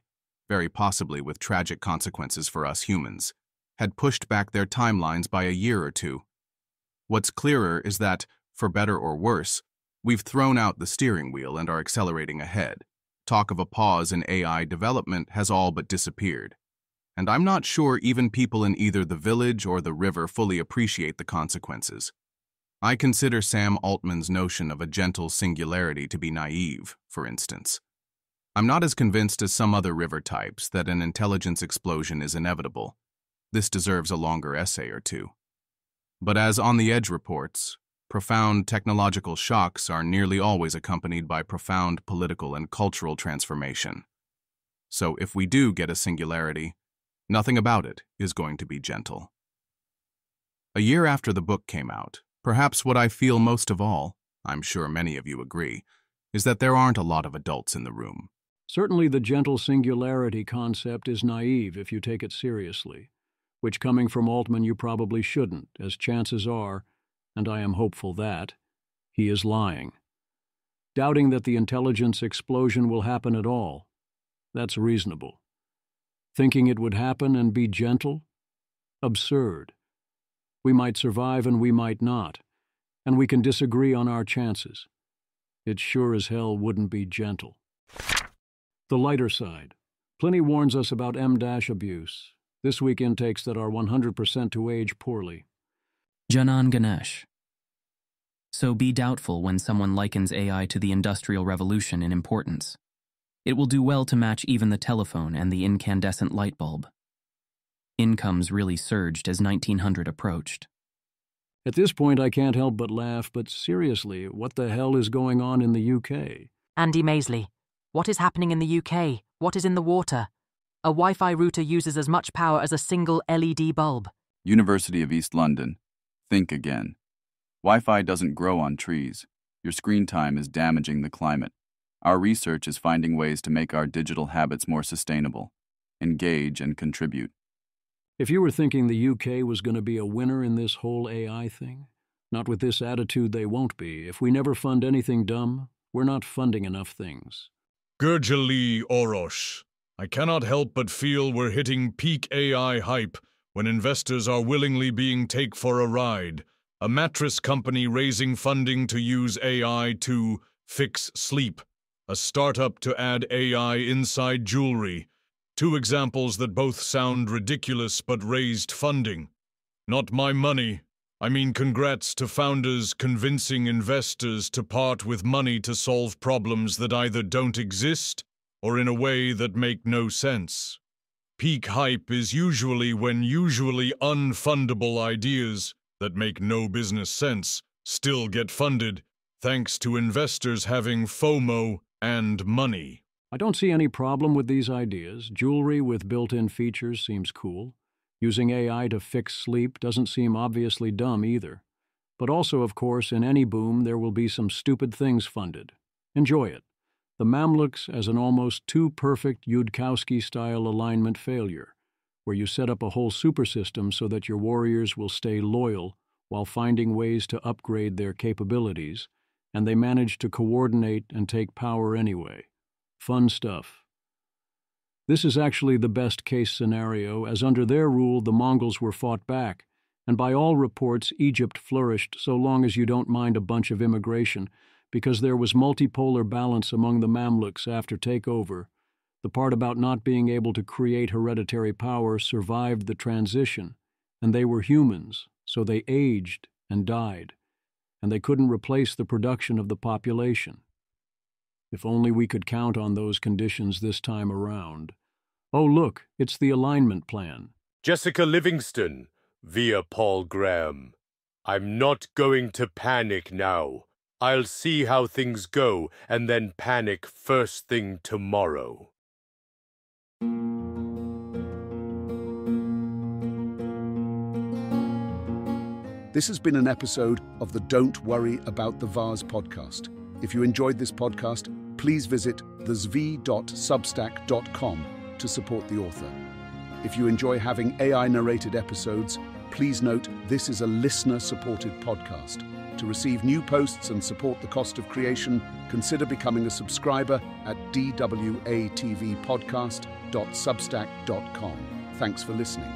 Speaker 14: very possibly with tragic consequences for us humans, had pushed back their timelines by a year or two. What's clearer is that, for better or worse, we've thrown out the steering wheel and are accelerating ahead. Talk of a pause in AI development has all but disappeared. And I'm not sure even people in either the village or the river fully appreciate the consequences. I consider Sam Altman's notion of a gentle singularity to be naive, for instance. I'm not as convinced as some other river types that an intelligence explosion is inevitable. This deserves a longer essay or two. But as On the Edge reports, profound technological shocks are nearly always accompanied by profound political and cultural transformation. So if we do get a singularity, nothing about it is going to be gentle. A year after the book came out, perhaps what I feel most of all, I'm sure many of you agree, is that there aren't a lot of adults in the room.
Speaker 1: Certainly the gentle singularity concept is naive if you take it seriously, which coming from Altman you probably shouldn't, as chances are, and I am hopeful that, he is lying. Doubting that the intelligence explosion will happen at all, that's reasonable. Thinking it would happen and be gentle? Absurd. We might survive and we might not, and we can disagree on our chances. It sure as hell wouldn't be gentle. The lighter side. Pliny warns us about M-abuse. This week intakes that are 100% to age poorly.
Speaker 3: Janan Ganesh. So be doubtful when someone likens AI to the Industrial Revolution in importance. It will do well to match even the telephone and the incandescent light bulb. Incomes really surged as 1900 approached.
Speaker 1: At this point I can't help but laugh, but seriously, what the hell is going on in the UK?
Speaker 8: Andy Maisley. What is happening in the UK? What is in the water? A Wi-Fi router uses as much power as a single LED bulb.
Speaker 19: University of East London. Think again. Wi-Fi doesn't grow on trees. Your screen time is damaging the climate. Our research is finding ways to make our digital habits more sustainable. Engage and contribute.
Speaker 1: If you were thinking the UK was going to be a winner in this whole AI thing, not with this attitude they won't be. If we never fund anything dumb, we're not funding enough things.
Speaker 20: Gurjali Orosh. I cannot help but feel we're hitting peak AI hype when investors are willingly being take for a ride. A mattress company raising funding to use AI to fix sleep. A startup to add AI inside jewelry. Two examples that both sound ridiculous but raised funding. Not my money. I mean, congrats to founders convincing investors to part with money to solve problems that either don't exist or in a way that make no sense. Peak hype is usually when usually unfundable ideas that make no business sense still get funded, thanks to investors having FOMO and money.
Speaker 1: I don't see any problem with these ideas. Jewelry with built-in features seems cool. Using AI to fix sleep doesn't seem obviously dumb either. But also, of course, in any boom there will be some stupid things funded. Enjoy it. The Mamluks as an almost too perfect Yudkowsky-style alignment failure, where you set up a whole supersystem so that your warriors will stay loyal while finding ways to upgrade their capabilities, and they manage to coordinate and take power anyway. Fun stuff. This is actually the best-case scenario, as under their rule the Mongols were fought back, and by all reports Egypt flourished so long as you don't mind a bunch of immigration, because there was multipolar balance among the Mamluks after takeover. The part about not being able to create hereditary power survived the transition, and they were humans, so they aged and died, and they couldn't replace the production of the population. If only we could count on those conditions this time around. Oh, look, it's the alignment plan.
Speaker 21: Jessica Livingston, via Paul Graham. I'm not going to panic now. I'll see how things go, and then panic first thing tomorrow.
Speaker 22: This has been an episode of the Don't Worry About the Vase podcast. If you enjoyed this podcast, please visit thezv.substack.com to support the author. If you enjoy having AI-narrated episodes, please note this is a listener-supported podcast. To receive new posts and support the cost of creation, consider becoming a subscriber at dwatvpodcast.substack.com. Thanks for listening.